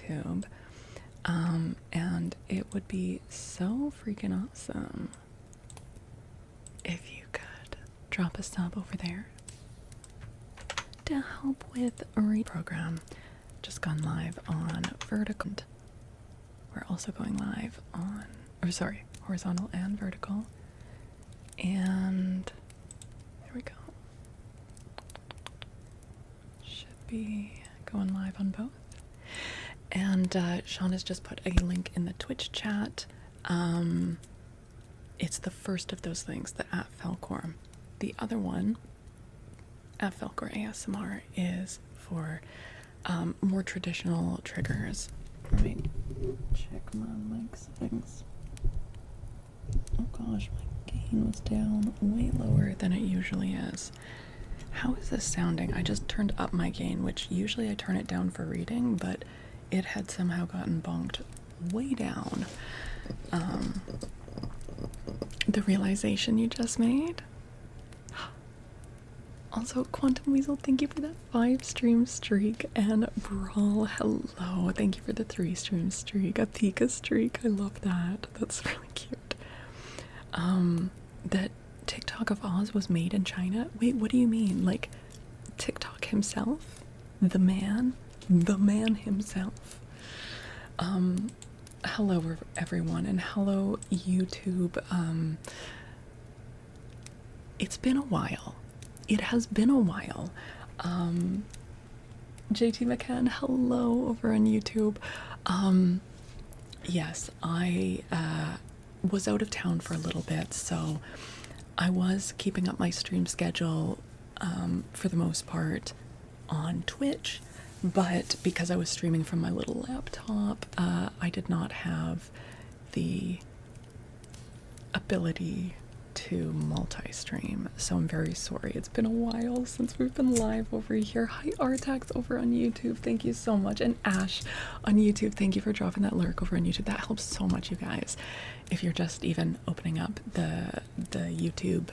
YouTube. And it would be so freaking awesome if you could drop a sub over there to help with a program. Just gone live on vertical. We're also going live on, horizontal and vertical. And there we go. Should be going live on both. And Sean has just put a link in the Twitch chat. It's the first of those things, the @Faolkor. The other one, @Faolkor ASMR, is for more traditional triggers. Let me check my mic settings. Oh gosh, my gain was down way lower than it usually is. How is this sounding? I just turned up my gain, which usually I turn it down for reading, but it had somehow gotten bonked way down. The realization you just made. Also, Quantum Weasel, thank you for that 5-stream streak. And Brawl, hello. Thank you for the 3-stream streak. A Pika streak. I love that. That's really cute. That Tik-Tok of Oz was made in China? Wait, what do you mean? Like, Tik-Tok himself? The man? The man himself. Hello everyone, and hello YouTube. It's been a while. It has been a while. JT McCann, hello over on YouTube. Yes, I was out of town for a little bit, so I was keeping up my stream schedule for the most part on Twitch, but because I was streaming from my little laptop, I did not have the ability to multi-stream, so I'm very sorry. It's been a while since we've been live over here. Hi Artax over on YouTube, thank you so much. And Ash on YouTube, thank you for dropping that lurk over on YouTube. That helps so much, you guys. If you're just even opening up the YouTube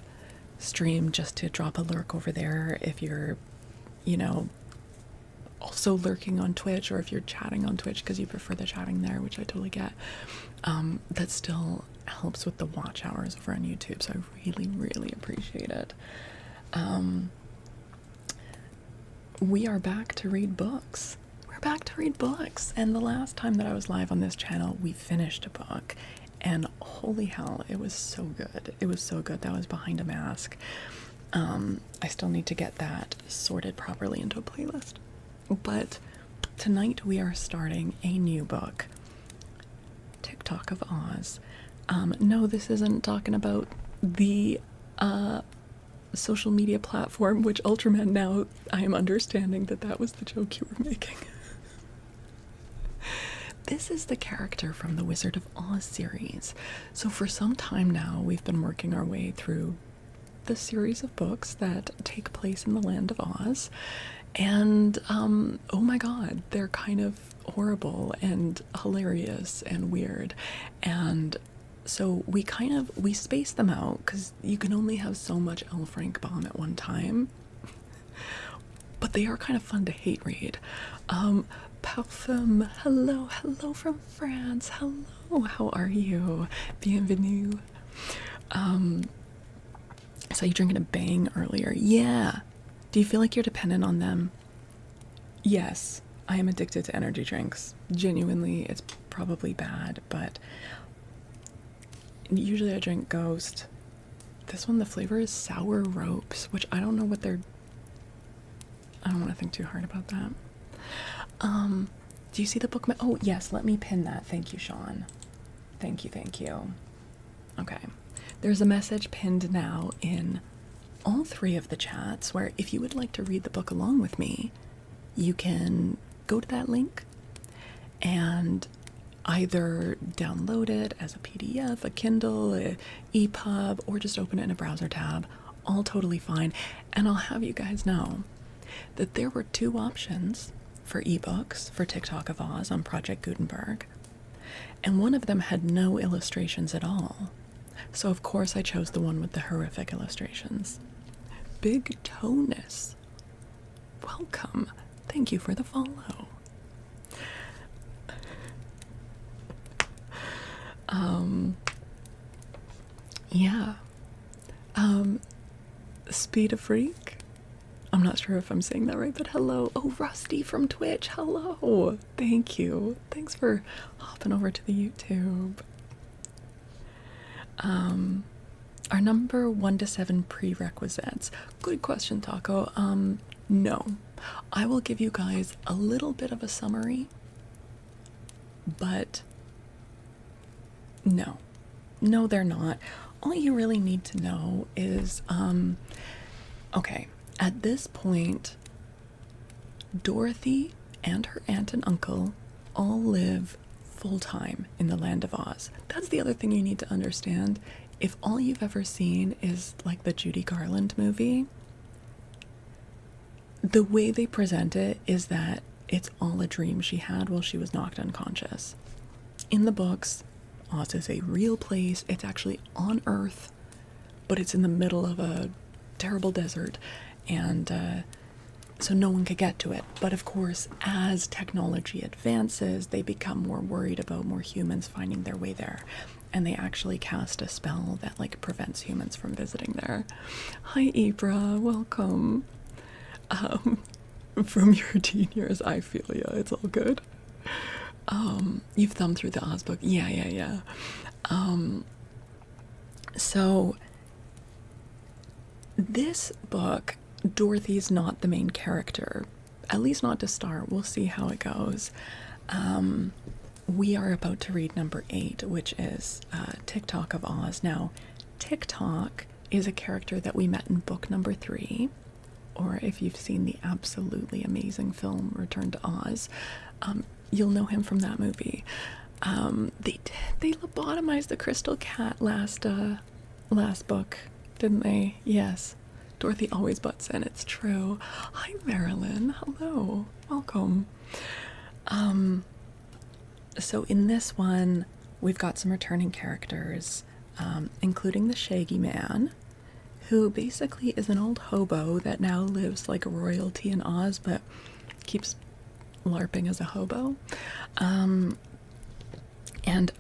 stream just to drop a lurk over there, if you're, you know, also lurking on Twitch, or if you're chatting on Twitch because you prefer the chatting there, which I totally get, that still helps with the watch hours over on YouTube, so I really appreciate it. We are back to read books. We're back to read books, and the last time that I was live on this channel, we finished a book, and holy hell, it was so good. It was so good. That was Behind a Mask. I still need to get that sorted properly into a playlist. But tonight we are starting a new book, Tik-Tok of Oz. No, this isn't talking about the social media platform, which Ultraman, now I am understanding that that was the joke you were making. This is the character from the Wizard of Oz series. So for some time now, we've been working our way through the series of books that take place in the land of Oz. And, oh my god, they're kind of horrible and hilarious and weird. And so we space them out because you can only have so much L. Frank Baum at one time. But they are kind of fun to hate read. Parfum, hello from France. Hello, how are you? Bienvenue. So you drinking a Bang earlier? Yeah. Do you feel like you're dependent on them? Yes, I am addicted to energy drinks. Genuinely, it's probably bad, but usually I drink Ghost. This one, the flavor is Sour Ropes, which I don't know what they're... I don't want to think too hard about that. Do you see the book? Oh, yes, let me pin that. Thank you, Sean. Thank you. Okay. There's a message pinned now in all 3 of the chats where if you would like to read the book along with me, you can go to that link and either download it as a PDF, a Kindle, a EPUB, or just open it in a browser tab. All totally fine. And I'll have you guys know that there were 2 options for ebooks for Tik-Tok of Oz on Project Gutenberg, and one of them had no illustrations at all. So of course I chose the one with the horrific illustrations. Big Tonus, welcome. Thank you for the follow. Yeah. Speed a Freak. I'm not sure if I'm saying that right, but hello. Oh, Rusty from Twitch. Hello. Thank you. Thanks for hopping over to the YouTube. Our number 1 to 7 prerequisites. Good question, Taco. No. I will give you guys a little bit of a summary, but no. No, they're not. All you really need to know is, okay, at this point, Dorothy and her aunt and uncle all live full-time in the Land of Oz. That's the other thing you need to understand. If all you've ever seen is like the Judy Garland movie, the way they present it is that it's all a dream she had while she was knocked unconscious. In the books, Oz is a real place. It's actually on Earth, but it's in the middle of a terrible desert, and so no one could get to it. But of course, as technology advances, they become more worried about more humans finding their way there, and they actually cast a spell that like prevents humans from visiting there. Hi Ibra, welcome. From your teen years, I feel ya. It's all good. You've thumbed through the Oz book. Yeah. So this book, Dorothy's not the main character, at least not to start. We'll see how it goes. We are about to read number 8, which is Tik-Tok of Oz. Now, Tik-Tok is a character that we met in book number 3, or if you've seen the absolutely amazing film Return to Oz, you'll know him from that movie. They lobotomized the crystal cat last book, didn't they? Yes. Dorothy always butts in, it's true. Hi Marilyn, hello, welcome. So in this one, we've got some returning characters, including the Shaggy Man, who basically is an old hobo that now lives like royalty in Oz, but keeps LARPing as a hobo. And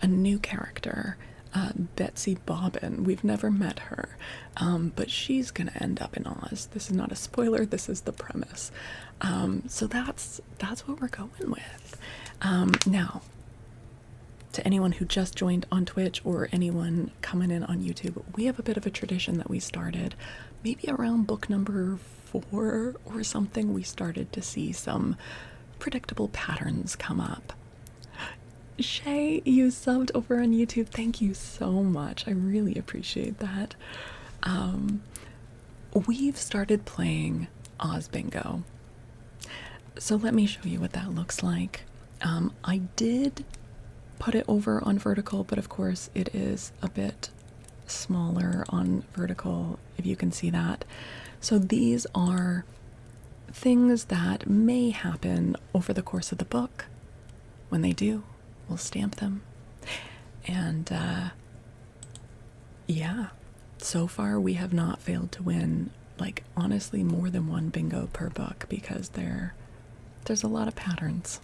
a new character, Betsy Bobbin. We've never met her, but she's gonna end up in Oz. This is not a spoiler, this is the premise. So that's what we're going with. Now, to anyone who just joined on Twitch or anyone coming in on YouTube, we have a bit of a tradition that we started maybe around book number 4 or something. We started to see some predictable patterns come up. Shay, you subbed over on YouTube. Thank you so much. I really appreciate that. We've started playing Oz Bingo. So let me show you what that looks like. I did put it over on vertical, but of course it is a bit smaller on vertical, if you can see that. So these are things that may happen over the course of the book. When they do, we'll stamp them. And yeah, so far we have not failed to win, like honestly more than 1 bingo per book, because there's a lot of patterns.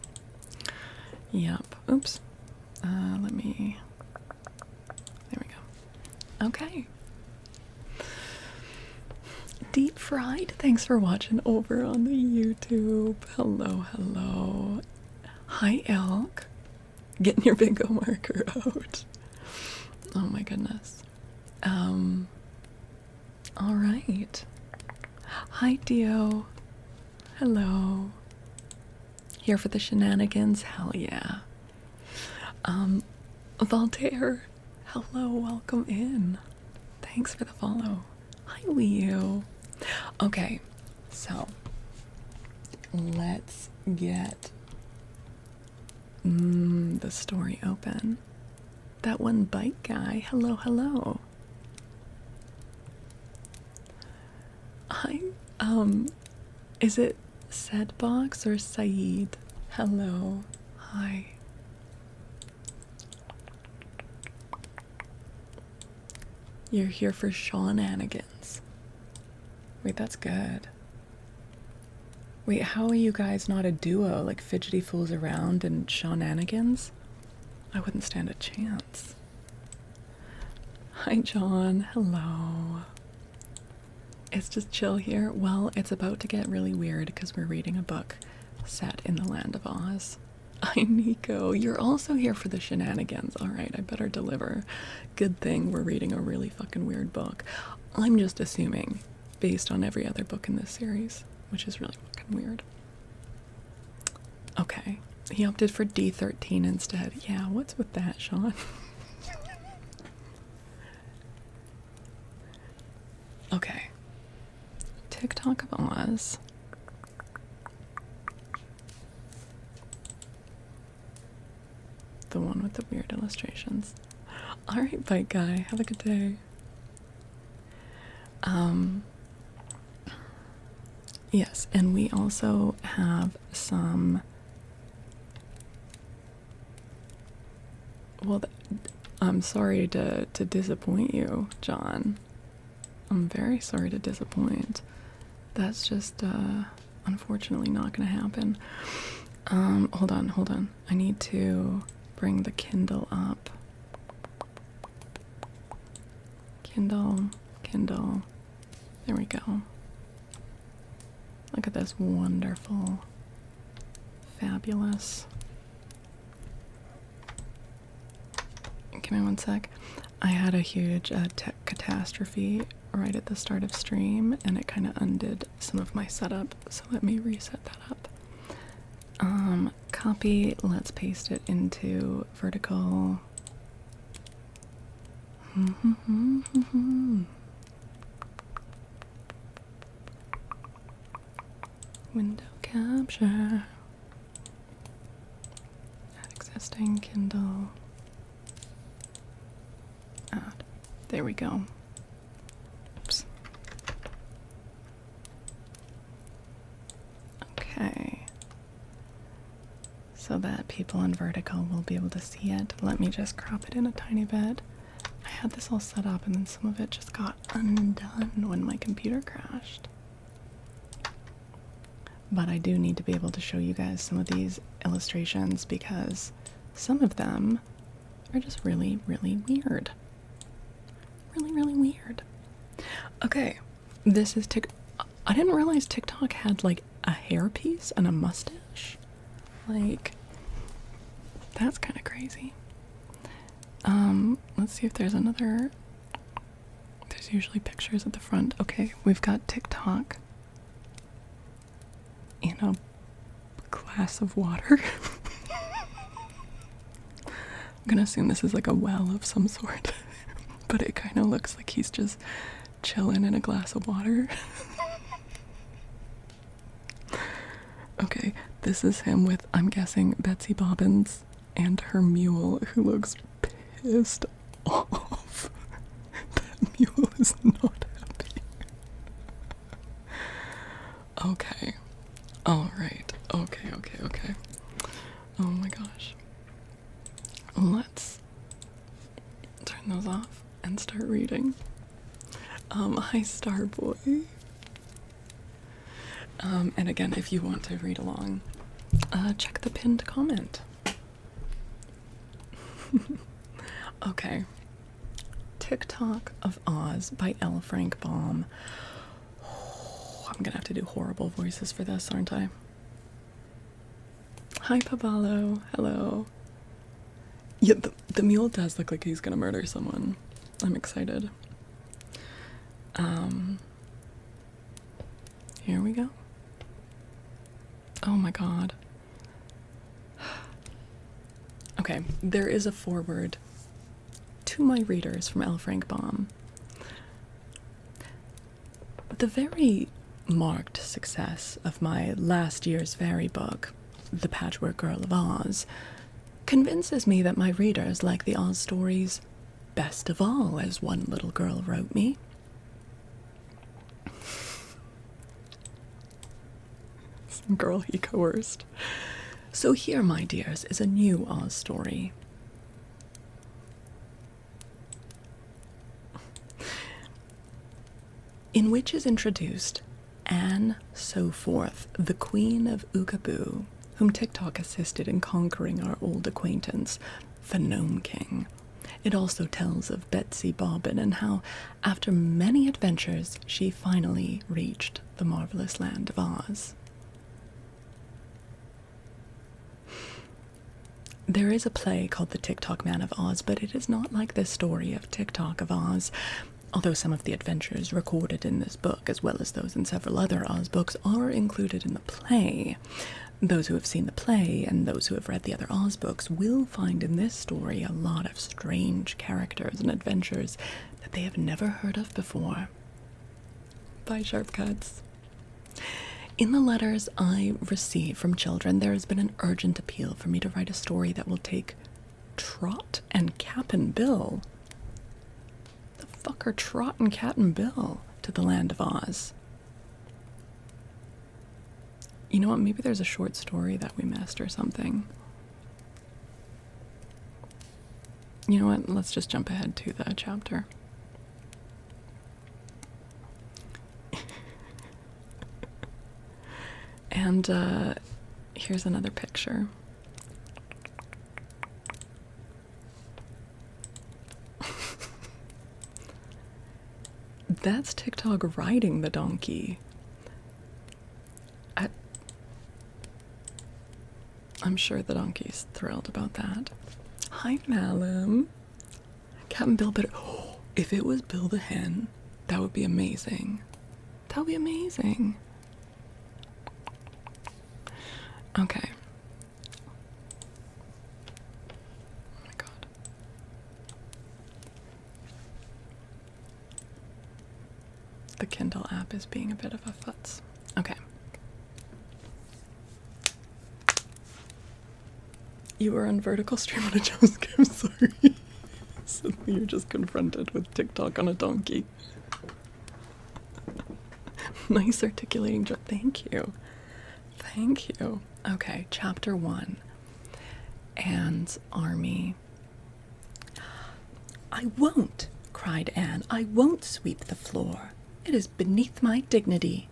Yep. Oops. There we go. Okay. Deep Fried, thanks for watching over on the YouTube. Hello. Hi, Elk. Getting your bingo marker out. Oh my goodness. All right. Hi, Dio. Hello. Here for the shenanigans? Hell yeah. Voltaire. Hello, welcome in. Thanks for the follow. Hi, Leo. Okay, so let's get the story open. That one bike guy. Hello. Hi, is it Sedbox or Saeed? Hello. Hi. You're here for shenanigans. Wait, that's good. Wait, how are you guys not a duo, like Fidgety Fools Around and Shenanigans? I wouldn't stand a chance. Hi, John. Hello. It's just chill here. Well, it's about to get really weird because we're reading a book set in the Land of Oz. Hi, Nico. You're also here for the shenanigans. Alright, I better deliver. Good thing we're reading a really fucking weird book. I'm just assuming, based on every other book in this series, which is really fucking weird. Okay, he opted for D13 instead. Yeah, what's with that, Sean? Okay. Tik-Tok of Oz. The one with the weird illustrations. Alright, bike guy, have a good day. Yes, and we also have some. Well, I'm sorry to disappoint you, John. I'm very sorry to disappoint. That's just, unfortunately not gonna happen. Hold on. I need to bring the Kindle up. Kindle. There we go. Look at this wonderful, fabulous. Give me one sec. I had a huge tech catastrophe right at the start of stream, and it kind of undid some of my setup, so let me reset that up. Copy, let's paste it into vertical. Window capture. Add existing Kindle. Add. There we go. Oops. Okay. So that people in vertical will be able to see it. Let me just crop it in a tiny bit. I had this all set up and then some of it just got undone when my computer crashed. But I do need to be able to show you guys some of these illustrations because some of them are just really, really weird. Really, really weird. Okay, this is I didn't realize TikTok had like a hairpiece and a mustache. Like, that's kind of crazy. Let's see if there's another. There's usually pictures at the front. Okay, we've got TikTok in a glass of water. I'm gonna assume this is like a well of some sort, but it kind of looks like he's just chilling in a glass of water. Okay, this is him with, I'm guessing, Betsy Bobbins and her mule, who looks pissed off. That mule is not happy. Okay. Alright. Okay. Oh my gosh. Let's turn those off and start reading. Hi Starboy. And again, if you want to read along, check the pinned comment. Okay. Tik-Tok of Oz by L. Frank Baum. Oh, I'm gonna have to do horrible voices for this, aren't I? Hi Pabalo, hello. Yeah, the mule does look like he's gonna murder someone. I'm excited. Here we go. Oh my god. Okay, there is a foreword to my readers from L. Frank Baum. The very marked success of my last year's fairy book, The Patchwork Girl of Oz, convinces me that my readers like the Oz stories best of all, as one little girl wrote me. Some girl he coerced. So here, my dears, is a new Oz story. In which is introduced Anne Soforth, the Queen of Oogaboo, whom Tik-Tok assisted in conquering our old acquaintance, the Gnome King. It also tells of Betsy Bobbin and how, after many adventures, she finally reached the marvelous land of Oz. There is a play called The Tik-Tok Man of Oz, but it is not like this story of Tik-Tok of Oz, although some of the adventures recorded in this book, as well as those in several other Oz books, are included in the play. Those who have seen the play and those who have read the other Oz books will find in this story a lot of strange characters and adventures that they have never heard of before. Bye, Sharp Cuts. In the letters I receive from children, there has been an urgent appeal for me to write a story that will take Trot and Cap'n Bill. The fuck are Trot and Cap'n Bill to the land of Oz? You know what, maybe there's a short story that we missed or something. You know what, let's just jump ahead to the chapter. And here's another picture. That's Tik-Tok riding the donkey. I'm sure the donkey's thrilled about that. Hi, Malum. Captain Bill better... Oh, if it was Bill the Hen, that would be amazing. That would be amazing. Okay. Oh my god. The Kindle app is being a bit of a futz. Okay. You were on vertical stream on a JavaScript, I'm sorry. Suddenly you're just confronted with Tik-Tok on a donkey. Nice articulating job. Thank you. Thank you. Okay, chapter 1. Anne's army. I won't, cried Anne. I won't sweep the floor. It is beneath my dignity.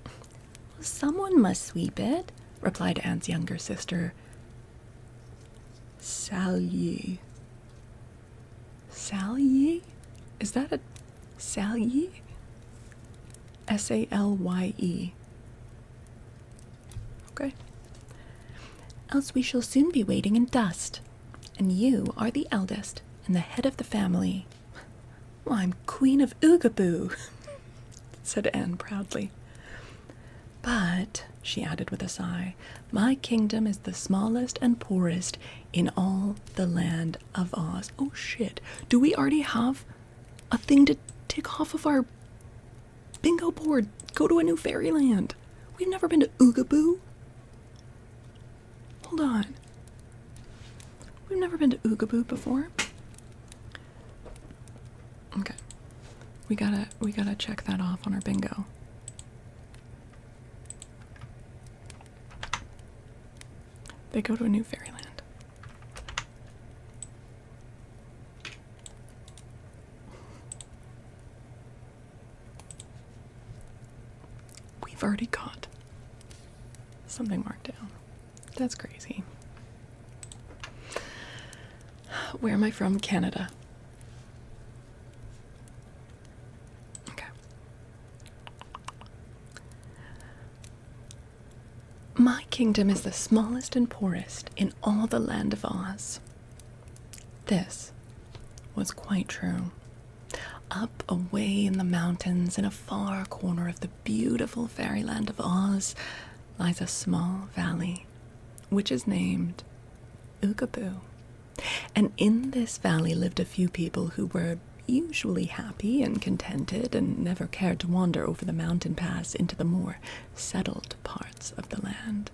Well, someone must sweep it, replied Anne's younger sister, Sally. Sally? Is that a Sally? S-A-L-Y-E. Okay. Else we shall soon be waiting in dust. And you are the eldest and the head of the family. Well, I'm Queen of Oogaboo, said Anne proudly. But, she added with a sigh, my kingdom is the smallest and poorest in all the land of Oz. Oh shit, do we already have a thing to tick off of our bingo board? Go to a new fairyland. We've never been to Oogaboo. Hold on. We've never been to Oogaboo before. Okay. We gotta check that off on our bingo. They go to a new fairyland. We've already got something marked down. That's crazy. Where am I from? Canada. Okay. My kingdom is the smallest and poorest in all the land of Oz. This was quite true. Up away in the mountains, in a far corner of the beautiful fairyland of Oz, lies a small valley, which is named Oogaboo. And in this valley lived a few people who were usually happy and contented and never cared to wander over the mountain pass into the more settled parts of the land.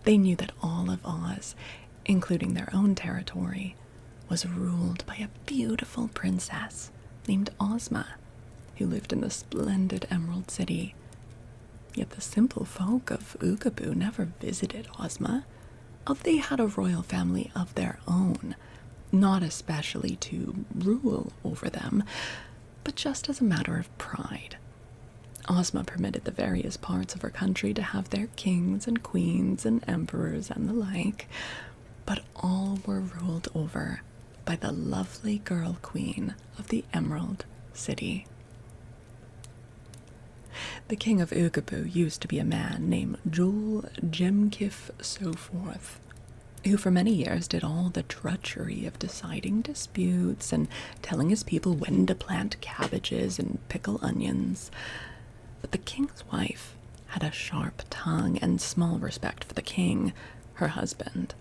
They knew that all of Oz, including their own territory, was ruled by a beautiful princess named Ozma, who lived in the splendid Emerald City. Yet the simple folk of Oogaboo never visited Ozma. They had a royal family of their own, not especially to rule over them, but just as a matter of pride. Ozma permitted the various parts of her country to have their kings and queens and emperors and the like, but all were ruled over by the lovely girl queen of the Emerald City. The king of Oogaboo used to be a man named Jul Jemkif Soforth, who for many years did all the drudgery of deciding disputes and telling his people when to plant cabbages and pickle onions. But the king's wife had a sharp tongue and small respect for the king, her husband.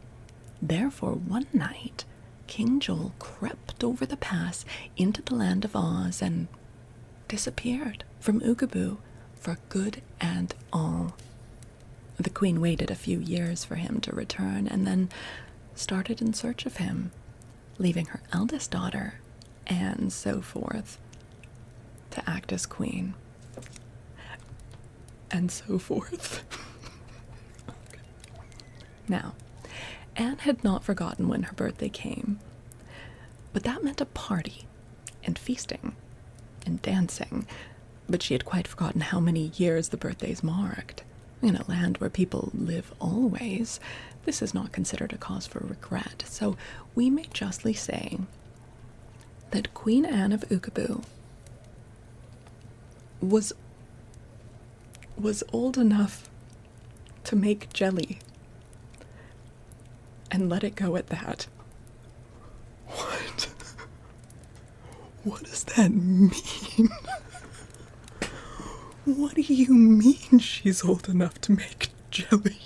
Therefore, one night, King Joel crept over the pass into the land of Oz and disappeared from Oogaboo for good and all. The queen waited a few years for him to return and then started in search of him, leaving her eldest daughter, and so forth, to act as queen. And so forth. Okay. Now, Anne had not forgotten when her birthday came, but that meant a party and feasting and dancing. But she had quite forgotten how many years the birthdays marked. In a land where people live always, this is not considered a cause for regret, so we may justly say that Queen Anne of Oogaboo was old enough to make jelly and let it go at that. What? What does that mean? What do you mean she's old enough to make jelly?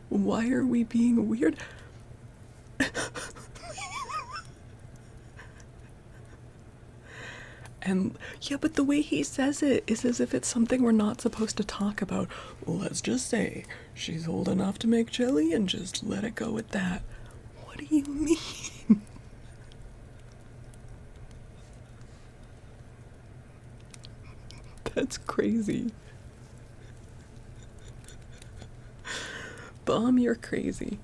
Why are we being weird? And yeah, but the way he says it is as if it's something we're not supposed to talk about. Well, let's just say she's old enough to make jelly and just let it go at that. What do you mean? That's crazy. Bomb, you're crazy.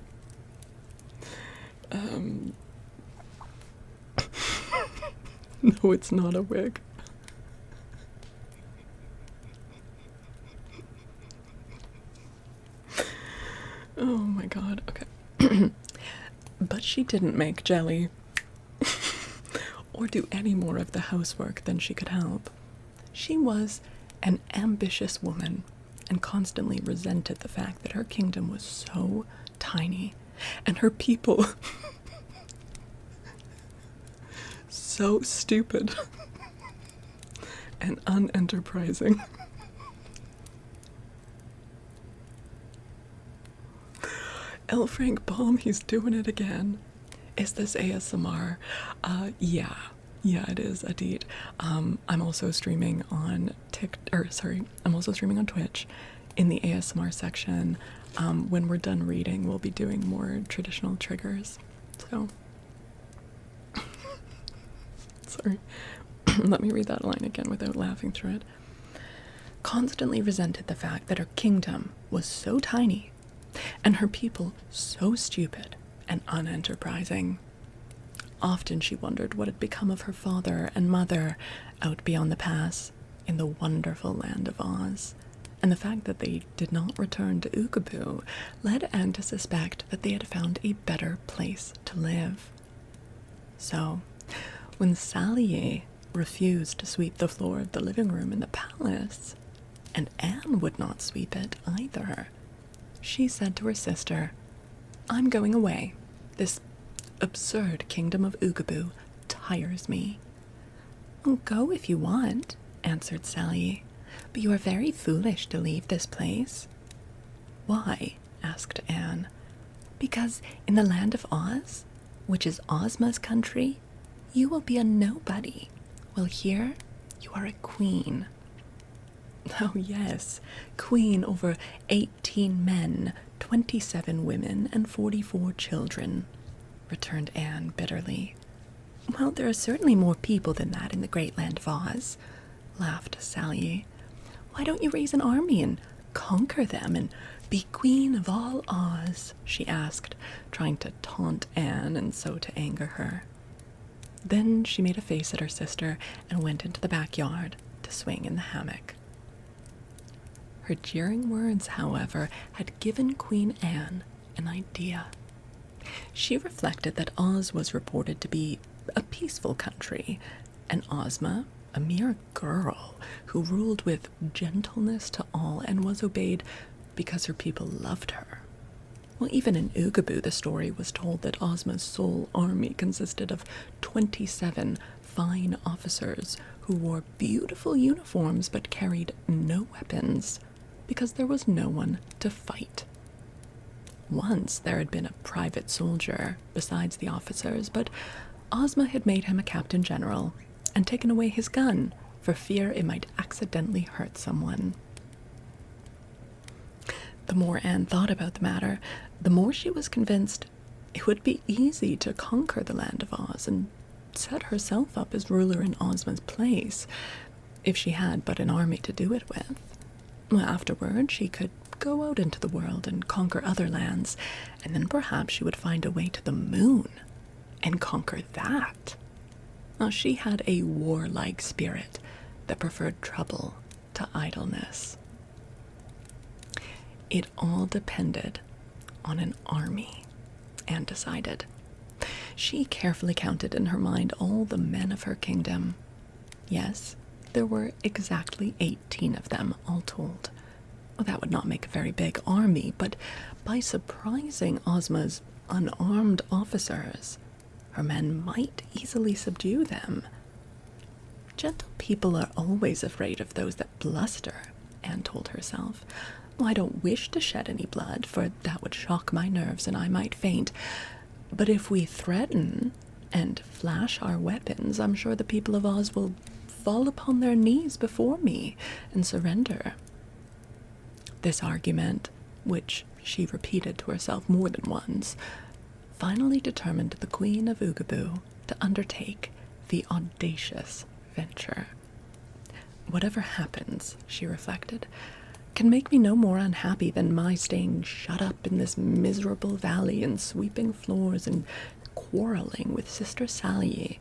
No, it's not a wig. Oh my god, okay. But she didn't make jelly. Or do any more of the housework than she could help. She was an ambitious woman and constantly resented the fact that her kingdom was so tiny and her people so stupid and unenterprising. L. Frank Baum, he's doing it again. Is this ASMR? Yeah, it is, Adit. I'm also streaming on I'm also streaming on Twitch in the ASMR section. When we're done reading, we'll be doing more traditional triggers. So, sorry. Let me read that line again without laughing through it. Constantly resented the fact that her kingdom was so tiny and her people so stupid and unenterprising. Often she wondered what had become of her father and mother out beyond the pass in the wonderful land of Oz, and the fact that they did not return to Oogaboo led Anne to suspect that they had found a better place to live. So, when Sally refused to sweep the floor of the living room in the palace, and Anne would not sweep it either, she said to her sister, "I'm going away. This absurd kingdom of Oogaboo tires me." "Oh, go if you want," answered Sally, "but you are very foolish to leave this place." "Why?" asked Anne. "Because in the land of Oz, which is Ozma's country, you will be a nobody, while here you are a queen." "Oh yes, queen over 18 men, 27 women, and 44 children," returned Anne bitterly. "Well, there are certainly more people than that in the great land of Oz," laughed Sally. "Why don't you raise an army and conquer them and be queen of all Oz?" she asked, trying to taunt Anne and so to anger her. Then she made a face at her sister and went into the backyard to swing in the hammock. Her jeering words, however, had given Queen Anne an idea. She reflected that Oz was reported to be a peaceful country, and Ozma, a mere girl who ruled with gentleness to all and was obeyed because her people loved her. Well, even in Oogaboo, the story was told that Ozma's sole army consisted of 27 fine officers who wore beautiful uniforms but carried no weapons because there was no one to fight. Once there had been a private soldier besides the officers, but Ozma had made him a captain general and taken away his gun for fear it might accidentally hurt someone. The more Anne thought about the matter, the more she was convinced it would be easy to conquer the land of Oz and set herself up as ruler in Ozma's place, if she had but an army to do it with. Afterward, she could go out into the world and conquer other lands, and then perhaps she would find a way to the moon and conquer that. She had a warlike spirit that preferred trouble to idleness. It all depended on an army, Anne decided. She carefully counted in her mind all the men of her kingdom. Yes, there were exactly 18 of them, all told. That would not make a very big army, but by surprising Ozma's unarmed officers, her men might easily subdue them. Gentle people are always afraid of those that bluster, Anne told herself. I don't wish to shed any blood, for that would shock my nerves and I might faint. But if we threaten and flash our weapons, I'm sure the people of Oz will fall upon their knees before me and surrender. This argument, which she repeated to herself more than once, finally determined the Queen of Oogaboo to undertake the audacious venture. Whatever happens, she reflected, can make me no more unhappy than my staying shut up in this miserable valley and sweeping floors and quarreling with Sister Sally.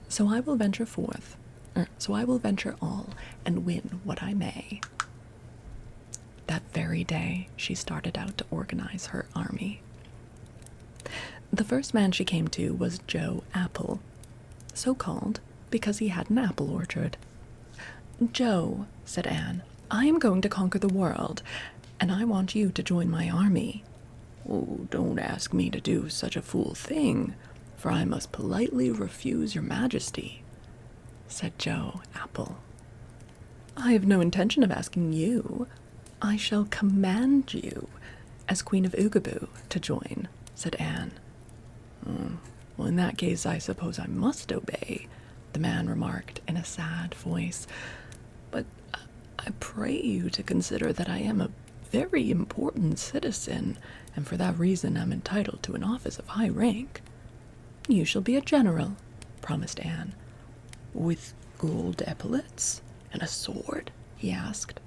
So I will venture all and win what I may. That very day, she started out to organize her army. The first man she came to was Joe Apple, so called because he had an apple orchard. "Joe," said Anne, "I am going to conquer the world, and I want you to join my army." "Oh, don't ask me to do such a fool thing, for I must politely refuse your majesty," said Joe Apple. "I have no intention of asking you. I shall command you, as Queen of Oogaboo, to join," said Anne. Well, in that case, I suppose I must obey," the man remarked in a sad voice. "But I pray you to consider that I am a very important citizen, and for that reason am entitled to an office of high rank." "You shall be a general," promised Anne. "With gold epaulets and a sword?" he asked.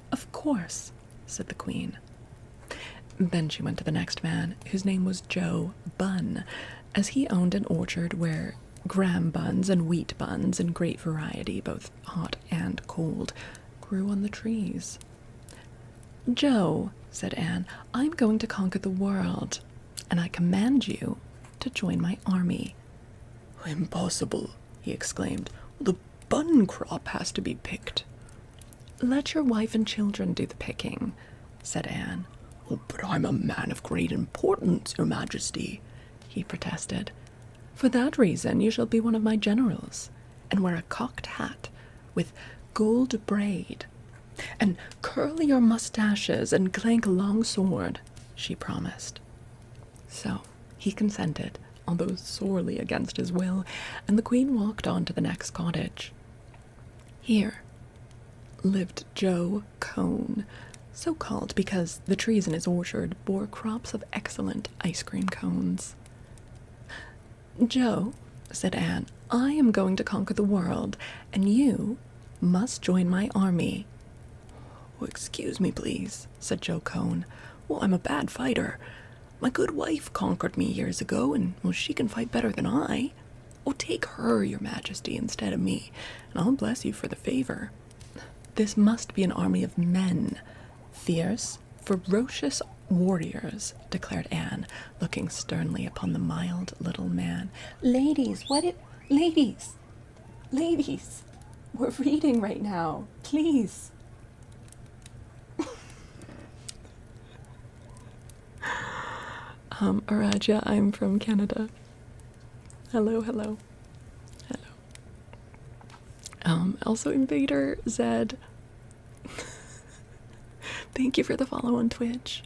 "Of course," said the Queen. Then she went to the next man, whose name was Joe Bunn, as he owned an orchard where graham buns and wheat buns in great variety, both hot and cold, grew on the trees. "Joe," said Anne, "I'm going to conquer the world, and I command you to join my army." "Impossible," he exclaimed. "The bun crop has to be picked." "Let your wife and children do the picking," said Anne. "Oh, but I'm a man of great importance, Your Majesty," he protested. "For that reason you shall be one of my generals, and wear a cocked hat with gold braid, and curl your mustaches and clank a long sword," she promised. So he consented, although sorely against his will, and the Queen walked on to the next cottage. Here lived Joe Cone, so called because the trees in his orchard bore crops of excellent ice cream cones. "Joe," said Anne, "I am going to conquer the world, and you must join my army." "Oh, excuse me, please," said Joe Cone. "Well, I'm a bad fighter. My good wife conquered me years ago, and she can fight better than I. Oh, take her, Your Majesty, instead of me, and I'll bless you for the favor." This must be an army of men. Fierce, ferocious warriors, declared Anne, looking sternly upon the mild little man. Ladies, ladies, we're reading right now, please. Araja, I'm from Canada. Hello. Also Invader Zed. Thank you for the follow on Twitch.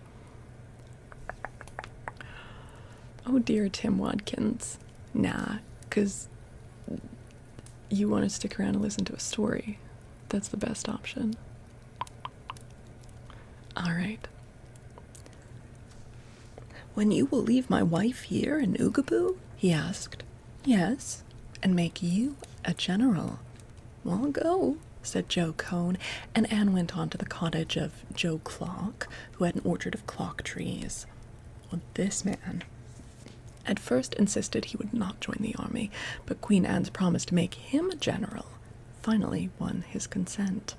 Oh dear, Tim Watkins. Nah, 'cause you want to stick around and listen to a story. That's the best option. Alright. When you will leave my wife here in Oogaboo? He asked. Yes, and make you a general. Well, I'll go, said Joe Cone, and Anne went on to the cottage of Joe Clock, who had an orchard of clock trees. Well, this man at first insisted he would not join the army, but Queen Anne's promise to make him a general finally won his consent.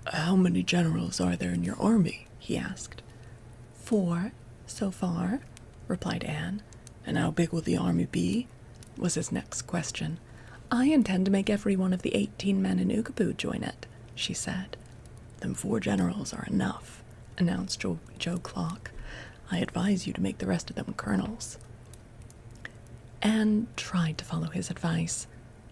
How many generals are there in your army? He asked. 4, so far, replied Anne. And how big will the army be? Was his next question. I intend to make every one of the 18 men in Oogaboo join it, she said. Then 4 generals are enough, announced Joe Clock. I advise you to make the rest of them colonels. Anne tried to follow his advice.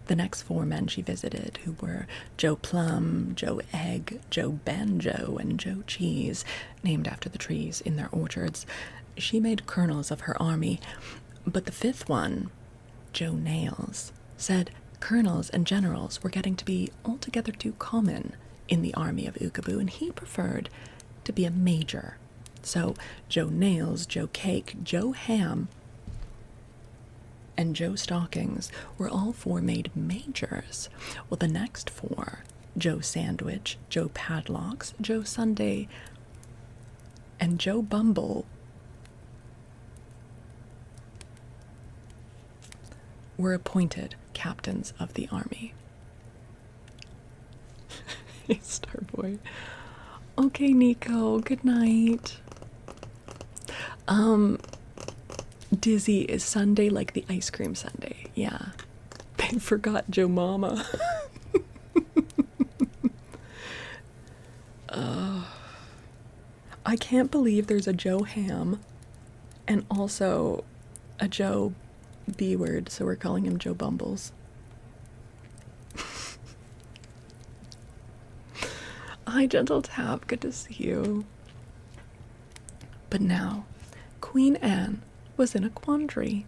The next 4 men she visited, who were Joe Plum, Joe Egg, Joe Banjo, and Joe Cheese, named after the trees in their orchards, she made colonels of her army. But the 5th one, Joe Nails, said colonels and generals were getting to be altogether too common in the army of Oogaboo, and he preferred to be a major. So Joe Nails, Joe Cake, Joe Ham, and Joe Stockings were all 4 made majors, while the next 4, Joe Sandwich, Joe Padlocks, Joe Sunday, and Joe Bumble, were appointed captains of the army. Hey, Starboy. Okay, Nico, good night. Dizzy, is Sunday like the ice cream sundae? Yeah. They forgot Joe Mama. I can't believe there's a Joe Ham and also a Joe B word, so we're calling him Joe Bumbles. Hi, Gentle Tap, good to see you. But now, Queen Anne was in a quandary.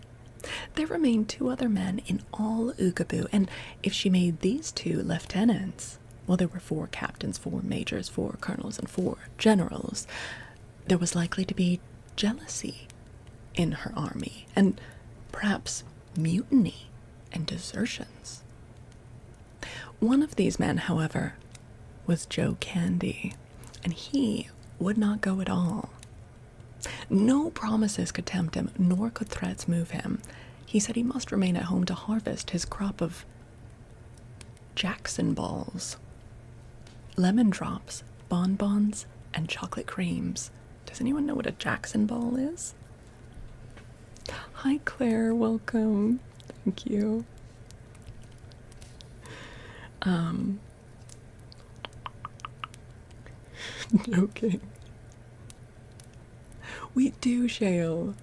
There remained 2 other men in all Oogaboo, and if she made these 2 lieutenants, well, there were 4 captains, 4 majors, 4 colonels, and 4 generals, there was likely to be jealousy in her army, and perhaps mutiny and desertions. One of these men, however, was Joe Candy, and he would not go at all. No promises could tempt him, nor could threats move him. He said he must remain at home to harvest his crop of Jackson balls, lemon drops, bonbons, and chocolate creams. Does anyone know what a Jackson ball is? Hi, Claire. Welcome. Thank you. Joking. We do, Shale.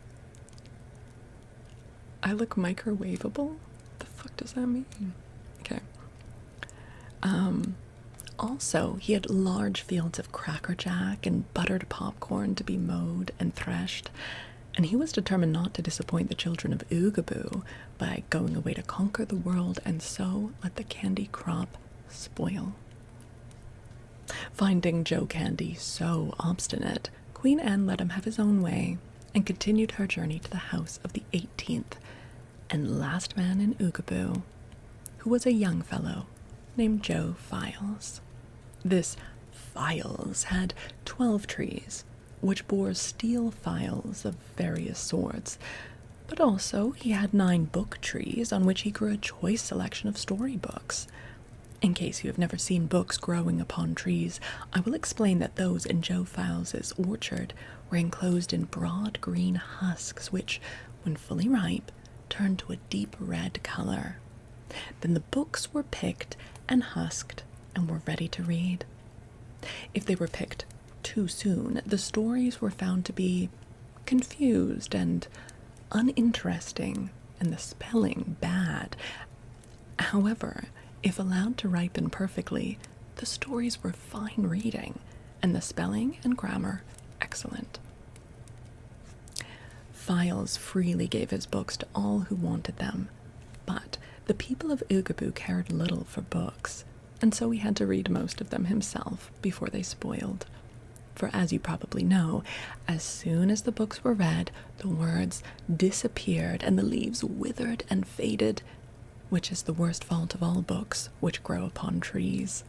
I look microwavable? The fuck does that mean? Okay. Also, he had large fields of Cracker Jack and buttered popcorn to be mowed and threshed, and he was determined not to disappoint the children of Oogaboo by going away to conquer the world and so let the candy crop spoil. Finding Joe Candy so obstinate, Queen Anne let him have his own way and continued her journey to the house of the 18th and last man in Oogaboo, who was a young fellow named Joe Files. This Files had 12 trees, which bore steel files of various sorts, but also he had 9 book trees on which he grew a choice selection of storybooks. In case you have never seen books growing upon trees, I will explain that those in Joe Files's orchard were enclosed in broad green husks which, when fully ripe, turned to a deep red color. Then the books were picked and husked and were ready to read. If they were picked too soon, the stories were found to be confused and uninteresting, and the spelling bad. However, if allowed to ripen perfectly, the stories were fine reading, and the spelling and grammar excellent. Files freely gave his books to all who wanted them, but the people of Oogaboo cared little for books, and so he had to read most of them himself before they spoiled. For as you probably know, as soon as the books were read, the words disappeared and the leaves withered and faded, which is the worst fault of all books which grow upon trees.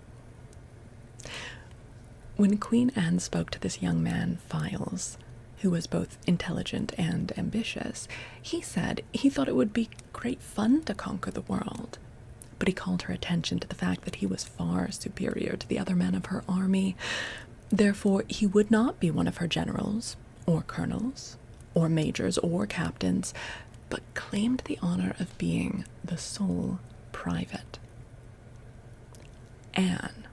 When Queen Anne spoke to this young man, Files, who was both intelligent and ambitious, he said he thought it would be great fun to conquer the world. But he called her attention to the fact that he was far superior to the other men of her army. Therefore, he would not be one of her generals, or colonels, or majors, or captains, but claimed the honor of being the sole private. Anne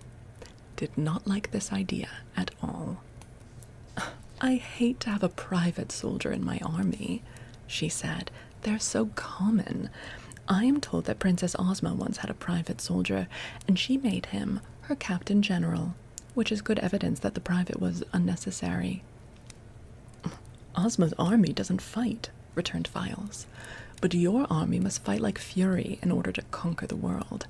did not like this idea at all. "I hate to have a private soldier in my army," she said. "They're so common. I am told that Princess Ozma once had a private soldier, and she made him her captain general, which is good evidence that the private was unnecessary." "Ozma's army doesn't fight," returned Files, "but your army must fight like fury in order to conquer the world.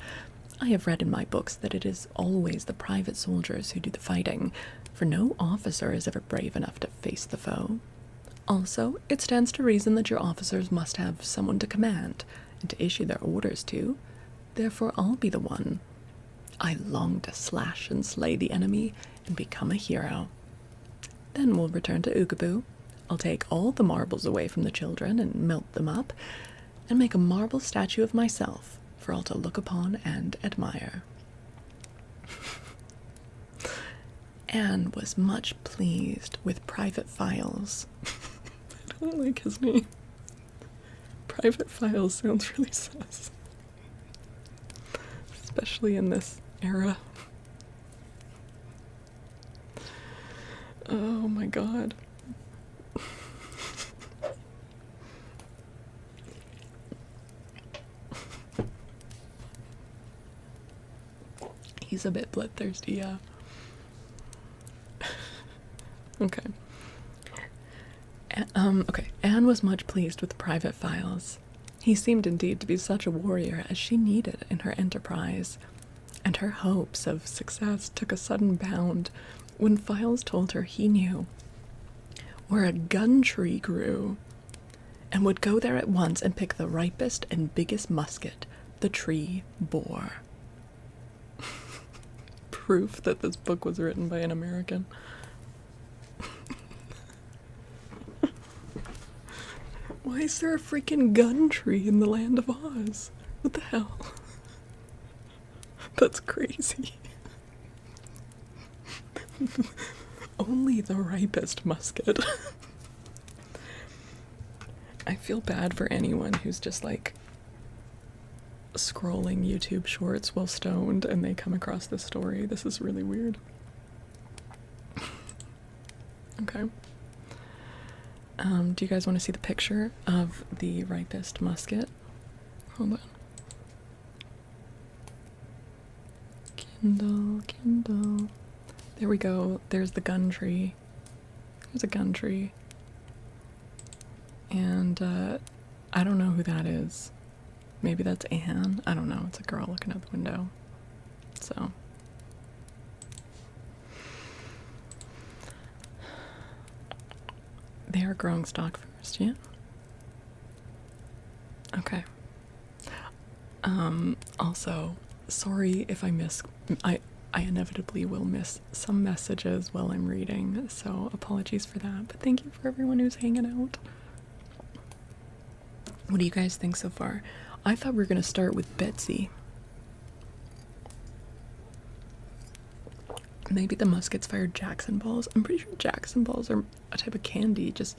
I have read in my books that it is always the private soldiers who do the fighting, for no officer is ever brave enough to face the foe. Also, it stands to reason that your officers must have someone to command and to issue their orders to. Therefore, I'll be the one. I long to slash and slay the enemy and become a hero. Then we'll return to Oogaboo. I'll take all the marbles away from the children and melt them up, and make a marble statue of myself for all to look upon and admire." Anne was much pleased with Private Files. I don't like his name. Private Files sounds really sus, especially in this era. Oh my god. He's a bit bloodthirsty, yeah. Okay. Anne was much pleased with Private Files. He seemed indeed to be such a warrior as she needed in her enterprise, and her hopes of success took a sudden bound when Files told her he knew where a gun tree grew, and would go there at once and pick the ripest and biggest musket the tree bore. Proof that this book was written by an American. Why is there a freaking gun tree in the land of Oz? What the hell? That's crazy. Only the ripest musket. I feel bad for anyone who's just like scrolling YouTube shorts while stoned and they come across this story. This is really weird. Okay. Do you guys want to see the picture of the ripest musket? Hold on. Kindle. There we go. There's the gun tree. There's a gun tree. And, I don't know who that is. Maybe that's Anne? I don't know. It's a girl looking out the window. So. They are growing stock first, yeah? Okay. Also, sorry if I miss... I inevitably will miss some messages while I'm reading, so apologies for that. But thank you for everyone who's hanging out. What do you guys think so far? I thought we were going to start with Betsy. Maybe the muskets fired Jackson balls. I'm pretty sure Jackson balls are a type of candy just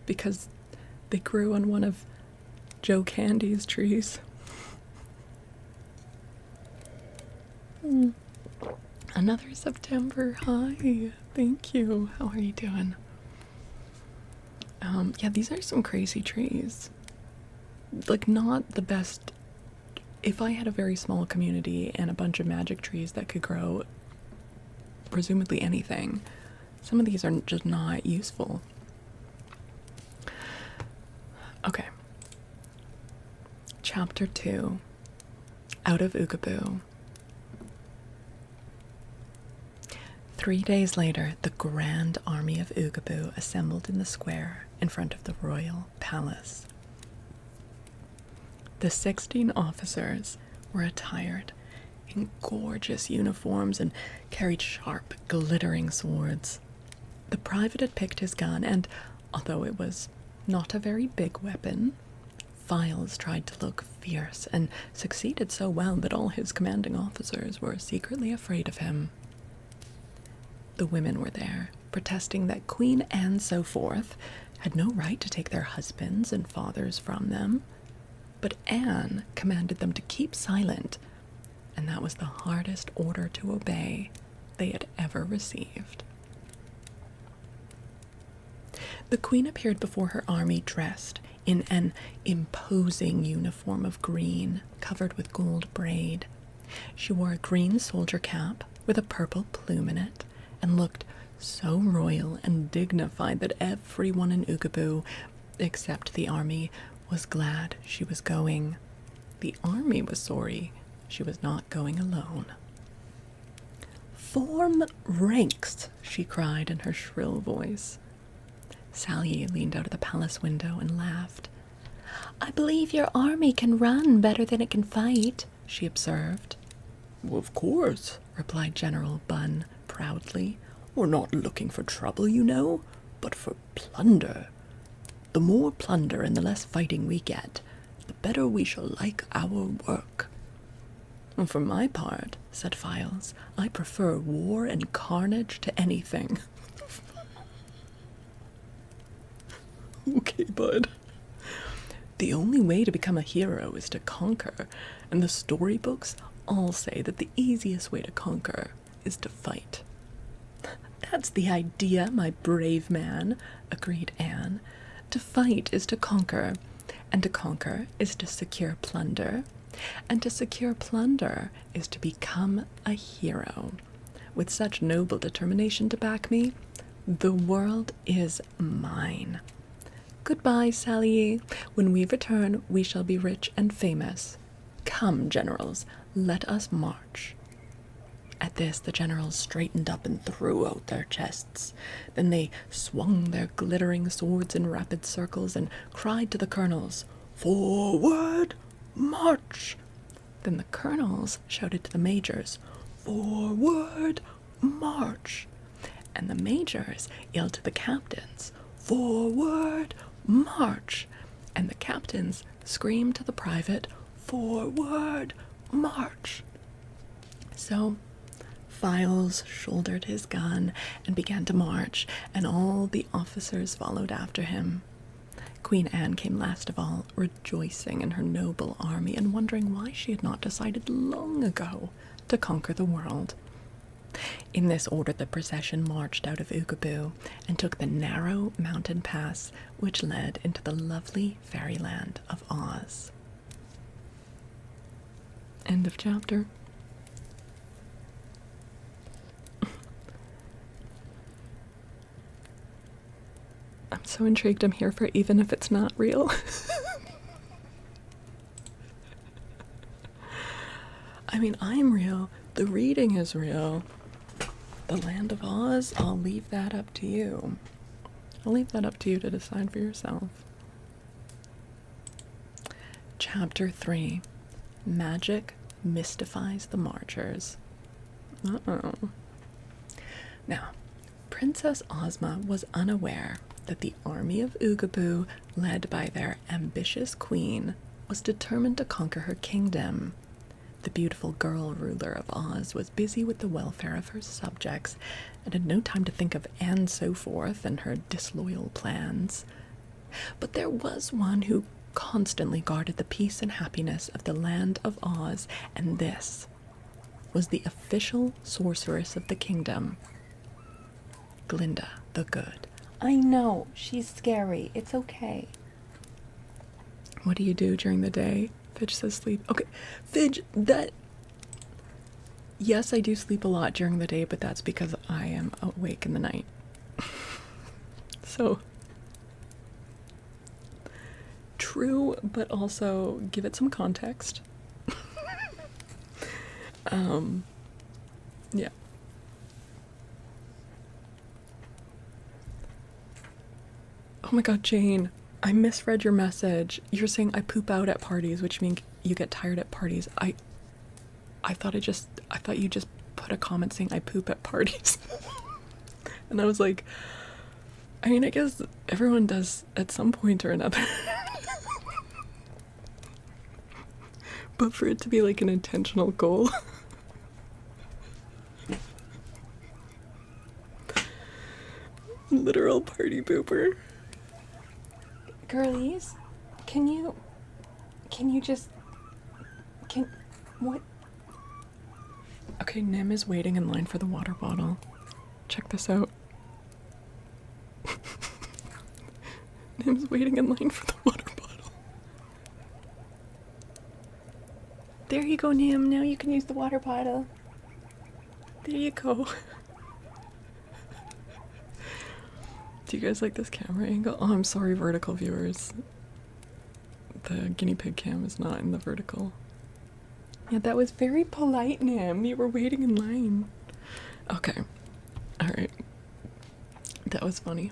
because they grew on one of Joe Candy's trees. Another September. Hi. Thank you. How are you doing? Yeah, these are some crazy trees. Like, not the best. If I had a very small community and a bunch of magic trees that could grow presumably anything, some of these are just not useful. Okay. Chapter 2. Out of Oogaboo. 3 days later, the grand army of Oogaboo assembled in the square in front of the royal palace. The 16 officers were attired in gorgeous uniforms and carried sharp, glittering swords. The private had picked his gun, and although it was not a very big weapon, Files tried to look fierce and succeeded so well that all his commanding officers were secretly afraid of him. The women were there, protesting that Queen Anne so forth had no right to take their husbands and fathers from them. But Anne commanded them to keep silent, and that was the hardest order to obey they had ever received. The queen appeared before her army dressed in an imposing uniform of green, covered with gold braid. She wore a green soldier cap with a purple plume in it, and looked so royal and dignified that everyone in Oogaboo, except the army, was glad she was going. The army was sorry she was not going alone. "Form ranks," she cried in her shrill voice. Sally leaned out of the palace window and laughed. "I believe your army can run better than it can fight," she observed. "Of course," replied General Bunn proudly. "We're not looking for trouble, you know, but for plunder. The more plunder and the less fighting we get, the better we shall like our work." "For my part," said Files, "I prefer war and carnage to anything." Okay, bud. "The only way to become a hero is to conquer, and the storybooks all say that the easiest way to conquer is to fight." "That's the idea, my brave man," agreed Anne. "To fight is to conquer, and to conquer is to secure plunder, and to secure plunder is to become a hero. With such noble determination to back me, the world is mine. Goodbye, Sally. When we return, we shall be rich and famous. Come, generals, let us march." At this, the generals straightened up and threw out their chests. Then they swung their glittering swords in rapid circles and cried to the colonels, "Forward, march!" Then the colonels shouted to the majors, "Forward, march!" And the majors yelled to the captains, "Forward, march!" And the captains screamed to the private, "Forward, march!" So Files shouldered his gun and began to march, and all the officers followed after him. Queen Anne came last of all, rejoicing in her noble army and wondering why she had not decided long ago to conquer the world. In this order, the procession marched out of Oogaboo and took the narrow mountain pass which led into the lovely fairyland of Oz. End of chapter. I'm so intrigued. I'm here for even if it's not real. I mean, I'm real. The reading is real. The Land of Oz, I'll leave that up to you. I'll leave that up to you to decide for yourself. Chapter 3. Magic mystifies the marchers. Uh-oh. Now, Princess Ozma was unaware that the army of Oogaboo, led by their ambitious queen, was determined to conquer her kingdom. The beautiful girl ruler of Oz was busy with the welfare of her subjects and had no time to think of Anne Soforth and her disloyal plans. But there was one who constantly guarded the peace and happiness of the land of Oz, and this was the official sorceress of the kingdom, Glinda the Good. I know, she's scary. It's okay. What do you do during the day? Fidge says sleep. Okay, Fidge, that... Yes, I do sleep a lot during the day, but that's because I am awake in the night. So... True, but also give it some context. Yeah. Oh my god, Jane, I misread your message. You're saying I poop out at parties, which means you get tired at parties. I thought you just put a comment saying I poop at parties. And I was like, I mean, I guess everyone does at some point or another. But for it to be like an intentional goal. Literal party pooper. Girlies, can you what? Okay, Nim is waiting in line for the water bottle. Check this out. Nim's waiting in line for the water bottle. There you go, Nim. Now you can use the water bottle. There you go. Do you guys like this camera angle? Oh, I'm sorry, vertical viewers. The guinea pig cam is not in the vertical. Yeah, that was very polite, Nim. You were waiting in line. Okay. Alright. That was funny.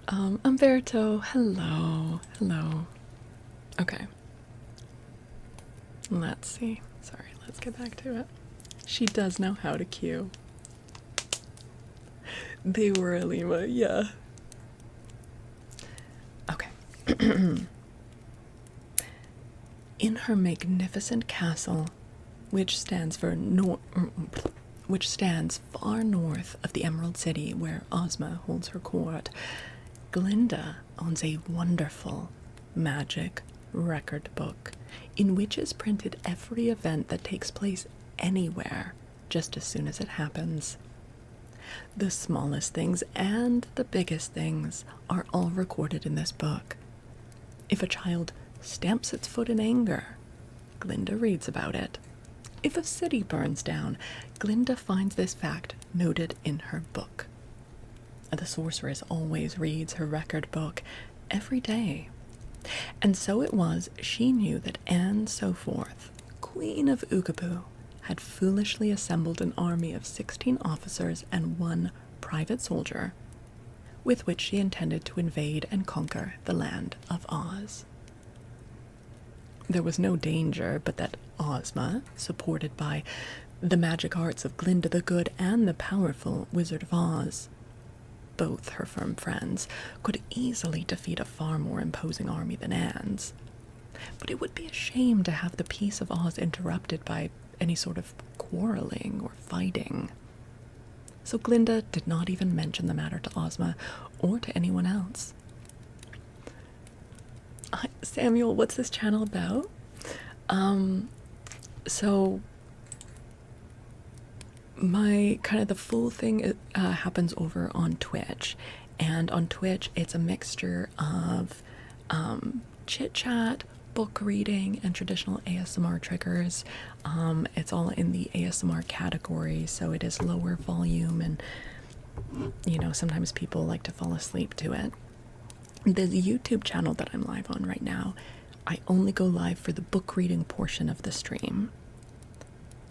Umberto, hello. Hello. Okay. Let's see. Sorry, let's get back to it. She does know how to cue. They were a Lima, yeah. Okay. In her magnificent castle, which stands far north of the Emerald City where Ozma holds her court, Glinda owns a wonderful magic record book in which is printed every event that takes place anywhere just as soon as it happens. The smallest things and the biggest things are all recorded in this book. If a child stamps its foot in anger, Glinda reads about it. If a city burns down, Glinda finds this fact noted in her book. The sorceress always reads her record book every day. And so it was she knew that Anne Soforth, Queen of Oogaboo, had foolishly assembled an army of 16 officers and 1 private soldier, with which she intended to invade and conquer the land of Oz. There was no danger but that Ozma, supported by the magic arts of Glinda the Good and the powerful Wizard of Oz, both her firm friends, could easily defeat a far more imposing army than Anne's. But it would be a shame to have the peace of Oz interrupted by any sort of quarreling or fighting. So Glinda did not even mention the matter to Ozma or to anyone else. Samuel, what's this channel about? So my kind of the full thing happens over on Twitch, and on Twitch it's a mixture of chit chat, book reading, and traditional ASMR triggers. It's all in the ASMR category, so it is lower volume, and you know, sometimes people like to fall asleep to it. The YouTube channel that I'm live on right now, I only go live for the book reading portion of the stream.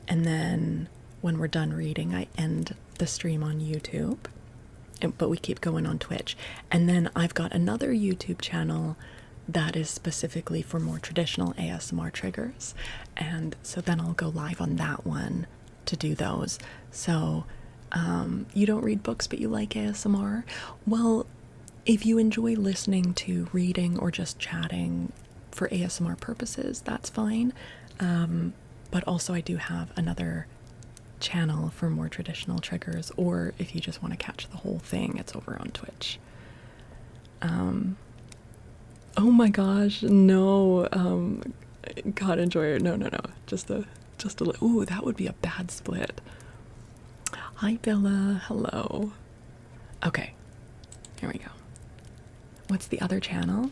And then when we're done reading, I end the stream on YouTube. But we keep going on Twitch. And then I've got another YouTube channel that is specifically for more traditional ASMR triggers. And so then I'll go live on that one to do those. So you don't read books but you like ASMR? Well, if you enjoy listening to reading or just chatting for ASMR purposes, that's fine. But also I do have another channel for more traditional triggers, or if you just want to catch the whole thing, it's over on Twitch. Oh my gosh, no. God, enjoy it. No. Just a ooh, that would be a bad split. Hi Bella, hello. Okay, here we go. What's the other channel?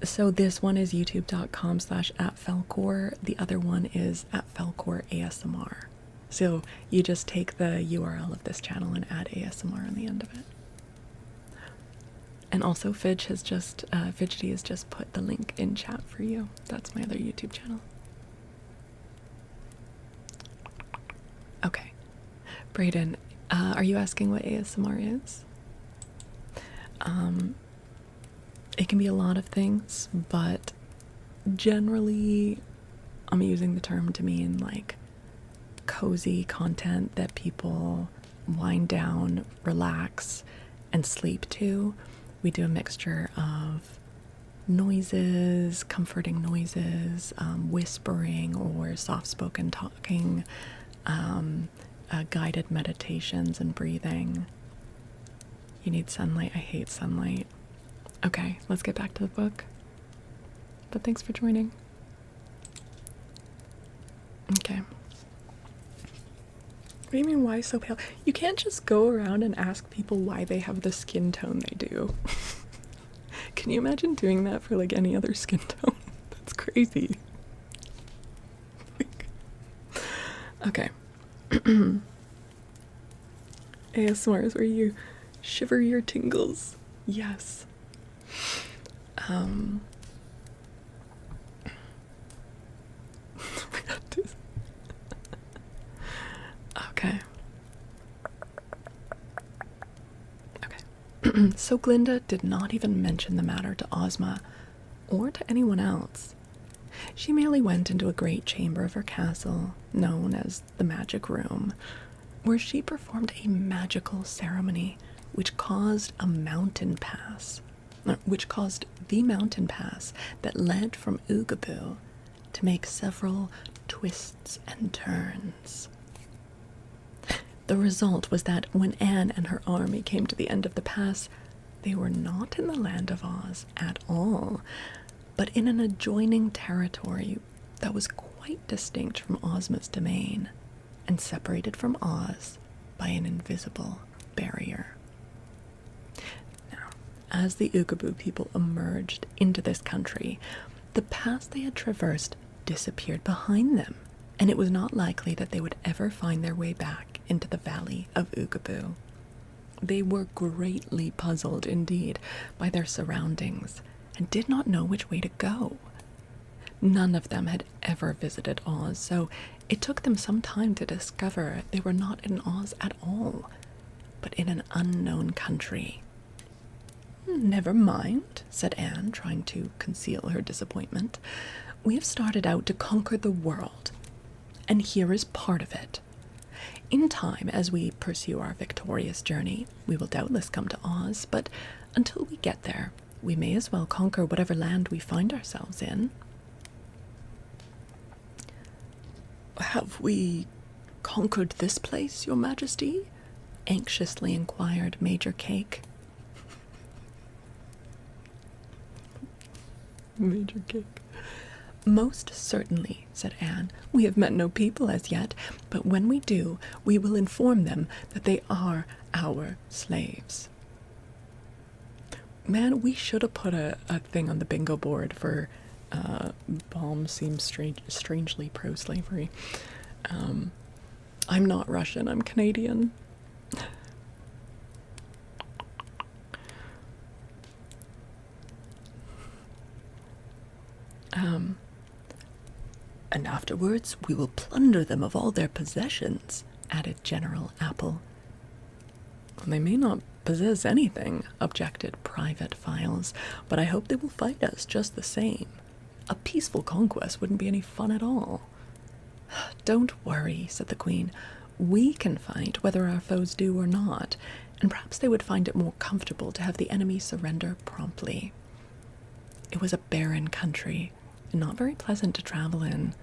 So this one is youtube.com/@Faolkor. The other one is @Faolkor ASMR. So you just take the URL of this channel and add ASMR on the end of it. And also Fidgety has just put the link in chat for you. That's my other YouTube channel. Okay. Brayden, are you asking what ASMR is? It can be a lot of things, but generally I'm using the term to mean like cozy content that people wind down, relax, and sleep to. We do a mixture of noises, comforting noises, whispering or soft-spoken talking, guided meditations and breathing. You need sunlight. I hate sunlight. Okay, let's get back to the book. But thanks for joining. Okay. What do you mean, why so pale? You can't just go around and ask people why they have the skin tone they do. Can you imagine doing that for like any other skin tone? That's crazy. Okay. ASMR is where you shiver your tingles. Yes. Okay. So Glinda did not even mention the matter to Ozma or to anyone else. She merely went into a great chamber of her castle, known as the Magic Room, where she performed a magical ceremony which caused the mountain pass that led from Oogaboo to make several twists and turns. The result was that when Anne and her army came to the end of the pass, they were not in the land of Oz at all, but in an adjoining territory that was quite distinct from Ozma's domain and separated from Oz by an invisible barrier. Now, as the Oogaboo people emerged into this country, the pass they had traversed disappeared behind them, and it was not likely that they would ever find their way back into the valley of Oogaboo. They were greatly puzzled indeed by their surroundings and did not know which way to go. None of them had ever visited Oz, so it took them some time to discover they were not in Oz at all, but in an unknown country. "Never mind," said Anne, trying to conceal her disappointment. "We have started out to conquer the world, and here is part of it. In time, as we pursue our victorious journey, we will doubtless come to Oz, but until we get there, we may as well conquer whatever land we find ourselves in." "Have we conquered this place, Your Majesty?" anxiously inquired Major Cake. Major Cake. "Most certainly," said Anne. "We have met no people as yet, but when we do, we will inform them that they are our slaves." Man, we should have put a thing on the bingo board for Balm seems strangely pro-slavery. I'm not Russian, I'm Canadian. "And afterwards we will plunder them of all their possessions," added General Apple. "They may not possess anything," objected Private Files, "but I hope they will fight us just the same. A peaceful conquest wouldn't be any fun at all." "Don't worry," said the Queen. "We can fight whether our foes do or not, and perhaps they would find it more comfortable to have the enemy surrender promptly." It was a barren country, and not very pleasant to travel in.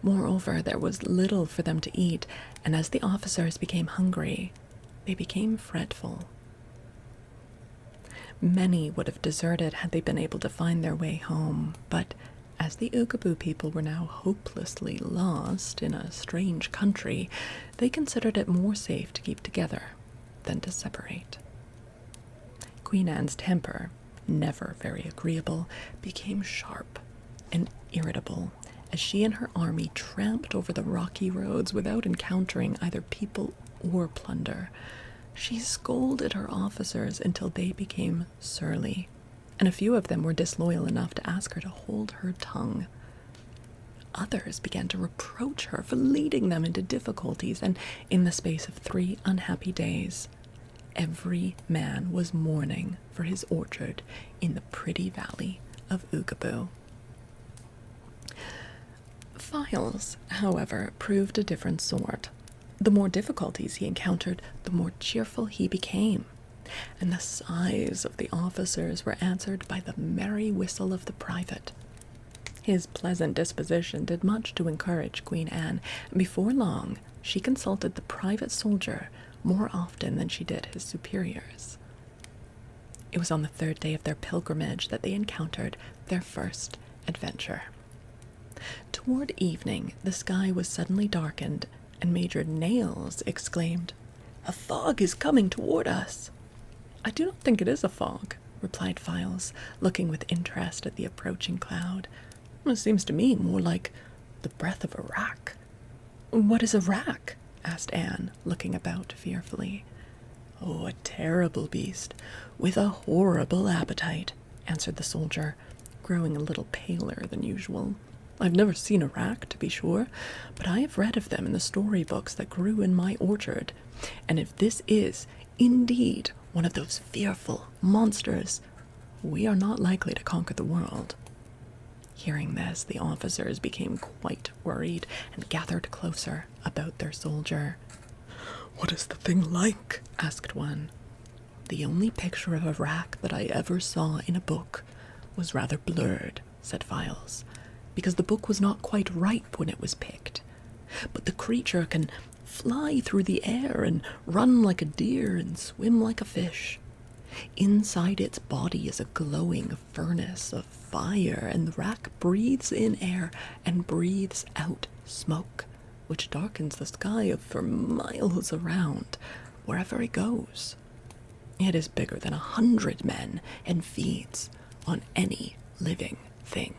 Moreover, there was little for them to eat, and as the officers became hungry, they became fretful. Many would have deserted had they been able to find their way home, but as the Oogaboo people were now hopelessly lost in a strange country, they considered it more safe to keep together than to separate. Queen Anne's temper, never very agreeable, became sharp and irritable as she and her army tramped over the rocky roads without encountering either people or plunder. She scolded her officers until they became surly, and a few of them were disloyal enough to ask her to hold her tongue. Others began to reproach her for leading them into difficulties, and in the space of 3 unhappy days, every man was mourning for his orchard in the pretty valley of Oogaboo. Files, however, proved a different sort. The more difficulties he encountered, the more cheerful he became, and the sighs of the officers were answered by the merry whistle of the private. His pleasant disposition did much to encourage Queen Anne, and before long she consulted the private soldier more often than she did his superiors. It was on the 3rd day of their pilgrimage that they encountered their first adventure. Toward evening, the sky was suddenly darkened, and Major Nails exclaimed, "A fog is coming toward us." "I do not think it is a fog," replied Files, looking with interest at the approaching cloud. "It seems to me more like the breath of a rak." "What is a rak?" asked Anne, looking about fearfully. "Oh, a terrible beast, with a horrible appetite," answered the soldier, growing a little paler than usual. "I've never seen a rak, to be sure, but I have read of them in the storybooks that grew in my orchard, and if this is, indeed, one of those fearful monsters, we are not likely to conquer the world." Hearing this, the officers became quite worried and gathered closer about their soldier. "What is the thing like?" asked one. "The only picture of a rak that I ever saw in a book was rather blurred," said Files, "because the book was not quite ripe when it was picked. But the creature can fly through the air and run like a deer and swim like a fish. Inside its body is a glowing furnace of fire, and the rak breathes in air and breathes out smoke, which darkens the sky for miles around, wherever it goes. It is bigger than 100 men and feeds on any living thing."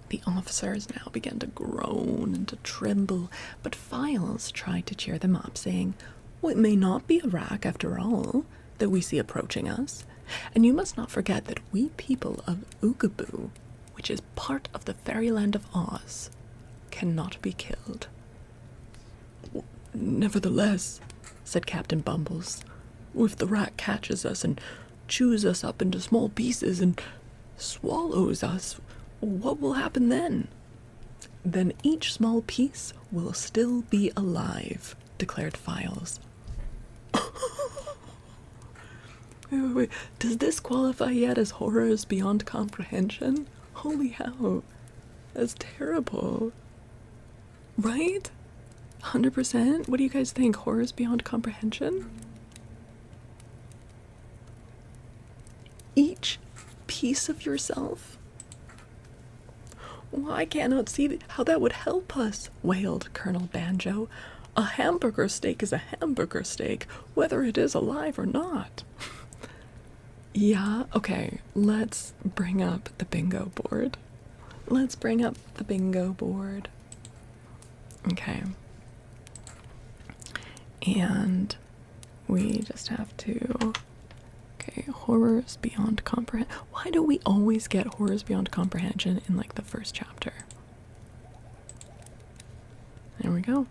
The officers now began to groan and to tremble, but Files tried to cheer them up, saying, "Well, it may not be a rak after all that we see approaching us, and you must not forget that we people of Oogaboo, which is part of the fairyland of Oz, cannot be killed." "Nevertheless," said Captain Bumbles, "if the rat catches us and chews us up into small pieces and swallows us, what will happen then?" "Then each small piece will still be alive," declared Files. Wait, does this qualify yet as horrors beyond comprehension? Holy hell, that's terrible. Right? 100%? What do you guys think? Horrors beyond comprehension? Each piece of yourself? Well, I cannot see how that would help us, wailed Colonel Banjo. A hamburger steak is a hamburger steak, whether it is alive or not. Yeah, okay, let's bring up the bingo board. Let's bring up the bingo board. Okay. And we just have to... Okay, horrors beyond comprehension. Why do we always get horrors beyond comprehension in, like, the first chapter? There we go.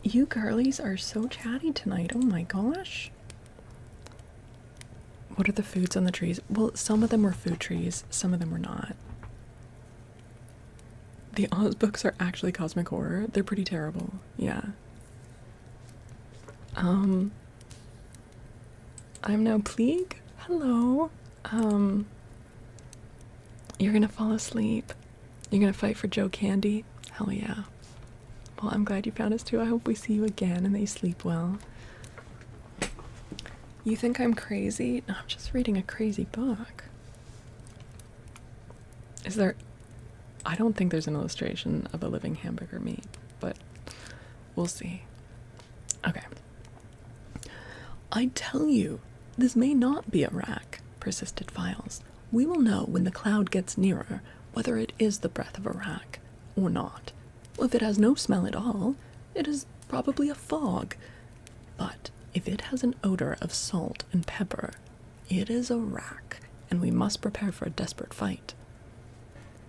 You girlies are so chatty tonight. Oh my gosh. What are the foods on the trees? Well, some of them were food trees, some of them were not. The Oz books are actually cosmic horror. They're pretty terrible. Yeah. I'm now Pleag. Hello. You're gonna fall asleep. You're gonna fight for Joe Candy? Hell yeah. Well, I'm glad you found us too. I hope we see you again and that you sleep well. You think I'm crazy? No, I'm just reading a crazy book. Is there... I don't think there's an illustration of a living hamburger meat, but we'll see. Okay. I tell you, this may not be a rack, persisted Files. We will know when the cloud gets nearer whether it is the breath of a rack or not. If it has no smell at all, it is probably a fog. But if it has an odor of salt and pepper, it is a rack, and we must prepare for a desperate fight.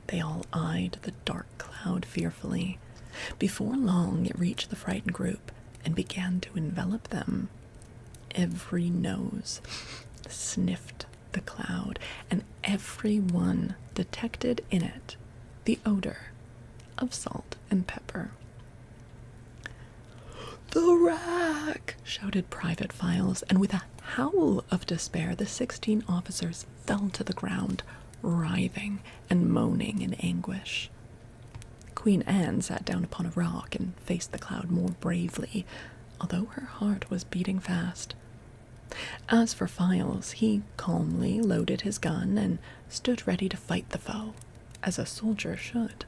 They all eyed the dark cloud fearfully. Before long, it reached the frightened group and began to envelop them. Every nose sniffed the cloud, and every one detected in it the odor of salt and pepper. "The rack!" shouted Private Files, and with a howl of despair, the 16 officers fell to the ground, writhing and moaning in anguish. Queen Anne sat down upon a rock and faced the cloud more bravely, although her heart was beating fast. As for Files, he calmly loaded his gun and stood ready to fight the foe, as a soldier should.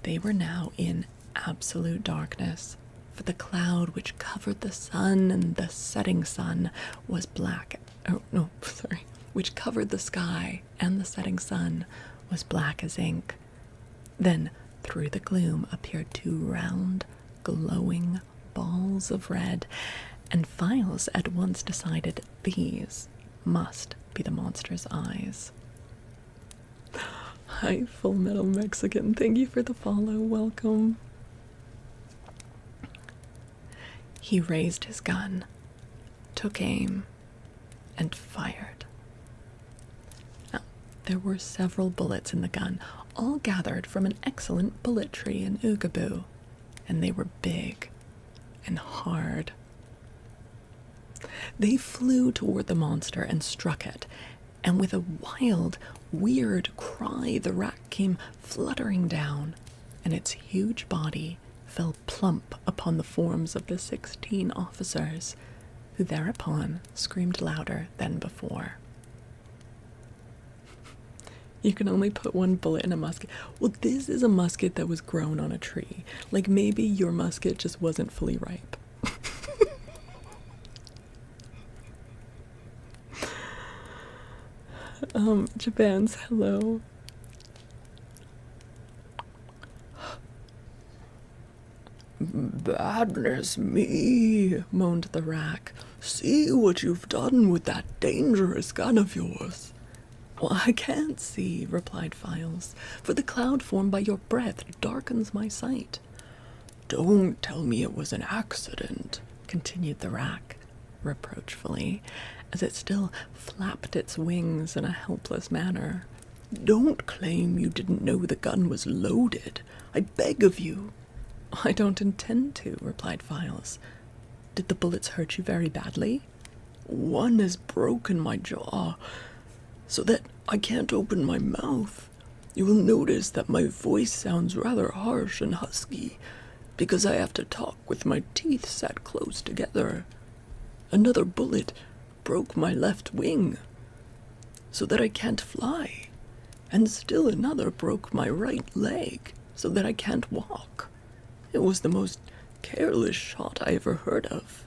They were now in absolute darkness, for the cloud which covered the sun and the setting sun was black. Which covered the sky and the setting sun was black as ink. Then, through the gloom appeared 2 round, glowing balls of red, and Files at once decided these must be the monster's eyes. Hi, Full Metal Mexican. Thank you for the follow. Welcome. He raised his gun, took aim, and fired. Now, there were several bullets in the gun, all gathered from an excellent bullet tree in Oogaboo, and they were big and hard. They flew toward the monster and struck it, and with a wild, weird cry, the rack came fluttering down, and its huge body fell plump upon the forms of the 16 officers, who thereupon screamed louder than before. You can only put 1 bullet in a musket. Well, this is a musket that was grown on a tree. Like, maybe your musket just wasn't fully ripe. Japan's hello. "Badness me," moaned the rack. "See what you've done with that dangerous gun of yours." "Well, I can't see," replied Files, "for the cloud formed by your breath darkens my sight." "Don't tell me it was an accident," continued the rack, reproachfully, as it still flapped its wings in a helpless manner. "Don't claim you didn't know the gun was loaded. I beg of you." "I don't intend to," replied Files. "Did the bullets hurt you very badly?" "One has broken my jaw, so that I can't open my mouth. You will notice that my voice sounds rather harsh and husky, because I have to talk with my teeth set close together. Another bullet broke my left wing, so that I can't fly, and still another broke my right leg, so that I can't walk. It was the most careless shot I ever heard of."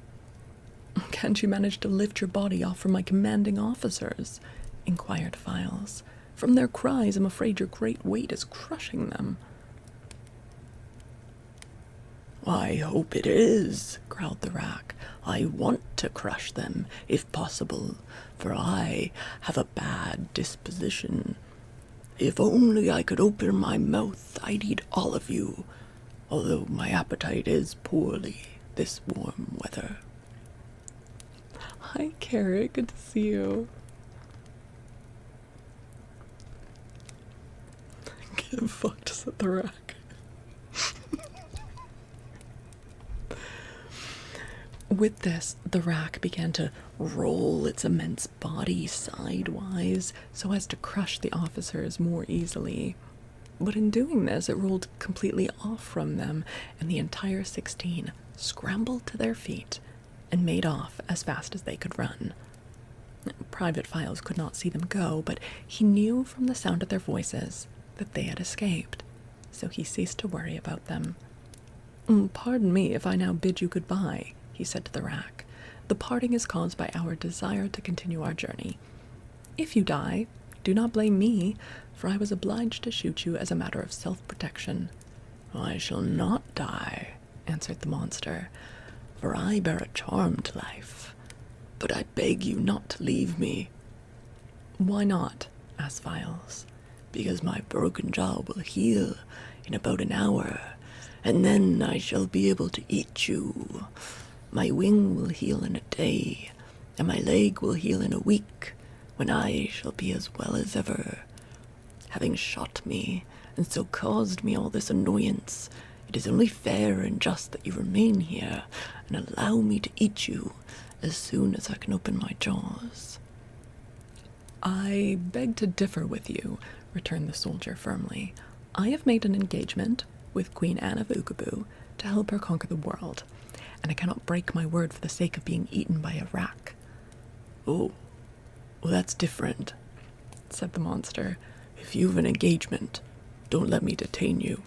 "Can't you manage to lift your body off from my commanding officers?" inquired Files. "From their cries, I'm afraid your great weight is crushing them." "I hope it is," growled the rack. "I want to crush them, if possible, for I have a bad disposition. If only I could open my mouth, I'd eat all of you, although my appetite is poorly this warm weather." "Hi, Carrot. Good to see you." "Get fucked," said the rack. With this, the rack began to roll its immense body sidewise so as to crush the officers more easily. But in doing this, it rolled completely off from them, and the entire 16 scrambled to their feet and made off as fast as they could run. Private Files could not see them go, but he knew from the sound of their voices that they had escaped, so he ceased to worry about them. "Pardon me if I now bid you goodbye," he said to the rack. "The parting is caused by our desire to continue our journey. If you die, do not blame me, for I was obliged to shoot you as a matter of self-protection." "I shall not die," answered the monster, "for I bear a charmed life. But I beg you not to leave me." "Why not?" asked Files. "Because my broken jaw will heal in about an hour, and then I shall be able to eat you. My wing will heal in a day, and my leg will heal in a week, when I shall be as well as ever. Having shot me, and so caused me all this annoyance, it is only fair and just that you remain here and allow me to eat you as soon as I can open my jaws." "I beg to differ with you," returned the soldier firmly. "I have made an engagement with Queen Anne of Oogaboo to help her conquer the world, and I cannot break my word for the sake of being eaten by a rack." "Oh, well, that's different," said the monster. "If you've an engagement, don't let me detain you."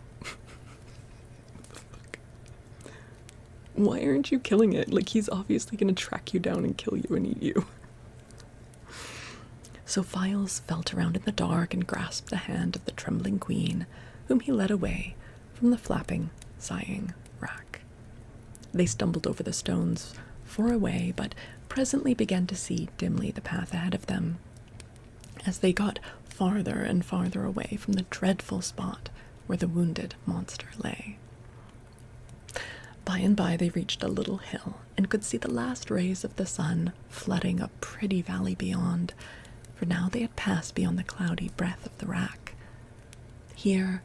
Why aren't you killing it? Like, he's obviously going to track you down and kill you and eat you. So Files felt around in the dark and grasped the hand of the trembling queen, whom he led away from the flapping, sighing rack. They stumbled over the stones for a way, but presently began to see dimly the path ahead of them. As they got farther and farther away from the dreadful spot where the wounded monster lay. By and by they reached a little hill and could see the last rays of the sun flooding a pretty valley beyond, for now they had passed beyond the cloudy breath of the rack. Here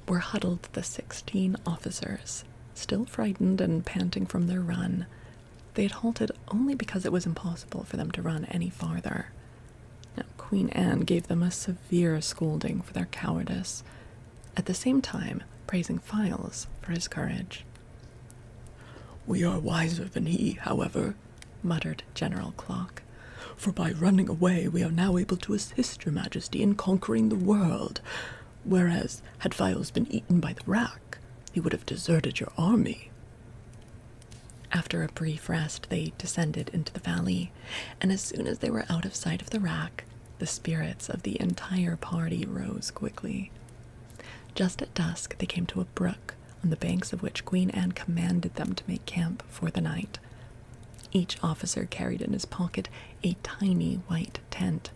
were huddled the 16 officers, still frightened and panting from their run. They had halted only because it was impossible for them to run any farther. Now, Queen Anne gave them a severe scolding for their cowardice, at the same time praising Files for his courage. "We are wiser than he, however," muttered General Clock, "for by running away we are now able to assist your majesty in conquering the world, whereas, had Files been eaten by the rack, he would have deserted your army." After a brief rest, they descended into the valley, and as soon as they were out of sight of the rack, the spirits of the entire party rose quickly. Just at dusk, they came to a brook, on the banks of which Queen Anne commanded them to make camp for the night. Each officer carried in his pocket a tiny white tent.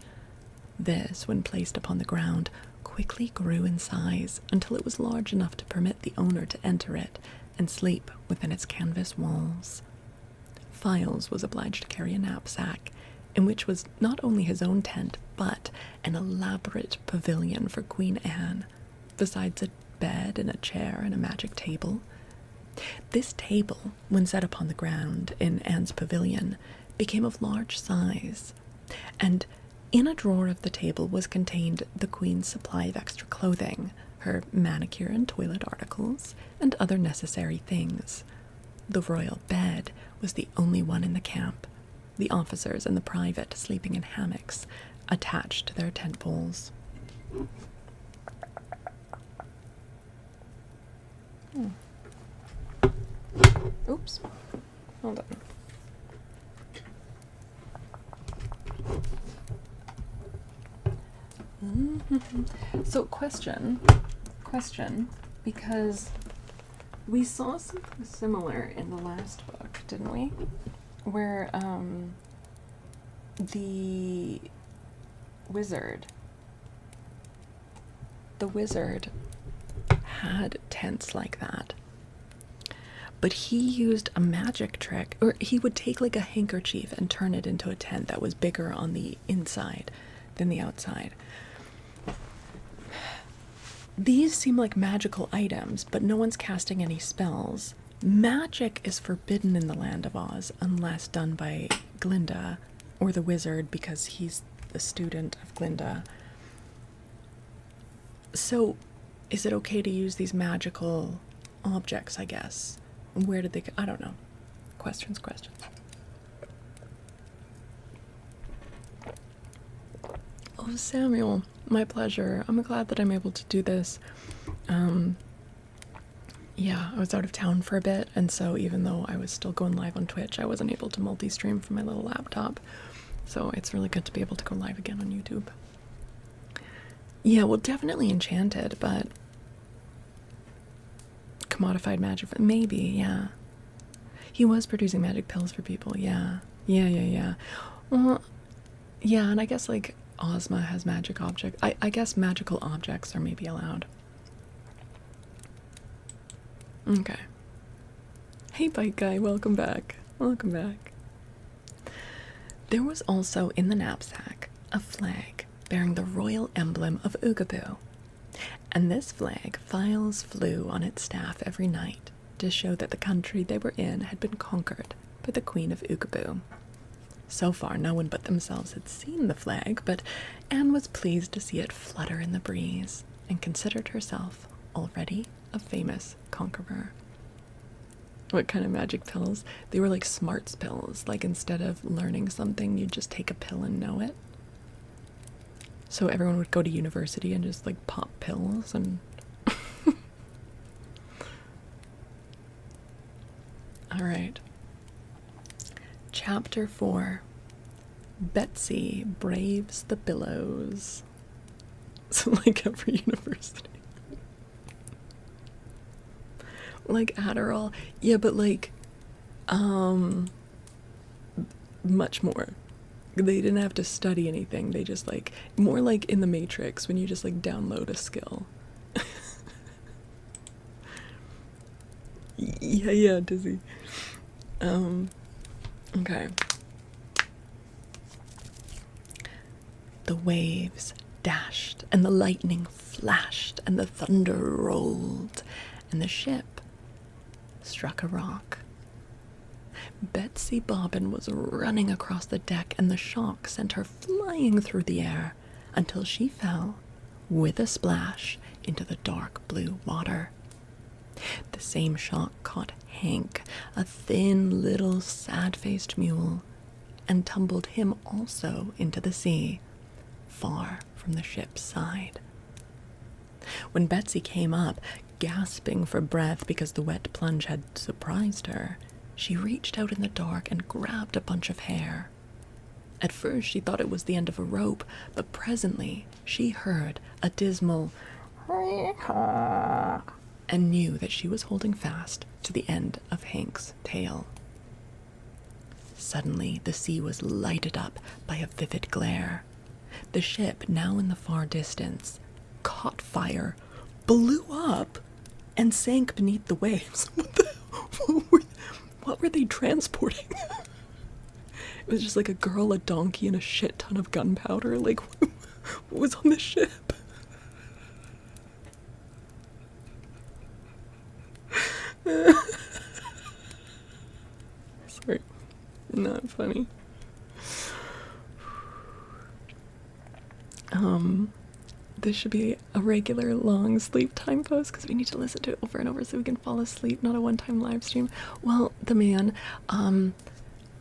This, when placed upon the ground, quickly grew in size until it was large enough to permit the owner to enter it and sleep within its canvas walls. Files was obliged to carry a knapsack, in which was not only his own tent, but an elaborate pavilion for Queen Anne, besides a bed and a chair and a magic table. This table, when set upon the ground in Anne's pavilion, became of large size, and in a drawer of the table was contained the queen's supply of extra clothing, her manicure and toilet articles, and other necessary things. The royal bed was the only one in the camp, the officers and the private sleeping in hammocks attached to their tent poles. Oops. Hold on. So question, because we saw something similar in the last book, didn't we? Where the wizard had tents like that. But he used a magic trick, or he would take like a handkerchief and turn it into a tent that was bigger on the inside than the outside. These seem like magical items, but no one's casting any spells. Magic is forbidden in the Land of Oz unless done by Glinda or the wizard, because he's the student of Glinda. So, is it okay to use these magical objects, I guess? Where did they go? I don't know. Questions. Oh, Samuel, my pleasure. I'm glad that I'm able to do this. Yeah, I was out of town for a bit, and so even though I was still going live on Twitch, I wasn't able to multi-stream from my little laptop. So it's really good to be able to go live again on YouTube. Yeah, well, definitely Enchanted, but commodified magic, maybe, yeah. He was producing magic pills for people, yeah. Yeah. Well, yeah, and I guess, like, Ozma has magic objects. I guess magical objects are maybe allowed. Okay. Hey, Bike Guy, welcome back. Welcome back. There was also in the knapsack a flag bearing the royal emblem of Oogaboo, and this flag Files flew on its staff every night to show that the country they were in had been conquered by the Queen of Oogaboo. So far, no one but themselves had seen the flag, but Anne was pleased to see it flutter in the breeze and considered herself already a famous conqueror. What kind of magic pills? They were like smarts pills. Like, instead of learning something, you'd just take a pill and know it. So everyone would go to university and just like pop pills and... Alright. Chapter 4. Betsy braves the billows. So like every university. Like Adderall. Yeah, but like, much more. They didn't have to study anything. They just like, more like in the Matrix when you just like download a skill. Yeah, dizzy. Okay. The waves dashed, and the lightning flashed, and the thunder rolled, and the ship struck a rock. Betsy Bobbin was running across the deck, and the shock sent her flying through the air until she fell, with a splash, into the dark blue water. The same shock caught Hank, a thin little sad-faced mule, and tumbled him also into the sea, far from the ship's side. When Betsy came up, gasping for breath because the wet plunge had surprised her, she reached out in the dark and grabbed a bunch of hair. At first she thought it was the end of a rope, but presently she heard a dismal and knew that she was holding fast to the end of Hank's tail. Suddenly the sea was lighted up by a vivid glare. The ship, now in the far distance, caught fire, blew up, and sank beneath the waves. What were they transporting? It was just like a girl, a donkey, and a shit ton of gunpowder. Like, what was on the ship? Sorry, not funny. This should be a regular long sleep time post because we need to listen to it over and over so we can fall asleep, not a one-time live stream. Well, the man,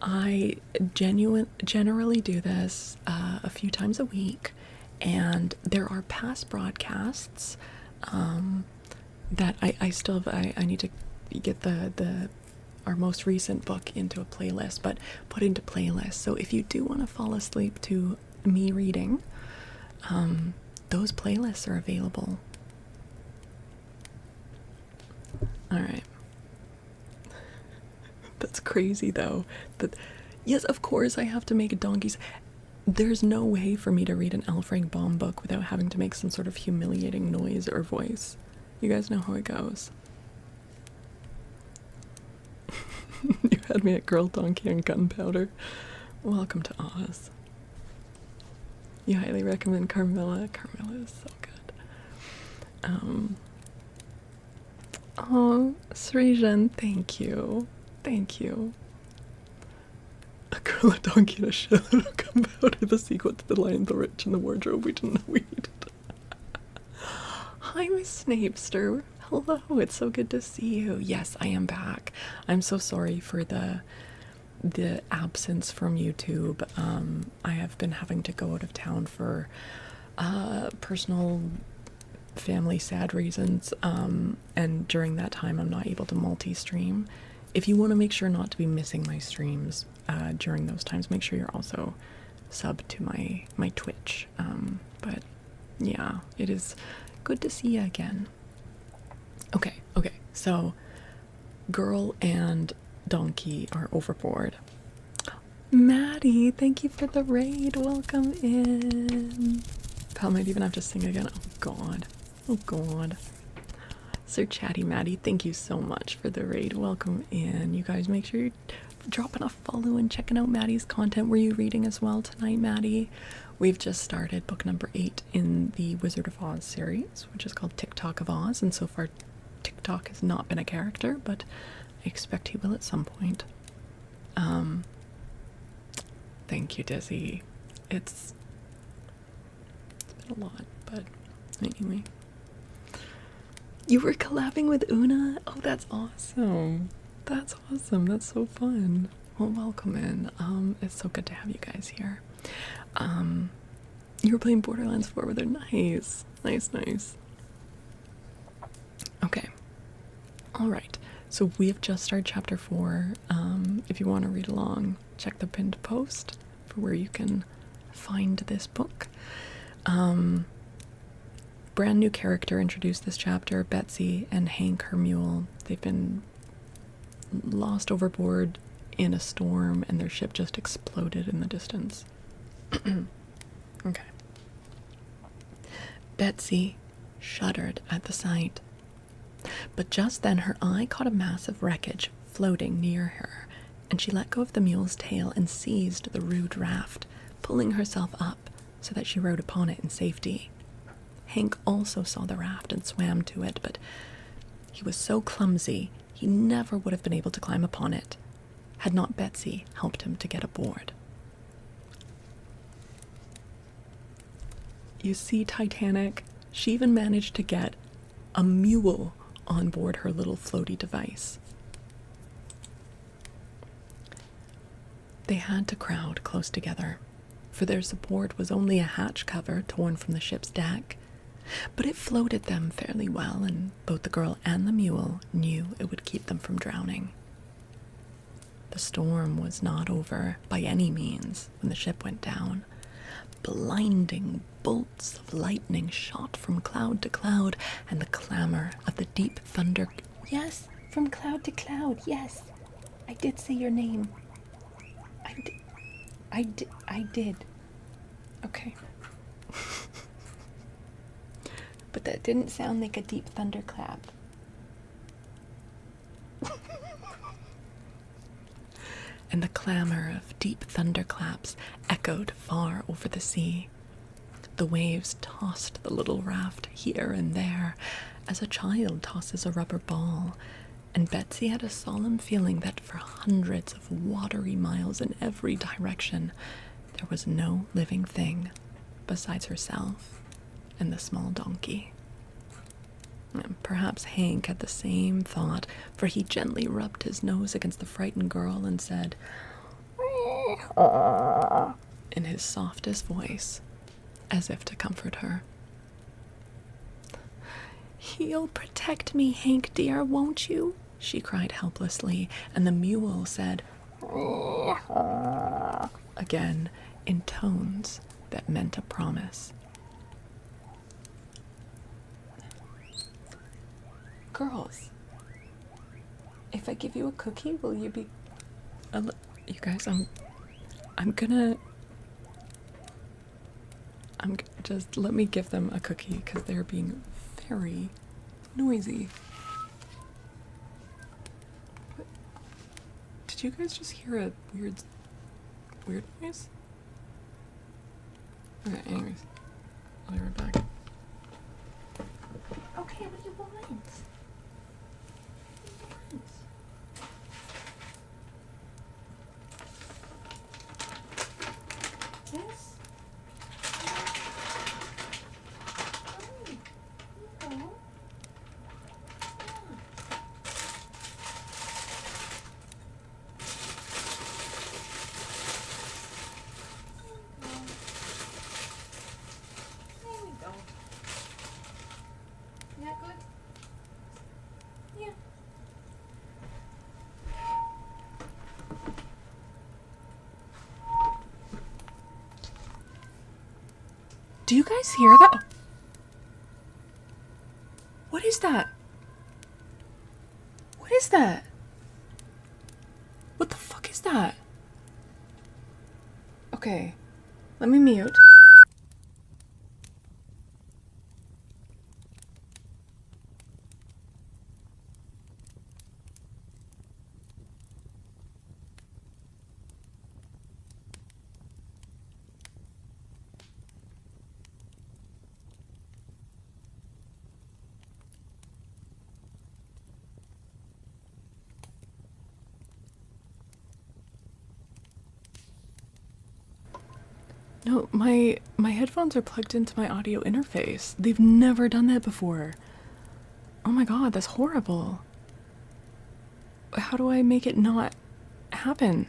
I generally do this a few times a week, and there are past broadcasts that I still have. I need to get our most recent book into a playlist, but put into playlists. So if you do want to fall asleep to me reading, those playlists are available. Alright. That's crazy though. Yes, of course I have to make a donkey's... There's no way for me to read an L. Frank Baum book without having to make some sort of humiliating noise or voice. You guys know how it goes. You had me at Girl, Donkey, and Gunpowder. Welcome to Oz. You highly recommend Carmilla. Carmilla is so good. Oh, Srijan, thank you. Thank you. A girl, a donkey, and a shell will come out of the sequel to The Lion, the Rich, and the Wardrobe we didn't know we needed. Hi, Miss Snapester. Hello, it's so good to see you. Yes, I am back. I'm so sorry for the absence from YouTube. I have been having to go out of town for personal family sad reasons, and during that time I'm not able to multi-stream. If you want to make sure not to be missing my streams during those times, make sure you're also sub to my Twitch. But yeah, it is good to see you again. Okay, so girl and donkey are overboard. Maddie, thank you for the raid. Welcome in. Pal might even have to sing again. Oh god. Oh god. Sir Chatty Maddie, thank you so much for the raid. Welcome in. You guys make sure you're dropping a follow and checking out Maddie's content. Were you reading as well tonight, Maddie? We've just started book number 8 in the Wizard of Oz series, which is called Tik-Tok of Oz, and so far Tik-Tok has not been a character, but I expect he will at some point. Thank you, Dizzy. It's been a lot, but anyway. You were collabing with Una? Oh, that's awesome. That's awesome. That's so fun. Well, welcome in. It's so good to have you guys here. You were playing Borderlands 4 with her. Nice. Nice. Okay. Alright. So we have just started chapter 4. If you want to read along, check the pinned post for where you can find this book. Brand new character introduced this chapter, Betsy and Hank, her mule. They've been lost overboard in a storm and their ship just exploded in the distance. Okay. Betsy shuddered at the sight. But just then her eye caught a mass of wreckage floating near her, and she let go of the mule's tail and seized the rude raft, pulling herself up so that she rode upon it in safety. Hank also saw the raft and swam to it, but he was so clumsy he never would have been able to climb upon it, had not Betsy helped him to get aboard. You see, Titanic, she even managed to get a mule on board her little floaty device. They had to crowd close together, for their support was only a hatch cover torn from the ship's deck. But it floated them fairly well, and both the girl and the mule knew it would keep them from drowning. The storm was not over by any means when the ship went down. Blinding bolts of lightning shot from cloud to cloud, and the clamor of the deep thunder. Yes, from cloud to cloud, yes. I did say your name. I did. Okay. But that didn't sound like a deep thunderclap. And the clamor of deep thunderclaps echoed far over the sea. The waves tossed the little raft here and there, as a child tosses a rubber ball, and Betsy had a solemn feeling that for hundreds of watery miles in every direction, there was no living thing besides herself and the small donkey. And perhaps Hank had the same thought, for he gently rubbed his nose against the frightened girl and said, in his softest voice, as if to comfort her. "You'll protect me, Hank dear, won't you?" she cried helplessly, and the mule said, again, in tones that meant a promise. Girls, if I give you a cookie, will you be... You guys, just let me give them a cookie because they're being very noisy. What? Did you guys just hear a weird noise? Okay, anyways, I'll be right back. Okay, what do you want? Do you guys hear that? What is that? What is that? What the fuck is that? Okay, let me mute. No, my headphones are plugged into my audio interface. They've never done that before. Oh my god, that's horrible. How do I make it not happen?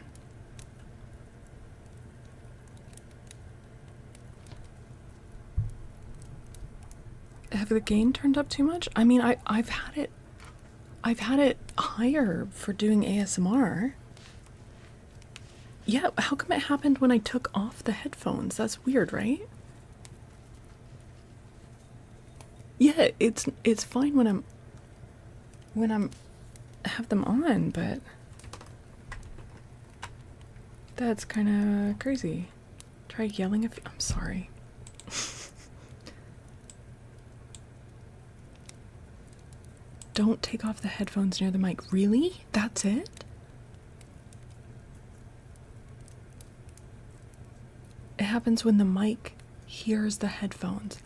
Have the gain turned up too much? I mean, I've had it higher for doing ASMR. Yeah, how come it happened when I took off the headphones? That's weird, right? Yeah, it's fine when I'm have them on, but that's kind of crazy. Try yelling if I'm sorry. Don't take off the headphones near the mic. Really? That's it? It happens when the mic hears the headphones.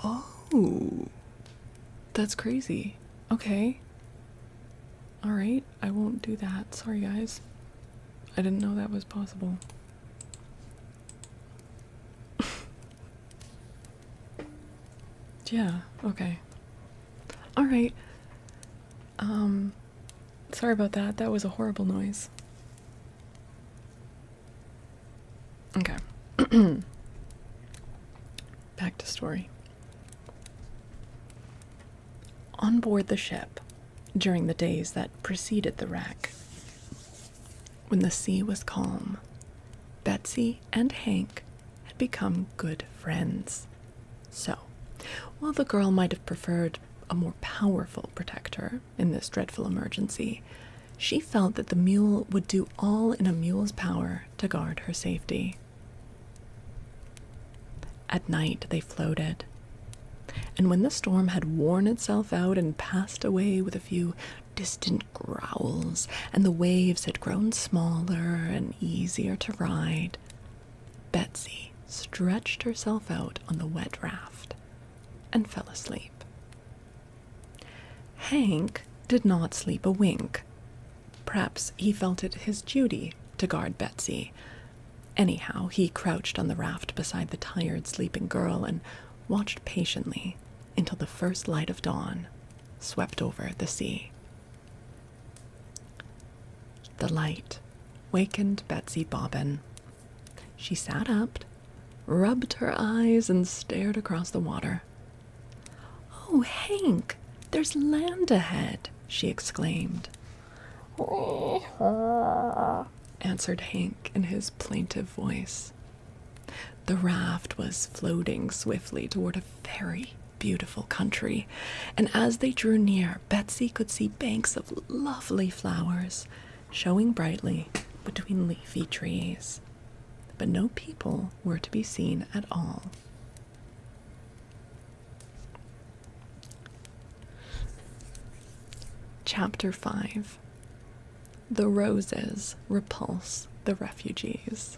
Oh, that's crazy. Okay. All right, I won't do that. Sorry, guys. I didn't know that was possible. Yeah, okay. All right. Sorry about that. That was a horrible noise. Okay. Back to story. On board the ship, during the days that preceded the wreck, when the sea was calm, Betsy and Hank had become good friends. So, while the girl might have preferred a more powerful protector in this dreadful emergency, she felt that the mule would do all in a mule's power to guard her safety. At night they floated, and when the storm had worn itself out and passed away with a few distant growls, and the waves had grown smaller and easier to ride, Betsy stretched herself out on the wet raft and fell asleep. Hank did not sleep a wink. Perhaps he felt it his duty to guard Betsy. Anyhow, he crouched on the raft beside the tired, sleeping girl and watched patiently until the first light of dawn swept over the sea. The light wakened Betsy Bobbin. She sat up, rubbed her eyes, and stared across the water. "Oh, Hank, there's land ahead," she exclaimed. Answered Hank in his plaintive voice. The raft was floating swiftly toward a very beautiful country, and as they drew near, Betsy could see banks of lovely flowers showing brightly between leafy trees. But no people were to be seen at all. Chapter 5. The roses repulse the refugees.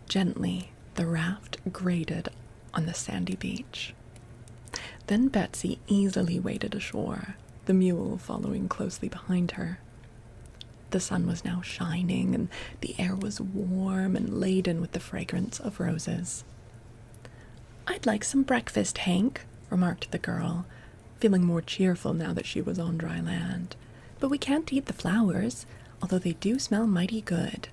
Gently, the raft grated on the sandy beach. Then Betsy easily waded ashore, the mule following closely behind her. The sun was now shining, and the air was warm and laden with the fragrance of roses. "I'd like some breakfast, Hank," remarked the girl, feeling more cheerful now that she was on dry land. "But we can't eat the flowers, although they do smell mighty good."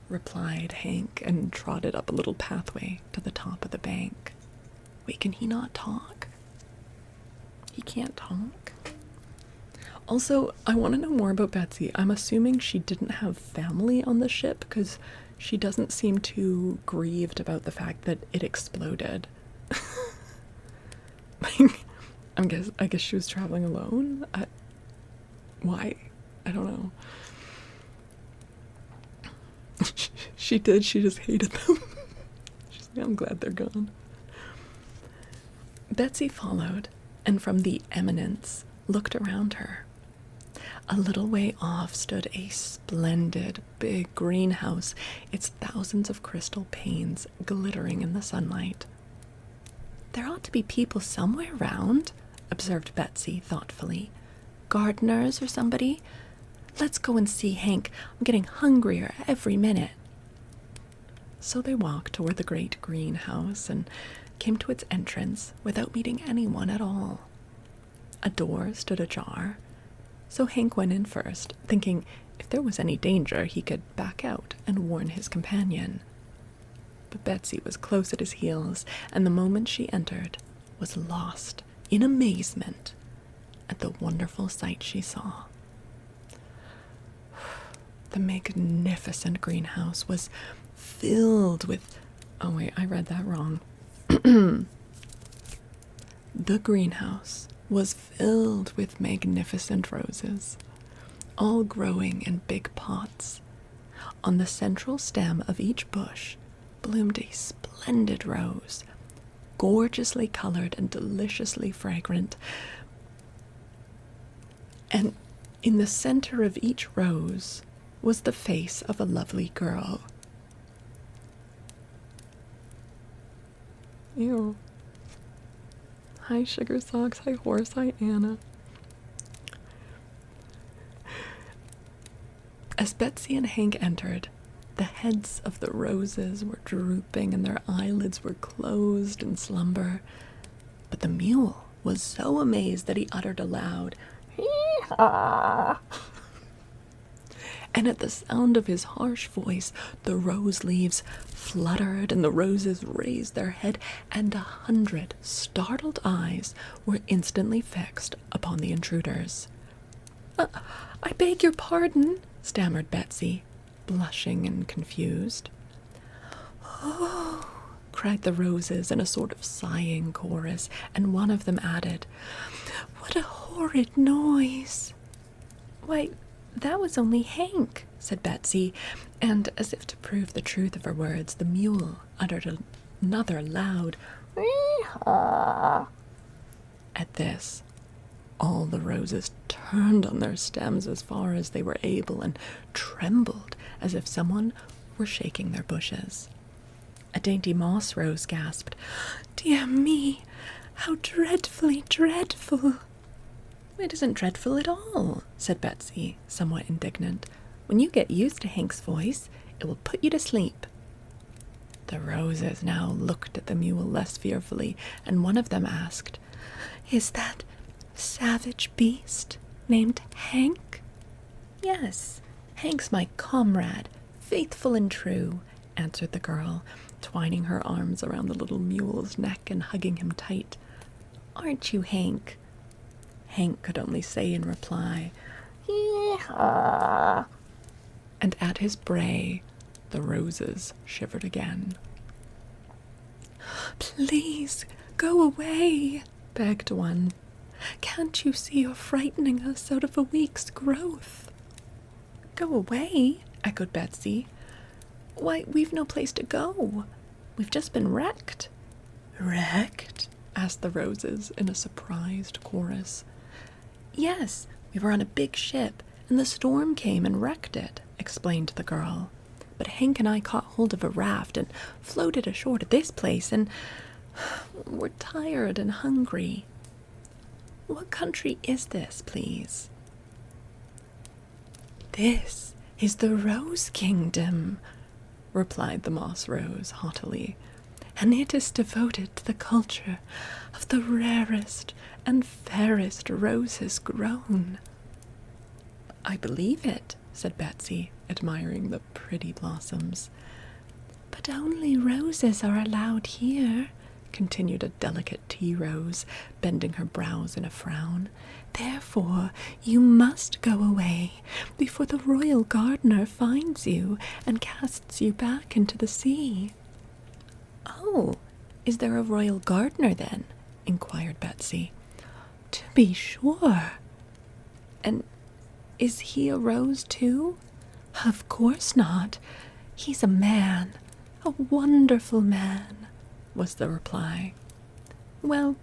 Replied Hank, and trotted up a little pathway to the top of the bank. Wait, can he not talk? He can't talk? Also, I want to know more about Betsy. I'm assuming she didn't have family on the ship because she doesn't seem too grieved about the fact that it exploded. Like, I guess she was traveling alone. Why? I don't know. She did. She just hated them. She's like, I'm glad they're gone. Betsy followed, and from the eminence looked around her. A little way off stood a splendid big greenhouse, its thousands of crystal panes glittering in the sunlight. There ought to be people somewhere round, observed Betsy thoughtfully. Gardeners or somebody? Let's go and see, Hank. I'm getting hungrier every minute. So they walked toward the great greenhouse and came to its entrance without meeting anyone at all. A door stood ajar, so Hank went in first, thinking if there was any danger he could back out and warn his companion. But Betsy was close at his heels, and the moment she entered was lost in amazement at the wonderful sight she saw. The magnificent greenhouse was filled with... Oh wait, I read that wrong. The greenhouse was filled with magnificent roses, all growing in big pots. On the central stem of each bush bloomed a splendid rose, gorgeously colored and deliciously fragrant. And in the center of each rose was the face of a lovely girl. Ew. Hi, Sugar Socks. Hi, Horse. Hi, Anna. As Betsy and Hank entered, the heads of the roses were drooping and their eyelids were closed in slumber. But the mule was so amazed that he uttered aloud, "Hee-haw!" And at the sound of his harsh voice, the rose leaves fluttered and the roses raised their head, and 100 startled eyes were instantly fixed upon the intruders. I beg your pardon," stammered Betsy, blushing and confused. "Oh," cried the roses in a sort of sighing chorus, and one of them added, "What a horrid noise!" "Why, that was only Hank," said Betsy, and as if to prove the truth of her words, the mule uttered another loud "wee-haw." At this, all the roses turned on their stems as far as they were able and trembled as if someone were shaking their bushes. A dainty moss rose gasped, "Dear me, how dreadfully dreadful!" "It isn't dreadful at all," said Betsy, somewhat indignant. "When you get used to Hank's voice, it will put you to sleep." The roses now looked at the mule less fearfully, and one of them asked, "Is that savage beast named Hank?" "Yes, Hank's my comrade, faithful and true," answered the girl, twining her arms around the little mule's neck and hugging him tight. "Aren't you, Hank?" Hank could only say in reply, "Hee-haw!" And at his bray, the roses shivered again. "Please, go away," begged one. "Can't you see you're frightening us out of a week's growth?" "Go away?" echoed Betsy. "Why, we've no place to go. We've just been wrecked." "Wrecked?" asked the roses in a surprised chorus. "Yes, we were on a big ship, and the storm came and wrecked it," explained the girl. "But Hank and I caught hold of a raft and floated ashore to this place, and we're tired and hungry. What country is this, please?" "This is the Rose Kingdom," replied the moss rose haughtily, "and it is devoted to the culture of the rarest and fairest roses grown." "I believe it," said Betsy, admiring the pretty blossoms. "But only roses are allowed here," continued a delicate tea rose, bending her brows in a frown. "Therefore you must go away before the royal gardener finds you and casts you back into the sea." "Oh, is there a royal gardener then?" inquired Betsy. "To be sure." "And is he a rose too?" "Of course not. He's a man, a wonderful man," was the reply. "Well,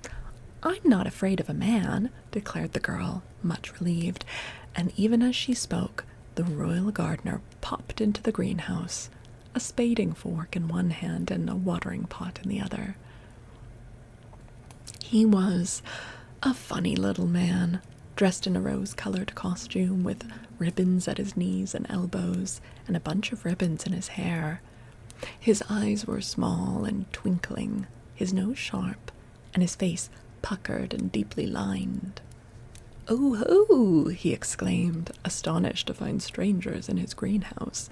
I'm not afraid of a man," declared the girl, much relieved, and even as she spoke, the royal gardener popped into the greenhouse, a spading fork in one hand and a watering pot in the other. He was a funny little man, dressed in a rose-colored costume with ribbons at his knees and elbows and a bunch of ribbons in his hair. His eyes were small and twinkling, his nose sharp, and his face puckered and deeply lined. "Oh ho!" he exclaimed, astonished to find strangers in his greenhouse.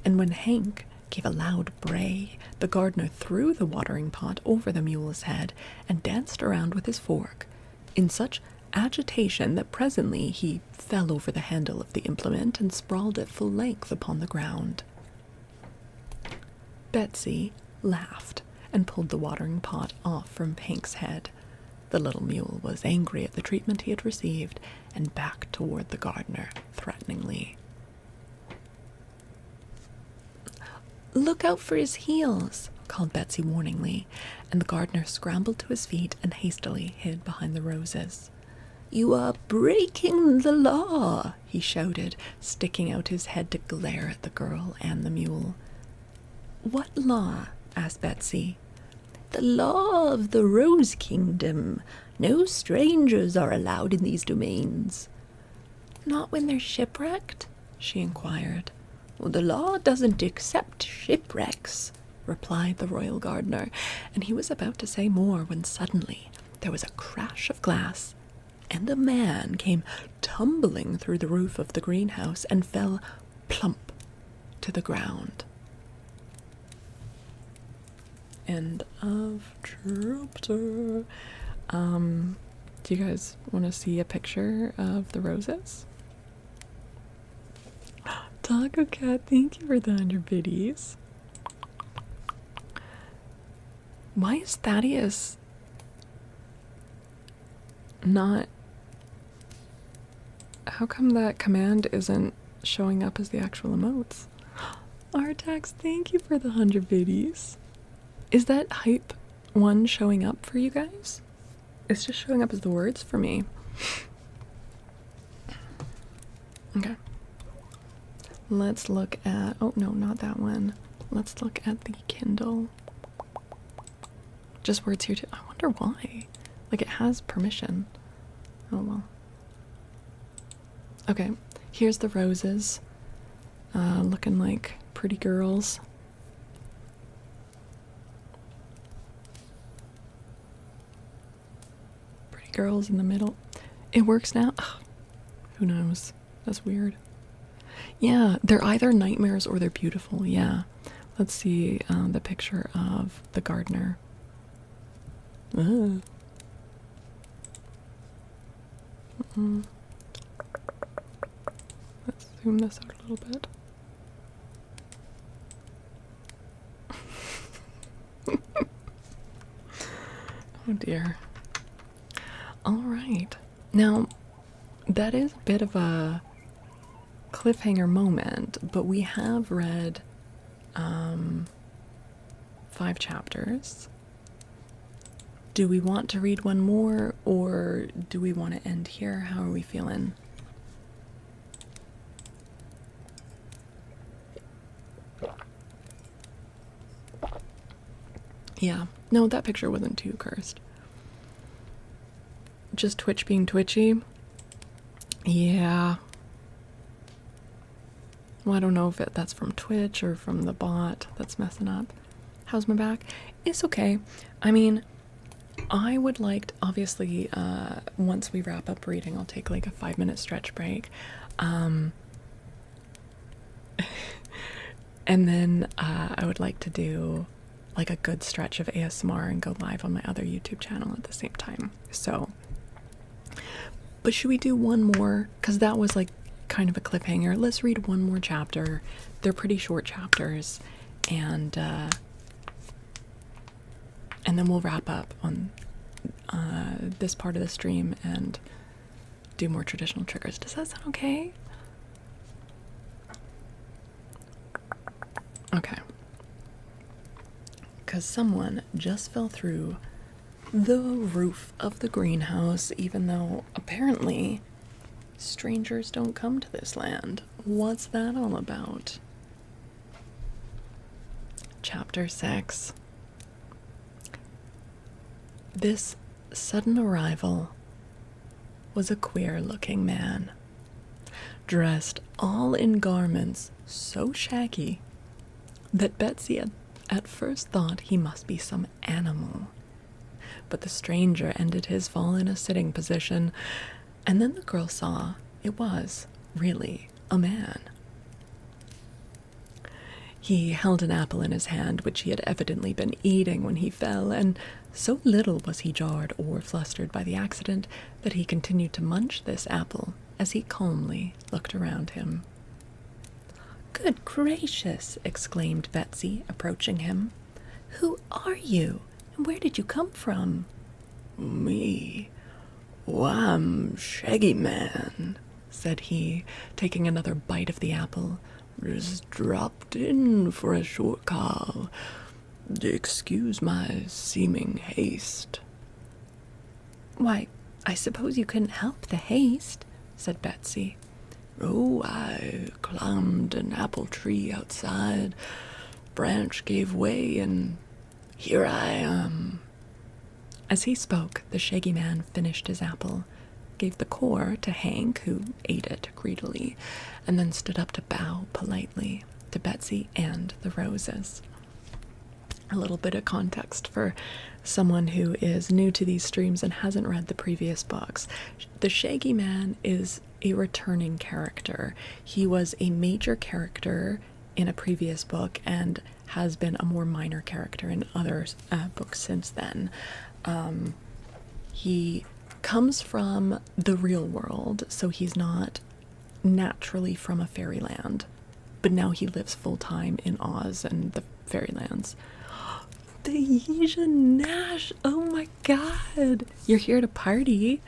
And when Hank gave a loud bray, the gardener threw the watering pot over the mule's head and danced around with his fork, in such agitation that presently he fell over the handle of the implement and sprawled at full length upon the ground. Betsy laughed and pulled the watering pot off from Hank's head. The little mule was angry at the treatment he had received and backed toward the gardener threateningly. "Look out for his heels," called Betsy warningly, and the gardener scrambled to his feet and hastily hid behind the roses. "You are breaking the law," he shouted, sticking out his head to glare at the girl and the mule. "What law?" asked Betsy. "The law of the Rose Kingdom. No strangers are allowed in these domains." "Not when they're shipwrecked?" she inquired. "Well, the law doesn't accept shipwrecks," replied the royal gardener, and he was about to say more when suddenly there was a crash of glass, and a man came tumbling through the roof of the greenhouse and fell plump to the ground. End of chapter. Do you guys want to see a picture of the roses? Taco Cat, thank you for the 100 biddies. Why is Thaddeus not... How come that command isn't showing up as the actual emotes? Artax, thank you for the 100 biddies. Is that hype 1 showing up for you guys? It's just showing up as the words for me. Okay. Let's look at... Oh, no, not that one. Let's look at the Kindle. Just words here too. I wonder why. Like, it has permission. Oh, well. Okay. Here's the roses. Looking like pretty girls. Pretty girls in the middle. It works now? Ugh, who knows? That's weird. Yeah, they're either nightmares or they're beautiful, yeah. Let's see the picture of the gardener. Let's zoom this out a little bit. Oh dear. Alright. Now, that is a bit of a cliffhanger moment, but we have read 5 chapters. Do we want to read one more, or do we want to end here? How are we feeling? Yeah, no, that picture wasn't too cursed. Just Twitch being twitchy? Yeah. Well, I don't know if that's from Twitch or from the bot that's messing up. How's my back? It's okay. I mean, I would like to, obviously, once we wrap up reading, I'll take like a 5-minute stretch break. And then I would like to do like a good stretch of ASMR and go live on my other YouTube channel at the same time. So, but should we do one more? Because that was like kind of a cliffhanger. Let's read one more chapter. They're pretty short chapters, and then we'll wrap up on this part of the stream and do more traditional triggers. Does that sound okay? Okay. Because someone just fell through the roof of the greenhouse, even though apparently strangers don't come to this land. What's that all about? Chapter 6. This sudden arrival was a queer-looking man, dressed all in garments so shaggy that Betsy at first thought he must be some animal. But the stranger ended his fall in a sitting position, and then the girl saw it was really a man. He held an apple in his hand, which he had evidently been eating when he fell, and so little was he jarred or flustered by the accident that he continued to munch this apple as he calmly looked around him. "Good gracious!" exclaimed Betsy, approaching him. "Who are you, and where did you come from?" Me? Oh, I'm Shaggy Man, said he, taking another bite of the apple. Just dropped in for a short call. Excuse my seeming haste. "Why, I suppose you couldn't help the haste," said Betsy. Oh, I climbed an apple tree outside. Branch gave way, and here I am. As he spoke, the Shaggy Man finished his apple, gave the core to Hank, who ate it greedily, and then stood up to bow politely to Betsy and the roses. A little bit of context for someone who is new to these streams and hasn't read the previous books. The Shaggy Man is a returning character. He was a major character in a previous book and has been a more minor character in other books since then. He comes from the real world, so he's not naturally from a fairyland, but now he lives full-time in Oz and the fairylands. Deja Nash, oh my god, you're here to party?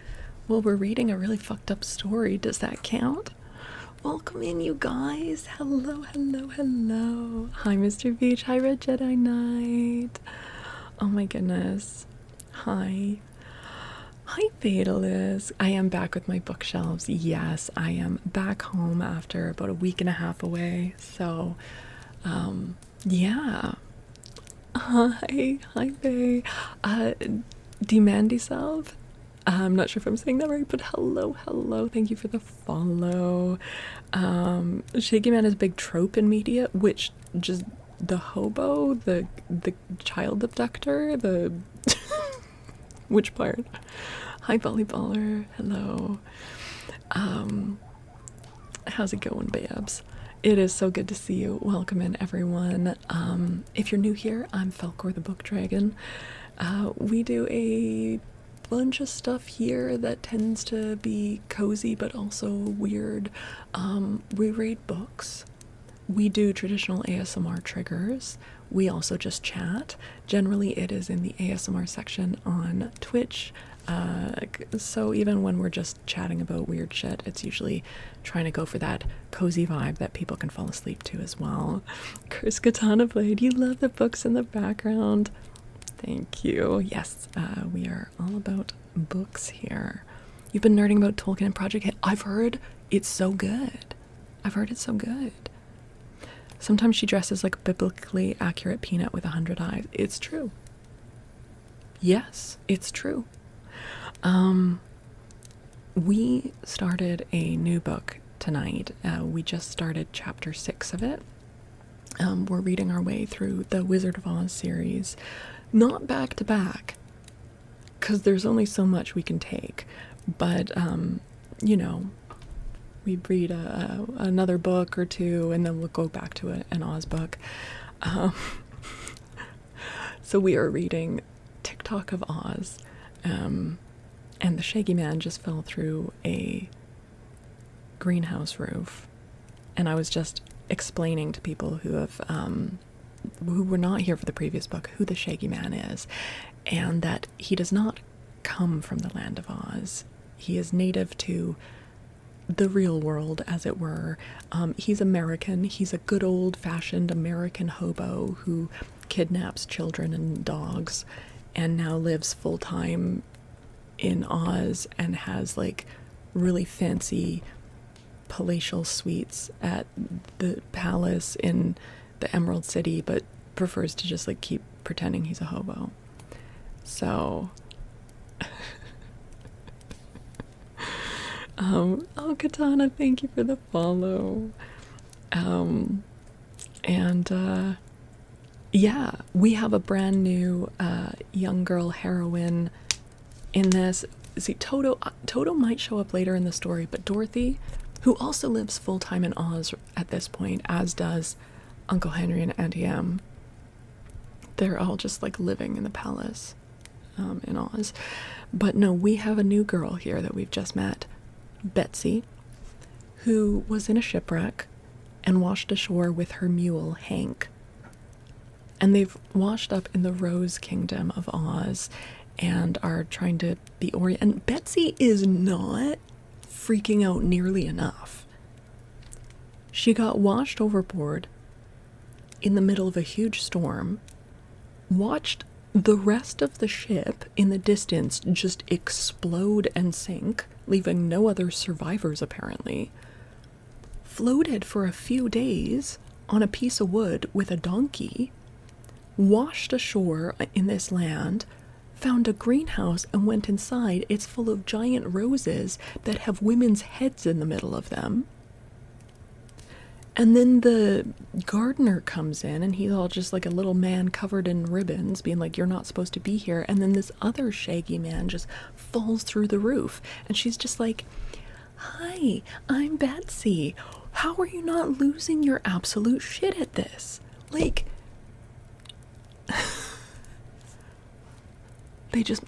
Well, we're reading a really fucked up story. Does that count? Welcome in, you guys. Hello, hello, hello. Hi, Mr. Beach. Hi, Red Jedi Knight. Oh my goodness. Hi. Hi, Fatalist. I am back with my bookshelves. Yes, I am back home after about a week and a half away. So, yeah. Hi, Faye. Demandy Self. I'm not sure if I'm saying that right, but hello. Thank you for the follow. Shaggy Man is a big trope in media, which just the hobo, the child abductor, the which part? Hi, volleyballer. Hello. How's it going, babes? It is so good to see you. Welcome in, everyone. If you're new here, I'm Faolkor the Book Dragon. We do a bunch of stuff here that tends to be cozy but also weird. We read books. We do traditional ASMR triggers. We also just chat. Generally, it is in the ASMR section on Twitch. So even when we're just chatting about weird shit, it's usually trying to go for that cozy vibe that people can fall asleep to as well. Chris Katana Blade, you love the books in the background. Thank you. Yes, we are all about books here. You've been nerding about Tolkien and Project Hit. I've heard it's so good. Sometimes she dresses like a biblically accurate peanut with 100 eyes. It's true. Yes, it's true. We started a new book tonight. We just started chapter 6 of it. We're reading our way through the Wizard of Oz series. Not back to back, because there's only so much we can take. But, you know, we read another book or two, and then we'll go back to an Oz book. So we are reading Tik-Tok of Oz, and the Shaggy Man just fell through a greenhouse roof. And I was just explaining to people who were not here for the previous book who the Shaggy Man is, and that he does not come from the land of Oz. He is native to the real world, as it were. He's American. He's a good old-fashioned American hobo who kidnaps children and dogs and now lives full-time in Oz and has like really fancy palatial suites at the palace in the Emerald City, but prefers to just like keep pretending he's a hobo. So oh, Katana, thank you for the follow. Yeah, we have a brand new young girl heroine in this. See, Toto might show up later in the story, but Dorothy, who also lives full-time in Oz at this point, as does Uncle Henry and Auntie Em. They're all just like living in the palace in Oz. But no, we have a new girl here that we've just met, Betsy, who was in a shipwreck and washed ashore with her mule, Hank. And they've washed up in the Rose Kingdom of Oz and are trying to be and Betsy is not freaking out nearly enough. She got washed overboard in the middle of a huge storm, watched the rest of the ship in the distance just explode and sink, leaving no other survivors apparently, floated for a few days on a piece of wood with a donkey, washed ashore in this land, found a greenhouse and went inside. It's full of giant roses that have women's heads in the middle of them. And then the gardener comes in and he's all just like a little man covered in ribbons being like, you're not supposed to be here. And then this other Shaggy Man just falls through the roof and she's just like, hi, I'm Betsy. How are you not losing your absolute shit at this? Like,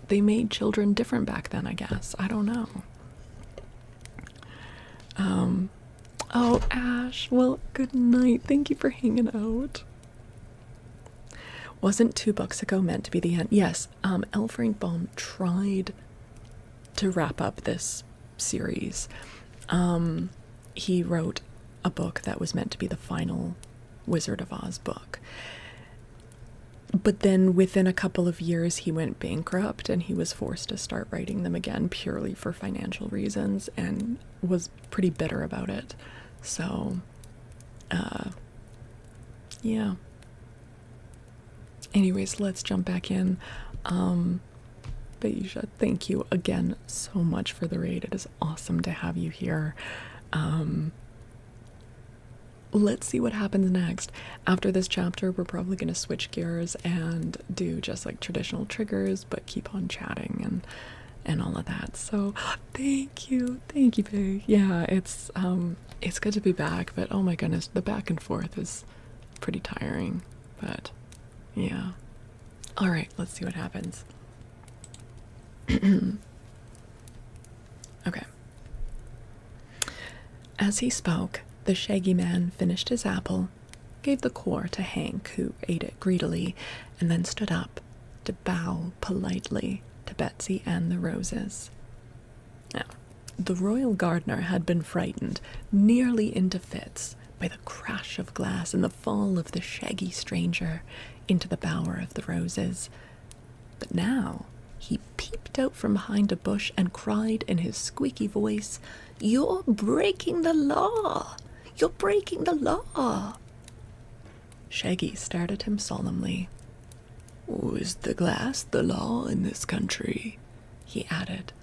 they made children different back then, I guess. I don't know. Oh, Ash, well, good night. Thank you for hanging out. Wasn't 2 books ago meant to be the end? Yes, L. Frank Baum tried to wrap up this series. He wrote a book that was meant to be the final Wizard of Oz book. But then within a couple of years, he went bankrupt and he was forced to start writing them again purely for financial reasons and was pretty bitter about it. So, yeah. Anyways, let's jump back in. Bayesha, thank you again so much for the raid. It is awesome to have you here. Let's see what happens next. After this chapter, we're probably going to switch gears and do just like traditional triggers, but keep on chatting and all of that. So thank you, Bay. Yeah, it's good to be back, but oh my goodness, the back and forth is pretty tiring. But yeah. All right, let's see what happens. Okay. As he spoke, the Shaggy Man finished his apple, gave the core to Hank, who ate it greedily, and then stood up to bow politely to Betsy and the roses. Now, the royal gardener had been frightened nearly into fits by the crash of glass and the fall of the shaggy stranger into the bower of the roses. But now he peeped out from behind a bush and cried in his squeaky voice, "You're breaking the law! You're breaking the law!" Shaggy stared at him solemnly. "Is the glass the law in this country?" he added.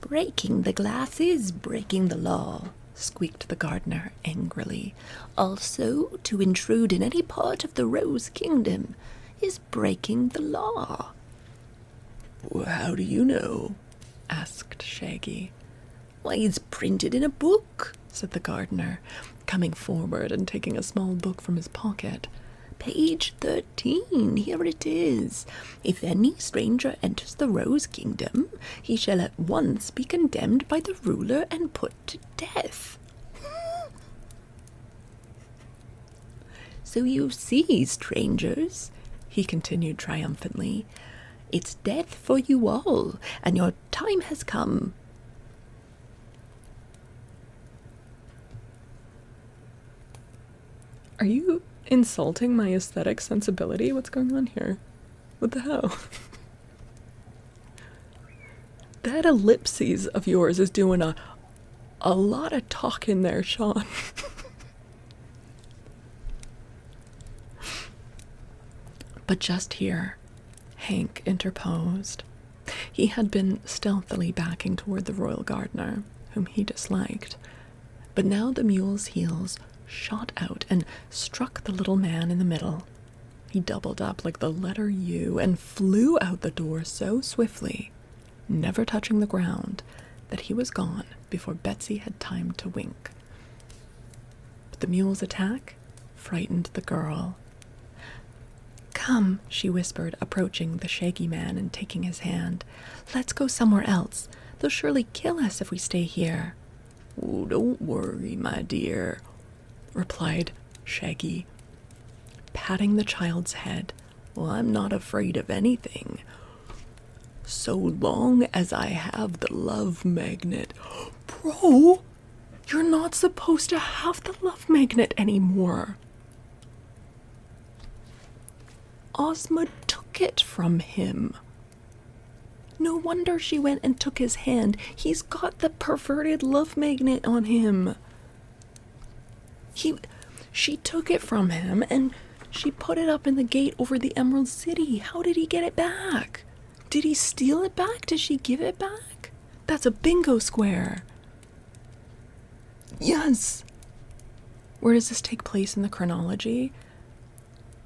"Breaking the glass is breaking the law," squeaked the gardener angrily. "Also, to intrude in any part of the Rose Kingdom is breaking the law." "How do you know?" asked Shaggy. "Why, it's printed in a book," said the gardener, coming forward and taking a small book from his pocket. Page 13, here it is. If any stranger enters the Rose Kingdom, he shall at once be condemned by the ruler and put to death. So you see, strangers, he continued triumphantly, it's death for you all, and your time has come. Are you insulting my aesthetic sensibility? What's going on here? What the hell? That ellipses of yours is doing a lot of talking there, Sean. But just here, Hank interposed. He had been stealthily backing toward the royal gardener, whom he disliked, but now the mule's heels shot out and struck the little man in the middle. He doubled up like the letter U and flew out the door so swiftly, never touching the ground, that he was gone before Betsy had time to wink. But the mule's attack frightened the girl. "Come," she whispered, approaching the shaggy man and taking his hand. "Let's go somewhere else. They'll surely kill us if we stay here." "Oh, don't worry, my dear," replied Shaggy, patting the child's head. "Well, I'm not afraid of anything, so long as I have the love magnet." Bro, you're not supposed to have the love magnet anymore. Ozma took it from him. No wonder she went and took his hand. He's got the perverted love magnet on him. She took it from him and she put it up in the gate over the Emerald City. How did he get it back? Did he steal it back? Did she give it back? That's a bingo square. Yes. Where does this take place in the chronology?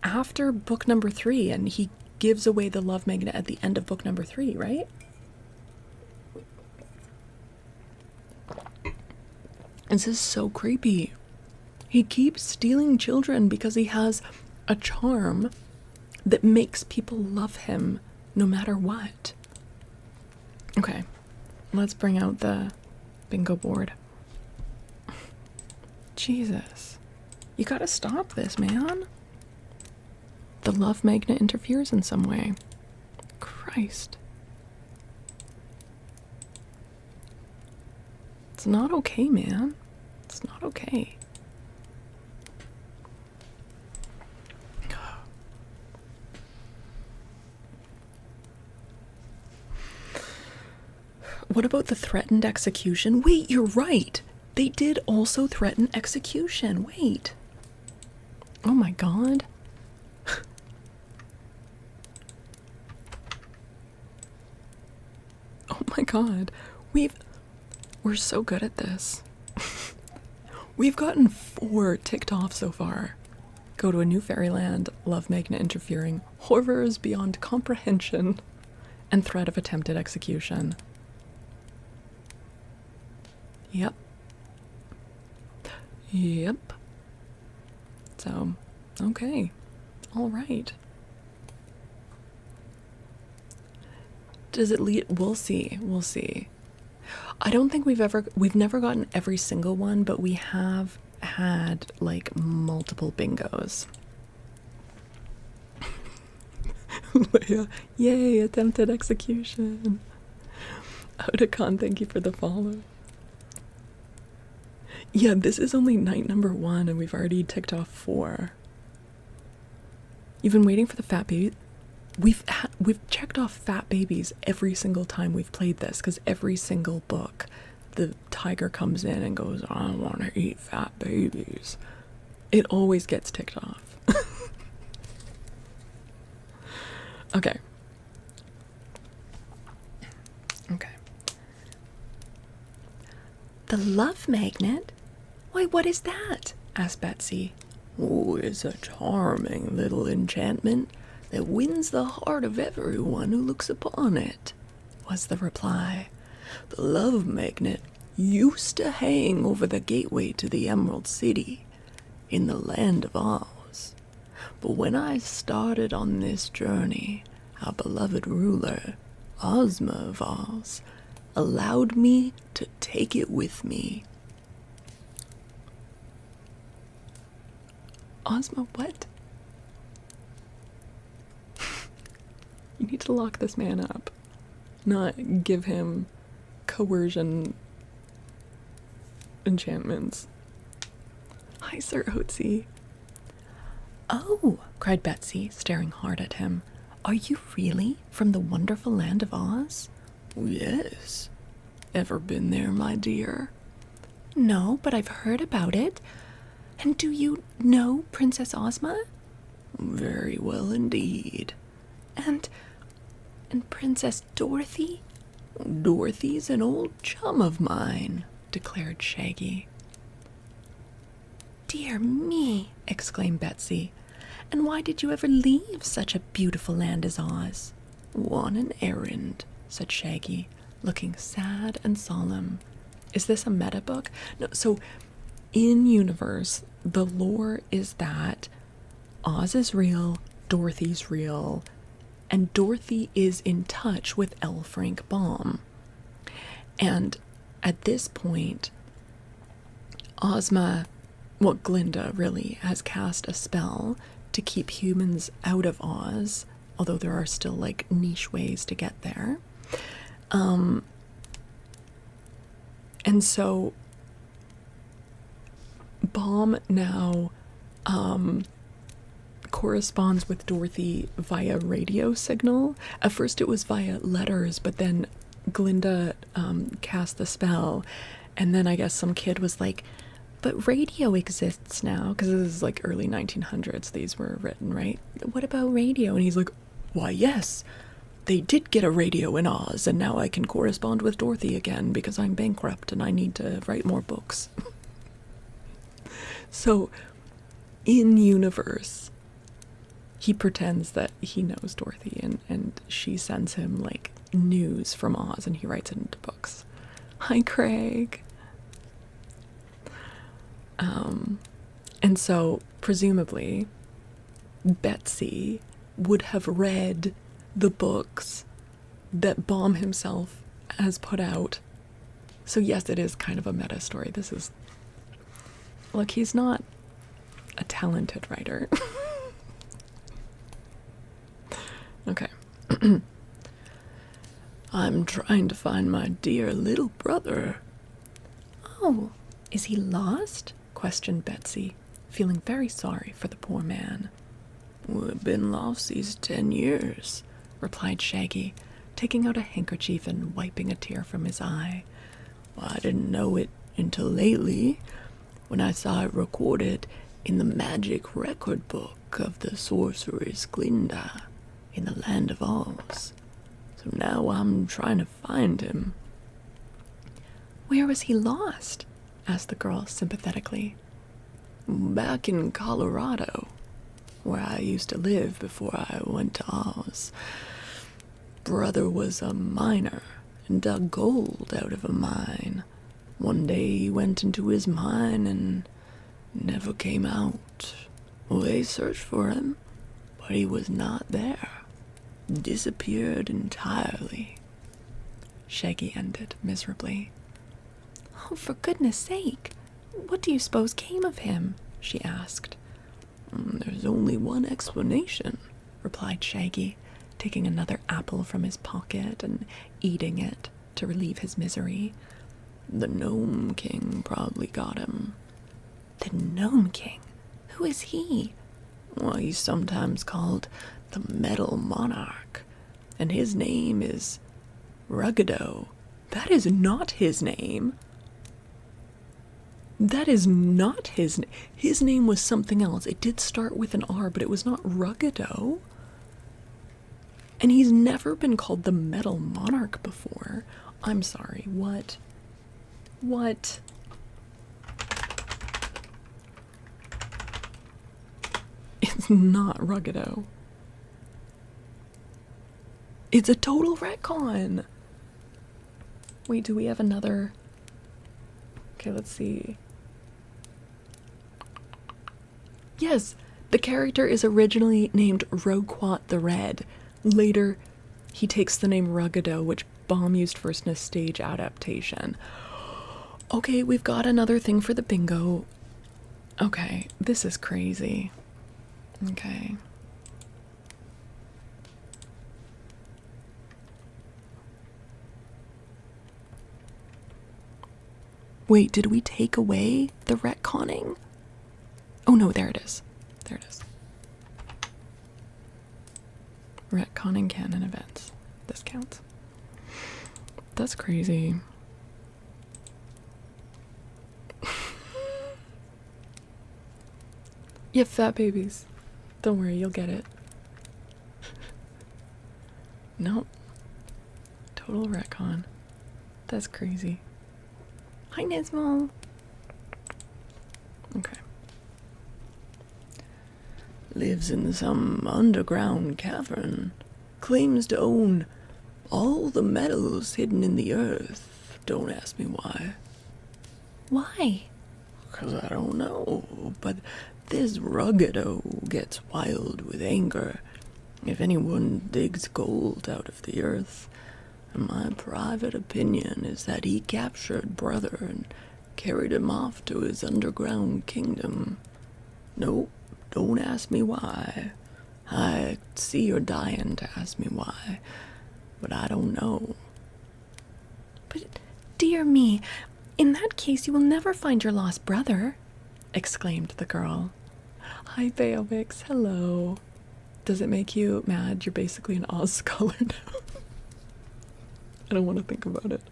After book number 3, and he gives away the love magnet at the end of book number 3, right? This is so creepy. He keeps stealing children because he has a charm that makes people love him no matter what. Okay, let's bring out the bingo board. Jesus, you gotta stop this, man. The love magnet interferes in some way. Christ. It's not okay, man. It's not okay. What about the threatened execution? Wait, you're right. They did also threaten execution. Wait. Oh my god. Oh my god. We're so good at this. We've gotten 4 ticked off so far. Go to a new fairyland, love magnet interfering, horrors beyond comprehension, and threat of attempted execution. Yep. So, okay. All right. Does it lead? We'll see. We'll see. I don't think we've never gotten every single one, but we have had like multiple bingos. Leia, yay, attempted execution. Otakon, thank you for the follow. Yeah, this is only night number 1 and we've already ticked off 4. You've been waiting for the fat baby. We've checked off fat babies every single time we've played this, because every single book the tiger comes in and goes, "I want to eat fat babies." It always gets ticked off. Okay. The love magnet? Why, what is that? Asked Betsy. "Oh, it's a charming little enchantment that wins the heart of everyone who looks upon it," was the reply. "The love magnet used to hang over the gateway to the Emerald City in the land of Oz. But when I started on this journey, our beloved ruler, Ozma of Oz, allowed me to take it with me. Ozma, what? You need to lock this man up, not give him coercion enchantments. Hi, Sir Otzi. Oh, cried Betsy, staring hard at him. Are you really from the wonderful land of Oz? Yes. Ever been there, my dear? No, but I've heard about it. And do you know Princess Ozma? Very well indeed. And Princess Dorothy? Dorothy's an old chum of mine, declared Shaggy. Dear me, exclaimed Betsy. And why did you ever leave such a beautiful land as Oz? On an errand, said Shaggy, looking sad and solemn. Is this a meta book? No, so in universe, the lore is that Oz is real, Dorothy's real, and Dorothy is in touch with L. Frank Baum. And at this point, Ozma, well, Glinda really, has cast a spell to keep humans out of Oz, although there are still like niche ways to get there. And so Baum now corresponds with Dorothy via radio signal. At first it was via letters, but then Glinda cast the spell, and then I guess some kid was like, but radio exists now, because this is like early 1900s these were written, right? What about radio? And he's like, why, yes, they did get a radio in Oz, and now I can correspond with Dorothy again because I'm bankrupt and I need to write more books. So, in universe, he pretends that he knows Dorothy, and she sends him, like, news from Oz, and he writes it into books. Hi, Craig. And so, presumably, Betsy would have read the books that Baum himself has put out. So yes, it is kind of a meta story. This is... Look, he's not a talented writer. Okay. I'm trying to find my dear little brother. Oh, is he lost? Questioned Betsy, feeling very sorry for the poor man. We've been lost these 10 years, replied Shaggy, taking out a handkerchief and wiping a tear from his eye. Well, I didn't know it until lately, when I saw it recorded in the magic record book of the sorceress Glinda in the land of Oz. So now I'm trying to find him. Where was he lost? Asked the girl sympathetically. Back in Colorado, where I used to live before I went to Oz. Brother was a miner and dug gold out of a mine. One day he went into his mine and never came out. Well, they searched for him, but he was not there. Disappeared entirely. Shaggy ended miserably. Oh, for goodness sake, what do you suppose came of him? She asked. There's only one explanation, replied Shaggy, taking another apple from his pocket and eating it to relieve his misery. The Gnome King probably got him. The Gnome King? Who is he? Well, he's sometimes called the Metal Monarch, and his name is Ruggido. That is not his name. That is not his name. His name was something else. It did start with an R, but it was not Ruggido. And he's never been called the Metal Monarch before. I'm sorry, what? What? It's not Ruggido. It's a total retcon. Wait, do we have another? Okay, let's see. Yes, The character is originally named Roquat the Red. Later, he takes the name Ruggado, which Baum used first in a stage adaptation. Okay, we've got another thing for the bingo. Okay, this is crazy. Okay. Wait, did we take away the retconning? Oh no, there it is. There it is. Retconning canon events. This counts. That's crazy. Yeah, fat babies. Don't worry, you'll get it. Nope. Total retcon. That's crazy. Hi, Nesmo. Okay. Lives in some underground cavern. Claims to own all the metals hidden in the earth. Don't ask me why. Why? 'Cause I don't know, but this Ruggado gets wild with anger if anyone digs gold out of the earth. And my private opinion is that he captured Brother and carried him off to his underground kingdom. Nope, don't ask me why. I see you're dying to ask me why, but I don't know. But, dear me, in that case you will never find your lost brother, exclaimed the girl. Hi, Beowix, hello. Does it make you mad you're basically an Oz scholar now? I don't want to think about it.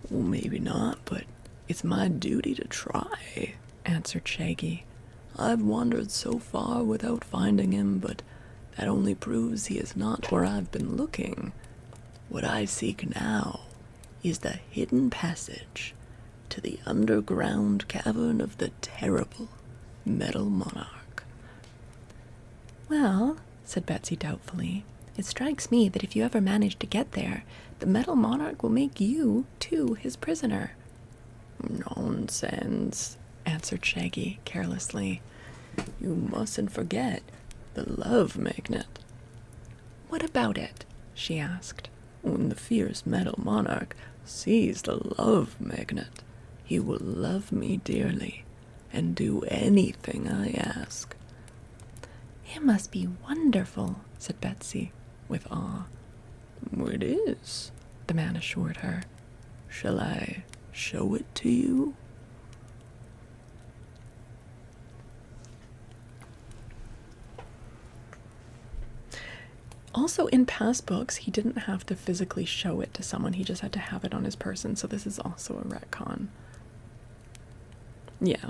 Well, maybe not, but it's my duty to try, answered Shaggy. I've wandered so far without finding him, but that only proves he is not where I've been looking. What I seek now is the hidden passage to the underground cavern of the terrible Metal Monarch. Well, said Betsy doubtfully, it strikes me that if you ever manage to get there, the Metal Monarch will make you, too, his prisoner. Nonsense, answered Shaggy carelessly. You mustn't forget the love magnet. What about it? She asked. When the fierce Metal Monarch sees the love magnet, he will love me dearly and do anything I ask. It must be wonderful, said Betsy, with awe. It is, the man assured her. Shall I show it to you? Also, in past books, he didn't have to physically show it to someone. He just had to have it on his person, so this is also a retcon. Yeah.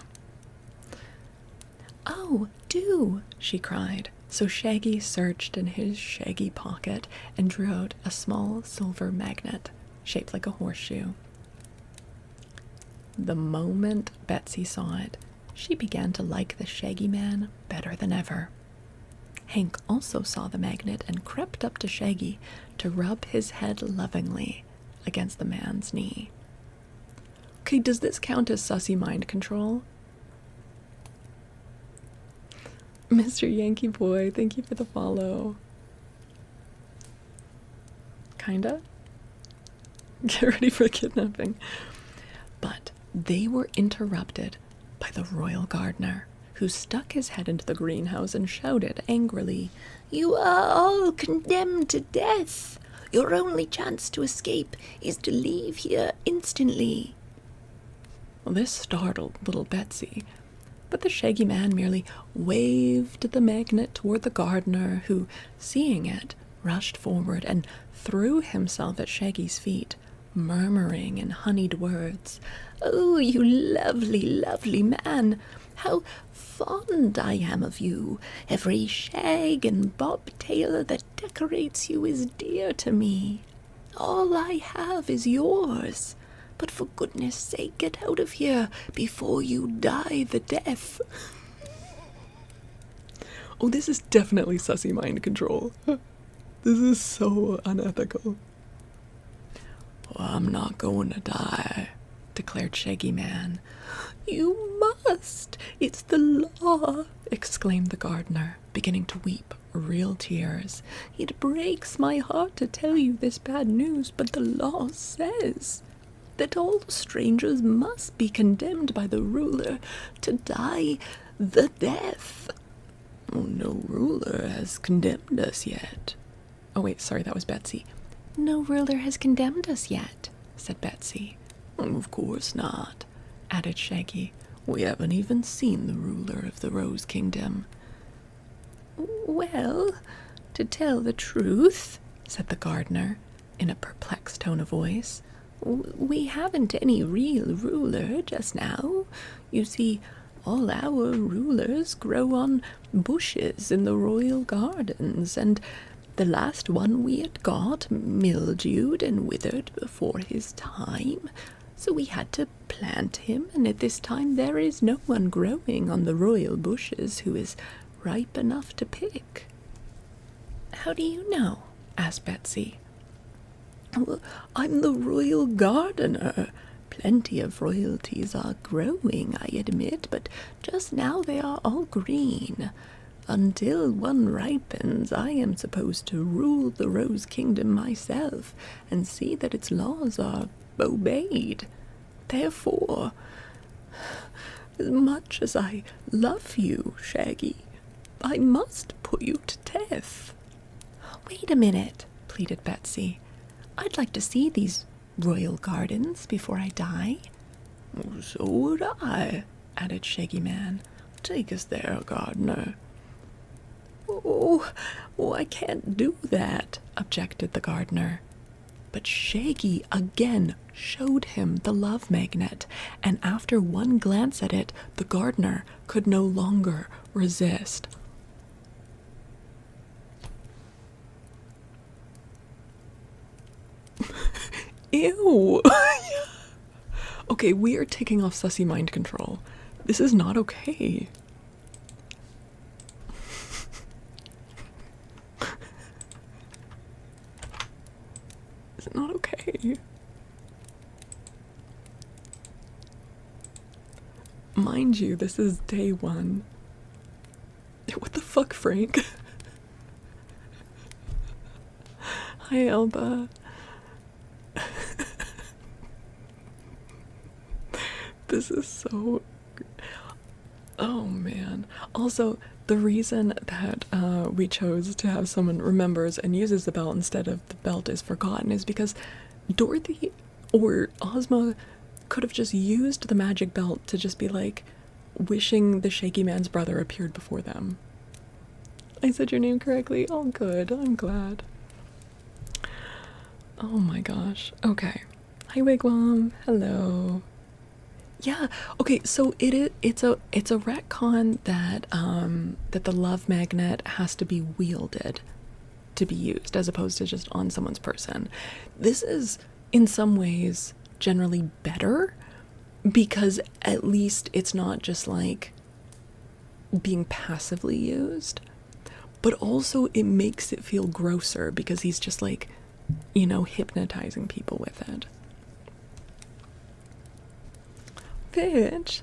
Oh, do, she cried. So Shaggy searched in his shaggy pocket and drew out a small silver magnet, shaped like a horseshoe. The moment Betsy saw it, she began to like the Shaggy Man better than ever. Hank also saw the magnet and crept up to Shaggy to rub his head lovingly against the man's knee. Okay, does this count as sussy mind control? Mr. Yankee Boy, thank you for the follow. Kinda? Get ready for kidnapping. But they were interrupted by the royal gardener, who stuck his head into the greenhouse and shouted angrily, "You are all condemned to death. Your only chance to escape is to leave here instantly." Well, this startled little Betsy, but the Shaggy Man merely waved the magnet toward the gardener, who, seeing it, rushed forward and threw himself at Shaggy's feet, murmuring in honeyed words, "Oh, you lovely, lovely man! How fond I am of you! Every shag and bobtail that decorates you is dear to me. All I have is yours. But for goodness sake, get out of here before you die the death." Oh, this is definitely sussy mind control. This is so unethical. Well, I'm not going to die, declared Shaggy Man. You must! It's the law!" exclaimed the gardener, beginning to weep real tears. "It breaks my heart to tell you this bad news, but the law says that all strangers must be condemned by the ruler to die the death." "Oh, no ruler has condemned us yet." Oh wait, sorry, that was Betsy. "No ruler has condemned us yet," said Betsy. "Of course not," added Shaggy. "We haven't even seen the ruler of the Rose Kingdom." "Well, to tell the truth," said the gardener, in a perplexed tone of voice, "we haven't any real ruler just now. You see, all our rulers grow on bushes in the royal gardens, and the last one we had got mildewed and withered before his time, so we had to plant him, and at this time there is no one growing on the royal bushes who is ripe enough to pick." "How do you know?" asked Betsy. "Well, I'm the royal gardener. Plenty of royalties are growing, I admit, but just now they are all green. Until one ripens, I am supposed to rule the Rose Kingdom myself and see that its laws are obeyed. Therefore, as much as I love you, Shaggy, I must put you to death." "Wait a minute," pleaded Betsy. "I'd like to see these royal gardens before I die." "So would I," added Shaggy Man. "Take us there, gardener." Oh, I can't do that," objected the gardener. But Shaggy again showed him the love magnet, and after one glance at it, the gardener could no longer resist. Ew! Okay, we are taking off sussy mind control. This is not okay. Is it not okay? Mind you, this is day 1. What the fuck, Frank? Hi, Elba. This is so... Oh, man. Also, the reason that we chose to have someone remembers and uses the belt instead of the belt is forgotten is because Dorothy or Ozma could have just used the magic belt to just be like, wishing the Shaky Man's brother appeared before them. I said your name correctly? Oh, good. I'm glad. Oh my gosh. Okay. Hi, Wigwam. Hello. Yeah. Okay. So it's a retcon that that the love magnet has to be wielded to be used as opposed to just on someone's person. This is in some ways generally better because at least it's not just like being passively used, but also it makes it feel grosser because he's just like, you know, hypnotizing people with it. Bitch,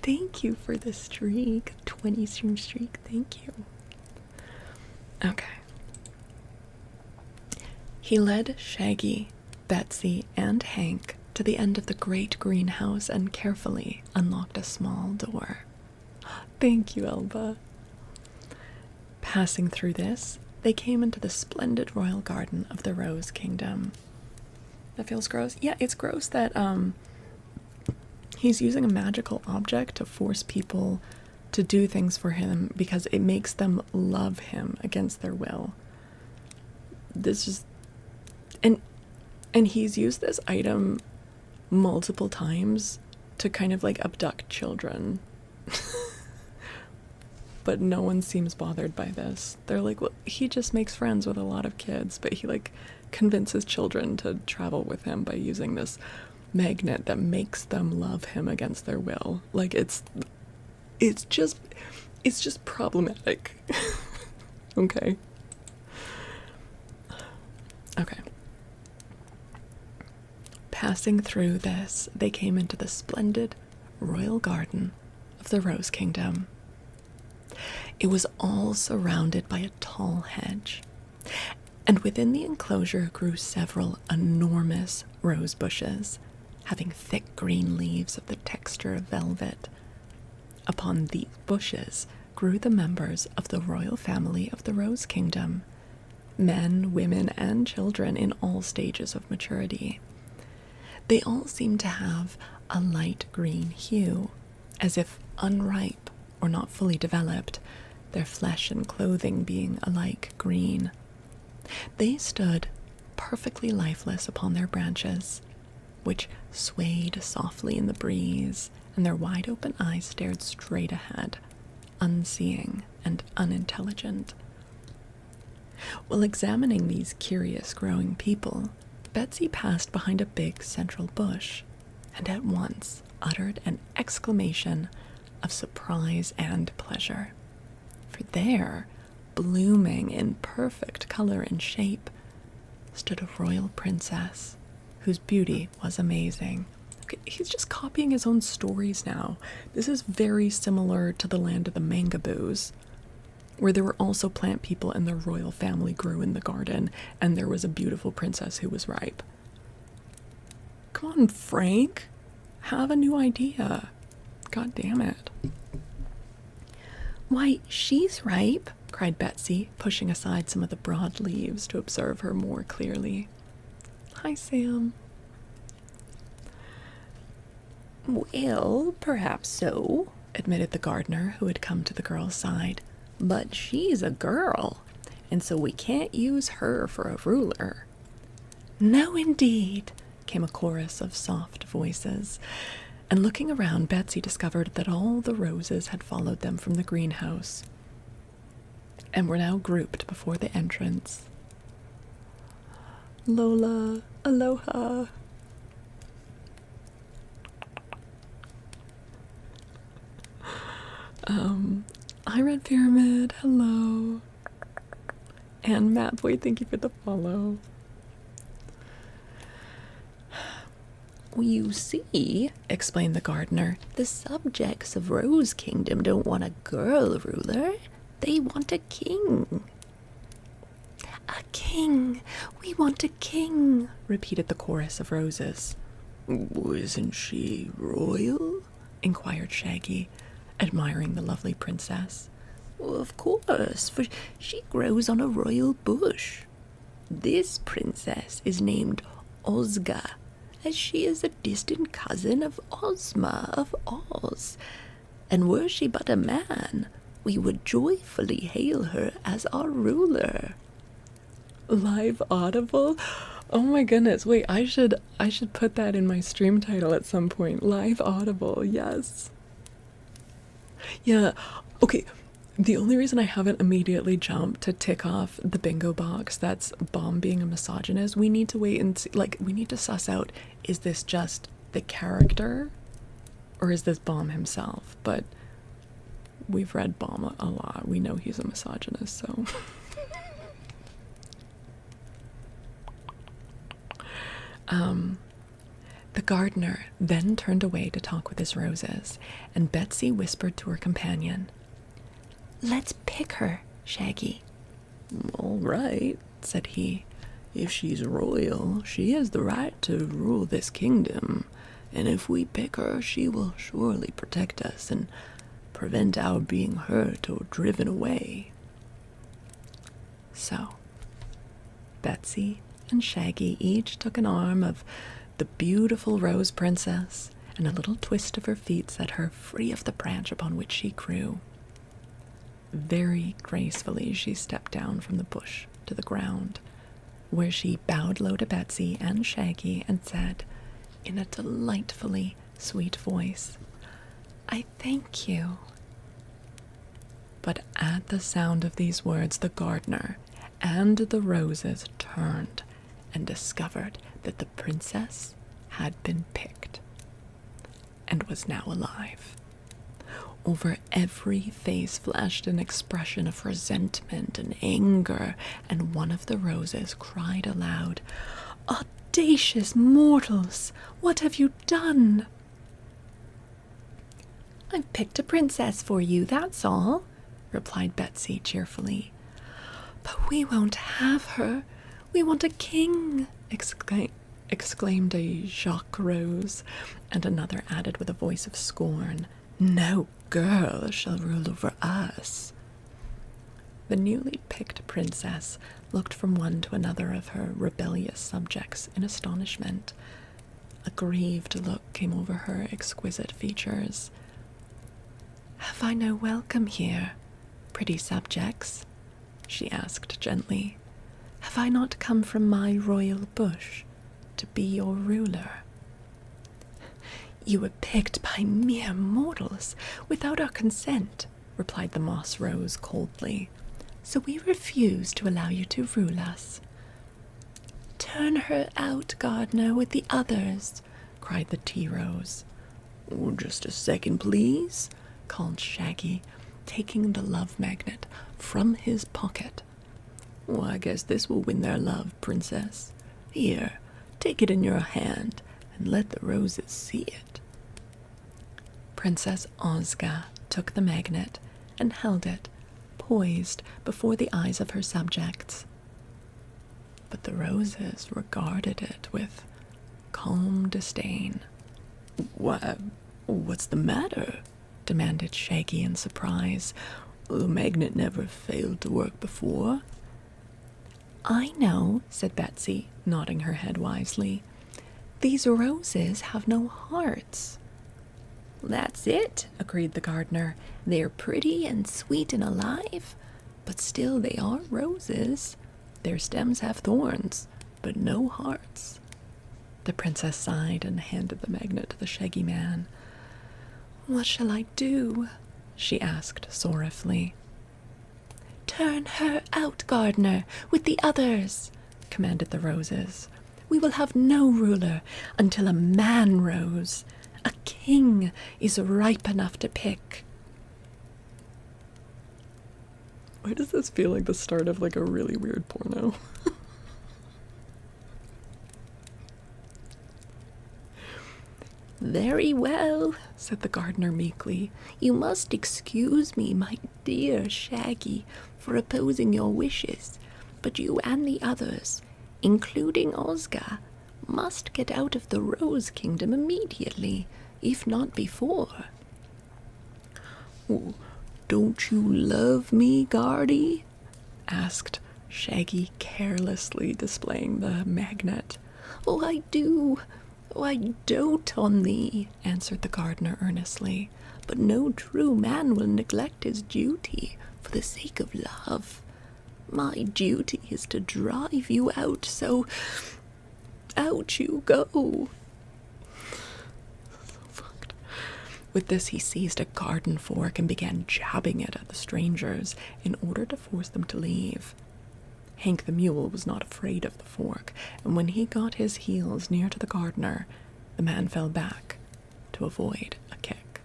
thank you for the streak, 20 stream streak, thank you. Okay. He led Shaggy, Betsy, and Hank to the end of the great greenhouse and carefully unlocked a small door. Thank you, Elba. Passing through this, they came into the splendid royal garden of the Rose Kingdom. That feels gross. Yeah, it's gross that he's using a magical object to force people to do things for him because it makes them love him against their will. This is... And he's used this item multiple times to kind of like abduct children. But no one seems bothered by this. They're like, well, he just makes friends with a lot of kids, but he like convinces children to travel with him by using this magnet that makes them love him against their will. Like it's just problematic. Okay. Passing through this, they came into the splendid royal garden of the Rose Kingdom. It was all surrounded by a tall hedge, and within the enclosure grew several enormous rose bushes, having thick green leaves of the texture of velvet. Upon these bushes grew the members of the royal family of the Rose Kingdom, men, women, and children in all stages of maturity. They all seemed to have a light green hue, as if unripe or not fully developed, their flesh and clothing being alike green. They stood perfectly lifeless upon their branches, which swayed softly in the breeze, and their wide-open eyes stared straight ahead, unseeing and unintelligent. While examining these curious growing people, Betsy passed behind a big central bush, and at once uttered an exclamation of surprise and pleasure. For there, blooming in perfect color and shape, stood a royal princess whose beauty was amazing. Okay, he's just copying his own stories now. This is very similar to the land of the Mangaboos, where there were also plant people and the royal family grew in the garden, and there was a beautiful princess who was ripe. Come on, Frank. Have a new idea. God damn it. Why, she's ripe, cried Betsy, pushing aside some of the broad leaves to observe her more clearly. Hi, Sam. Well, perhaps so, admitted the gardener, who had come to the girl's side. But she's a girl, and so we can't use her for a ruler. No, indeed, came a chorus of soft voices, and looking around, Betsy discovered that all the roses had followed them from the greenhouse and were now grouped before the entrance. Lola, aloha. Hi, Red Pyramid, hello. And Matt Boy, thank you for the follow. You see, explained the gardener, the subjects of Rose Kingdom don't want a girl ruler. They want a king. A king! We want a king! Repeated the chorus of roses. Isn't she royal? Inquired Shaggy, admiring the lovely princess. Of course, for she grows on a royal bush. This princess is named Ozga, as she is a distant cousin of Ozma of Oz, and were she but a man, we would joyfully hail her as our ruler. Live Audible? Oh my goodness, wait, I should put that in my stream title at some point. Live Audible, yes. Yeah, okay, the only reason I haven't immediately jumped to tick off the bingo box that's Bomb being a misogynist, we need to wait and see, like, we need to suss out, is this just the character or is this Bomb himself? But we've read Bomb a lot. We know he's a misogynist, so. The gardener then turned away to talk with his roses, and Betsy whispered to her companion, Let's pick her, Shaggy. All right, said he. If she's royal, she has the right to rule this kingdom, and if we pick her, she will surely protect us and prevent our being hurt or driven away. So, Betsy and Shaggy each took an arm of the beautiful Rose Princess, and a little twist of her feet set her free of the branch upon which she grew. Very gracefully she stepped down from the bush to the ground, where she bowed low to Betsy and Shaggy and said, in a delightfully sweet voice, I thank you. But at the sound of these words, the gardener and the roses turned and discovered that the princess had been picked and was now alive. Over every face flashed an expression of resentment and anger, and one of the roses cried aloud, Audacious mortals, what have you done? I've picked a princess for you, that's all, replied Betsy cheerfully. But we won't have her. We want a king, exclaimed a Jacques Rose, and another added with a voice of scorn, No girl shall rule over us. The newly picked princess looked from one to another of her rebellious subjects in astonishment. A grieved look came over her exquisite features. Have I no welcome here, pretty subjects? She asked gently. Have I not come from my royal bush to be your ruler? You were picked by mere mortals without our consent, replied the moss rose coldly. So we refuse to allow you to rule us. Turn her out, gardener, with the others, cried the tea rose. Oh, just a second, please, called Shaggy, taking the love magnet from his pocket. Well, I guess this will win their love, princess. Here, take it in your hand and let the roses see it. Princess Ozga took the magnet and held it, poised before the eyes of her subjects. But the roses regarded it with calm disdain. Why, what's the matter? Demanded Shaggy in surprise. The magnet never failed to work before. I know, said Betsy, nodding her head wisely. These roses have no hearts. That's it, agreed the gardener. They're pretty and sweet and alive, but still they are roses. Their stems have thorns, but no hearts. The princess sighed and handed the magnet to the Shaggy Man. What shall I do? She asked sorrowfully. Turn her out, gardener, with the others, commanded the roses. We will have no ruler until a man rose. A king is ripe enough to pick. Why does this feel like the start of like a really weird porno? Very well, said the gardener meekly. You must excuse me, my dear Shaggy, for opposing your wishes, but you and the others, including Ozga, must get out of the Rose Kingdom immediately, if not before. Oh, don't you love me, Guardy? Asked Shaggy, carelessly displaying the magnet. Oh, I do. Oh, I dote on thee, answered the gardener earnestly. But no true man will neglect his duty for the sake of love. My duty is to drive you out, so out you go. With this, he seized a garden fork and began jabbing it at the strangers in order to force them to leave. Hank the mule was not afraid of the fork, and when he got his heels near to the gardener, the man fell back to avoid a kick.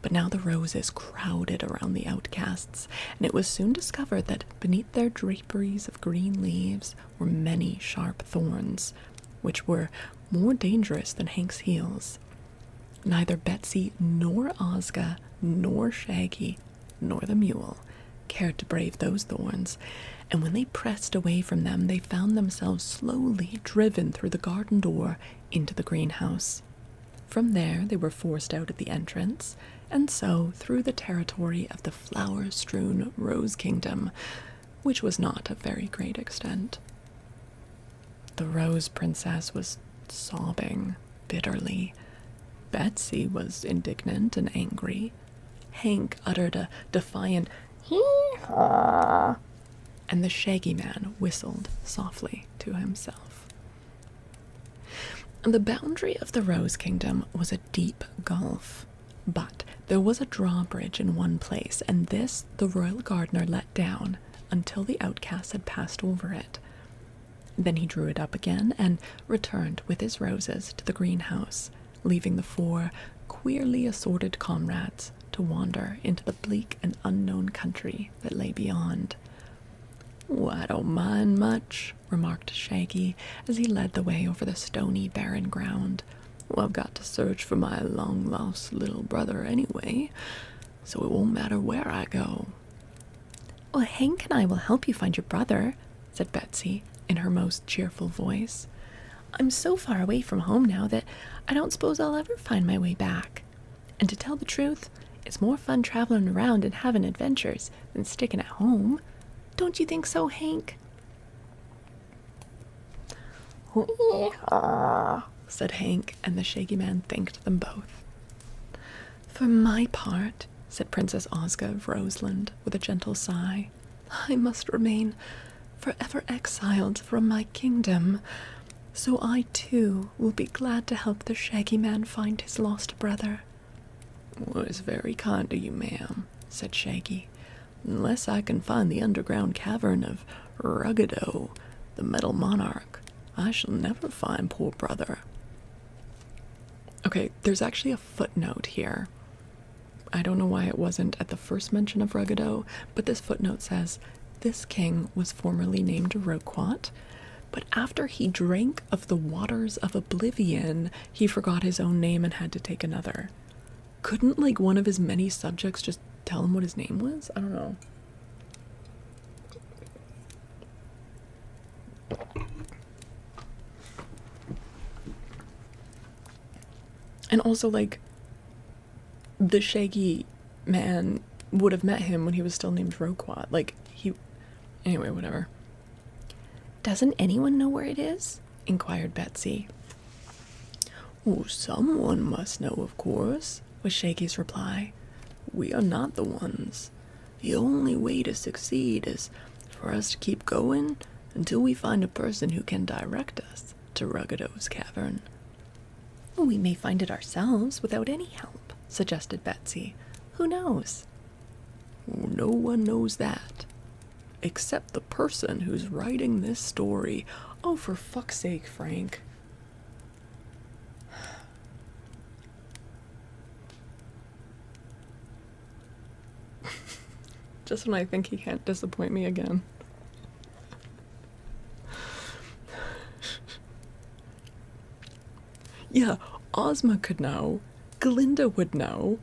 But now the roses crowded around the outcasts, and it was soon discovered that beneath their draperies of green leaves were many sharp thorns, which were more dangerous than Hank's heels. Neither Betsy nor Ozga nor Shaggy nor the mule cared to brave those thorns, and when they pressed away from them, they found themselves slowly driven through the garden door into the greenhouse. From there, they were forced out at the entrance, and so through the territory of the flower-strewn Rose Kingdom, which was not of very great extent. The Rose Princess was sobbing bitterly. Betsy was indignant and angry. Hank uttered a defiant hee-haw, and the Shaggy Man whistled softly to himself. The boundary of the Rose Kingdom was a deep gulf, but there was a drawbridge in one place, and this the royal gardener let down until the outcasts had passed over it. Then he drew it up again and returned with his roses to the greenhouse, leaving the four queerly assorted comrades to wander into the bleak and unknown country that lay beyond. "Oh, I don't mind much," remarked Shaggy as he led the way over the stony, barren ground. Well, I've got to search for my long-lost little brother anyway, so it won't matter where I go. Well, Hank and I will help you find your brother, said Betsy in her most cheerful voice. I'm so far away from home now that I don't suppose I'll ever find my way back. And to tell the truth, it's more fun traveling around and having adventures than sticking at home. Don't you think so, Hank? Said Hank, and the Shaggy Man thanked them both. For my part, said Princess Ozga of Roseland with a gentle sigh, I must remain forever exiled from my kingdom. So I, too, will be glad to help the Shaggy Man find his lost brother. Well, it's very kind of you, ma'am, said Shaggy. Unless I can find the underground cavern of Ruggedo, the Metal Monarch, I shall never find poor brother. Okay, there's actually a footnote here. I don't know why it wasn't at the first mention of Ruggedo, but this footnote says, this king was formerly named Roquat, but after he drank of the waters of oblivion, he forgot his own name and had to take another. Couldn't, like, one of his many subjects just tell him what his name was? I don't know. And also, like, the Shaggy Man would have met him when he was still named Roquat. Like, he... Anyway, whatever. Doesn't anyone know where it is? Inquired Betsy. Oh, someone must know, of course, was Shaggy's reply. We are not the ones. The only way to succeed is for us to keep going until we find a person who can direct us to Ruggedo's cavern. We may find it ourselves without any help, suggested Betsy. Who knows? No one knows that, except the person who's writing this story. Oh, for fuck's sake, Frank. Just when I think he can't disappoint me again. Yeah, Ozma could know. Glinda would know.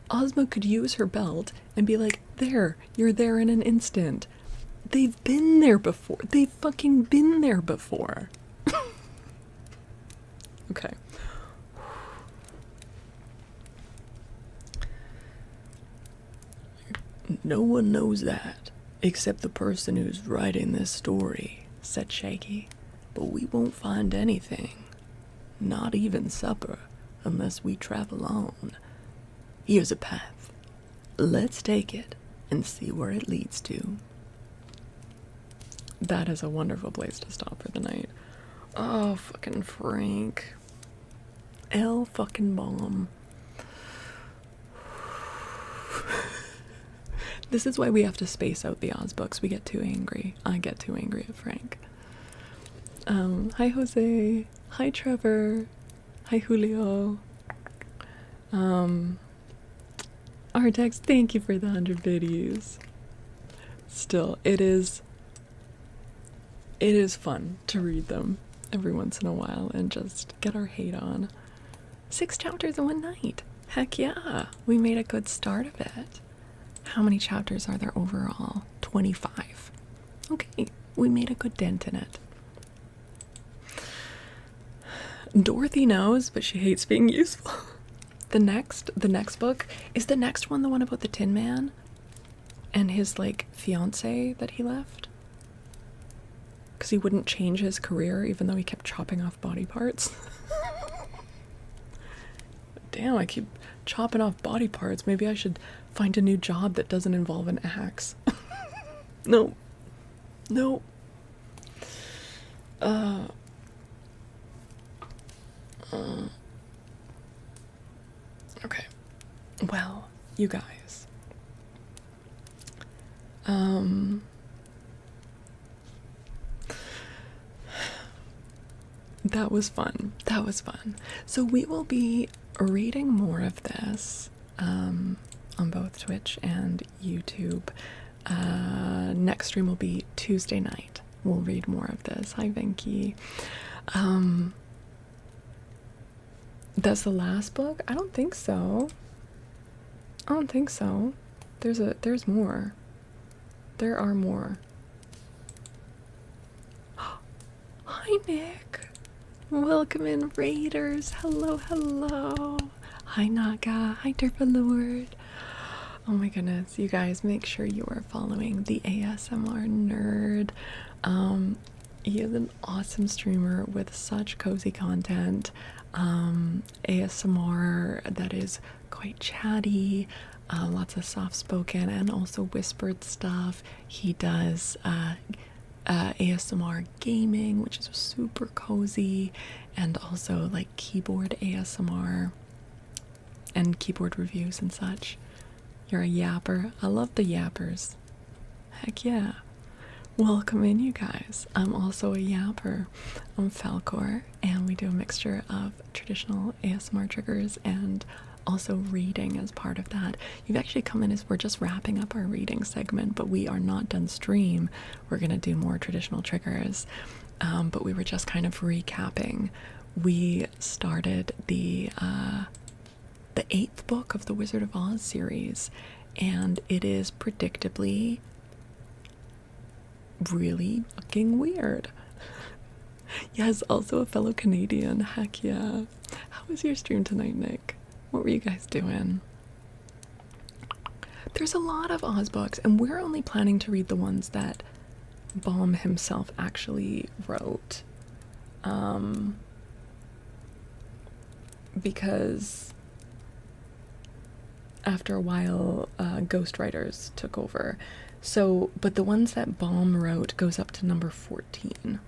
Ozma could use her belt and be like, there, you're there in an instant. They've been there before. They've fucking been there before. Okay. No one knows that, except the person who's writing this story, said Shaggy. But we won't find anything. Not even supper, unless we travel on. Here's a path. Let's take it and see where it leads to. That is a wonderful place to stop for the night. Oh, fucking Frank. L fucking bomb. This is why we have to space out the Oz books. We get too angry. I get too angry at Frank. Hi Jose. Hi Trevor. Hi Julio. Artex, thank you for the 100 videos. Still, it is fun to read them every once in a while and just get our hate on. 6 chapters in one night. Heck yeah, we made a good start of it. How many chapters are there overall? 25. Okay, we made a good dent in it. Dorothy knows, but she hates being useful. The next book, is the next one the one about the Tin Man and his, like, fiance that he left? Because he wouldn't change his career even though he kept chopping off body parts. Damn, I keep chopping off body parts. Maybe I should find a new job that doesn't involve an axe. No. No. Okay. Well, you guys. That was fun. That was fun. So we will be reading more of this on both Twitch and YouTube. Next stream will be Tuesday night. We'll read more of this. Hi, Venky. That's the last book? I don't think so. I don't think so. There's more. There are more. Hi, Nick. Welcome in, Raiders. Hello, hello. Hi, Naga. Hi, Derpalord. Oh my goodness, you guys, make sure you are following the ASMR Nerd. He is an awesome streamer with such cozy content. ASMR that is quite chatty, lots of soft-spoken and also whispered stuff. He does ASMR gaming, which is super cozy, and also like keyboard ASMR and keyboard reviews and such. You're a yapper. I love the yappers. Heck yeah. Welcome in, you guys. I'm also a yapper. I'm Faolkor, and we do a mixture of traditional ASMR triggers and also reading as part of that. You've actually come in as we're just wrapping up our reading segment, but we are not done stream. We're going to do more traditional triggers, but we were just kind of recapping. We started the 8th book of the Wizard of Oz series, and it is predictably really fucking weird. Yes, also a fellow Canadian. Heck yeah. How was your stream tonight, Nick? What were you guys doing? There's a lot of Oz books, and we're only planning to read the ones that Baum himself actually wrote. Because after a while, ghostwriters took over. So, but the ones that Baum wrote goes up to number 14.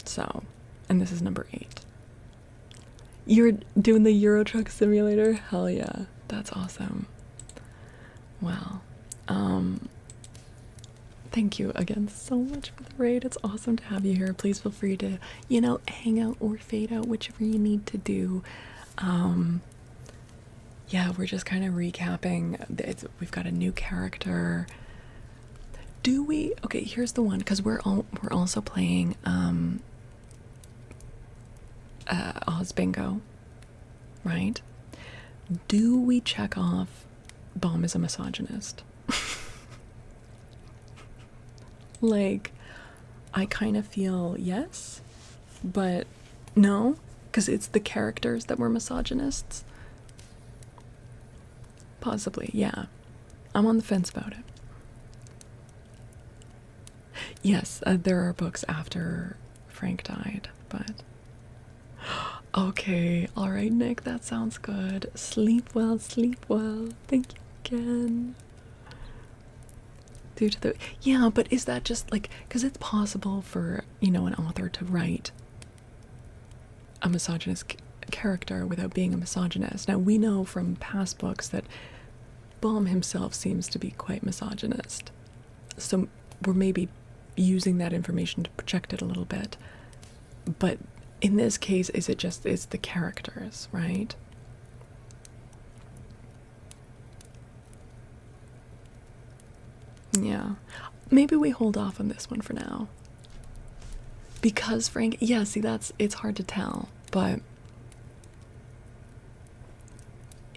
So, and this is number 8. You're doing the Euro Truck Simulator? Hell yeah. That's awesome. Wow. Thank you again so much for the raid. It's awesome to have you here. Please feel free to, hang out or fade out, whichever you need to do. Yeah, we're just kind of recapping. We've got a new character. Do we? Okay, here's the one, because we're also playing Oz Bingo, right? Do we check off Baum is a misogynist? Like, I kind of feel yes, but no, because it's the characters that were misogynists. Possibly, yeah. I'm on the fence about it. Yes, there are books after Frank died, but... Okay, alright, Nick, that sounds good. Sleep well, sleep well. Thank you again. Due to the... Yeah, but is that just, like... Because it's possible for, an author to write a misogynist character without being a misogynist. Now, we know from past books that Baum himself seems to be quite misogynist. So we're maybe using that information to project it a little bit. But in this case, it's the characters, right? Yeah. Maybe we hold off on this one for now. Because Frank, yeah, see, it's hard to tell, but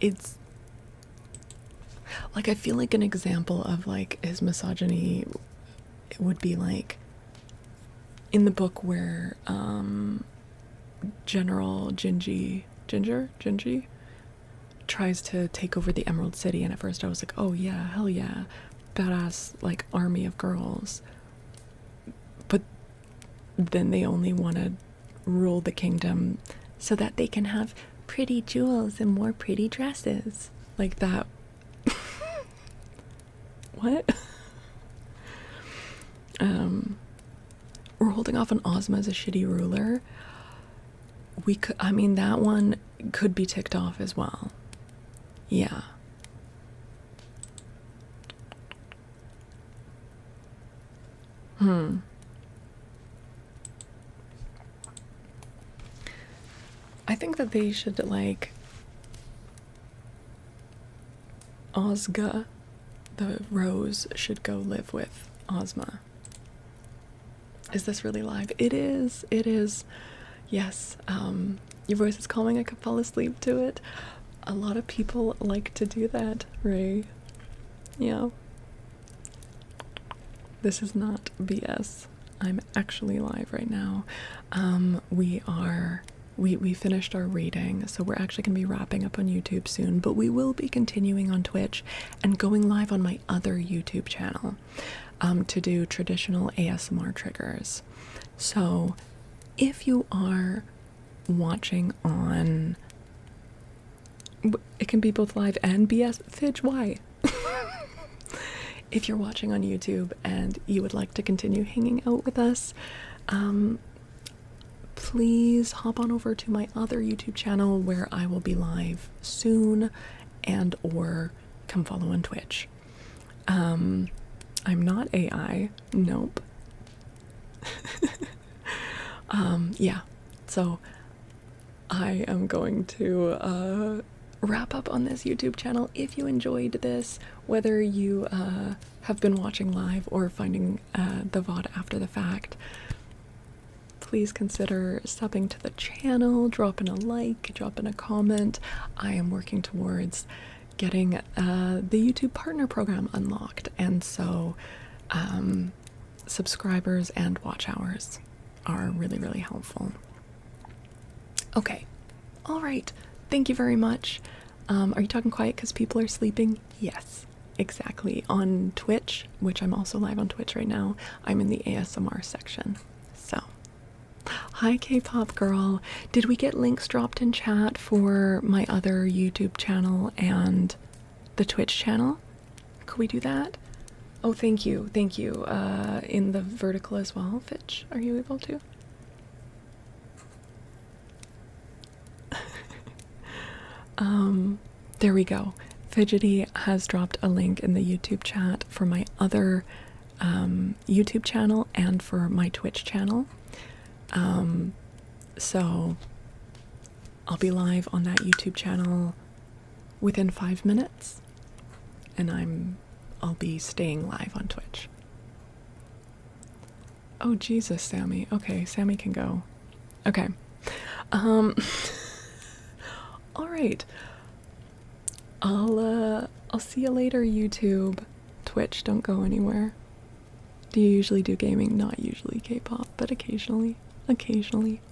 it's like, I feel like an example of like his misogyny would be like in the book where General Gingy tries to take over the Emerald City, and at first I was like, oh yeah, hell yeah, badass like army of girls, but then they only want to rule the kingdom so that they can have pretty jewels and more pretty dresses. Like that. What? We're holding off on Ozma as a shitty ruler. That one could be ticked off as well. Yeah. I think that they should, like, Ozga, the rose, should go live with Ozma. Is this really live? It is. Yes. Your voice is calming, I could fall asleep to it. A lot of people like to do that, Ray. Yeah. This is not BS. I'm actually live right now. We finished our reading, so we're actually going to be wrapping up on YouTube soon, but we will be continuing on Twitch and going live on my other YouTube channel to do traditional ASMR triggers. So if you are watching on, it can be both live and BS. Fidge, why? If you're watching on YouTube and you would like to continue hanging out with us, please hop on over to my other YouTube channel where I will be live soon, and or come follow on Twitch. I'm not AI, nope. Yeah, so I am going to wrap up on this YouTube channel. If you enjoyed this, whether you have been watching live or finding the VOD after the fact, please consider subbing to the channel, dropping a like, dropping a comment. I am working towards getting the YouTube Partner Program unlocked, and so subscribers and watch hours are really, really helpful. Okay, all right. Thank you very much. Are you talking quiet because people are sleeping? Yes, exactly. On Twitch, which I'm also live on Twitch right now, I'm in the ASMR section. So, hi K-pop girl. Did we get links dropped in chat for my other YouTube channel and the Twitch channel? Could we do that? Oh, thank you, thank you. In the vertical as well, Fitch, are you able to? There we go. Fidgety has dropped a link in the YouTube chat for my other YouTube channel and for my Twitch channel. So I'll be live on that YouTube channel within 5 minutes, and I'll be staying live on Twitch. Oh Jesus, Sammy. Okay, Sammy can go. Okay. All right. I'll see you later, YouTube. Twitch, don't go anywhere. Do you usually do gaming? Not usually K-pop, but occasionally. Occasionally.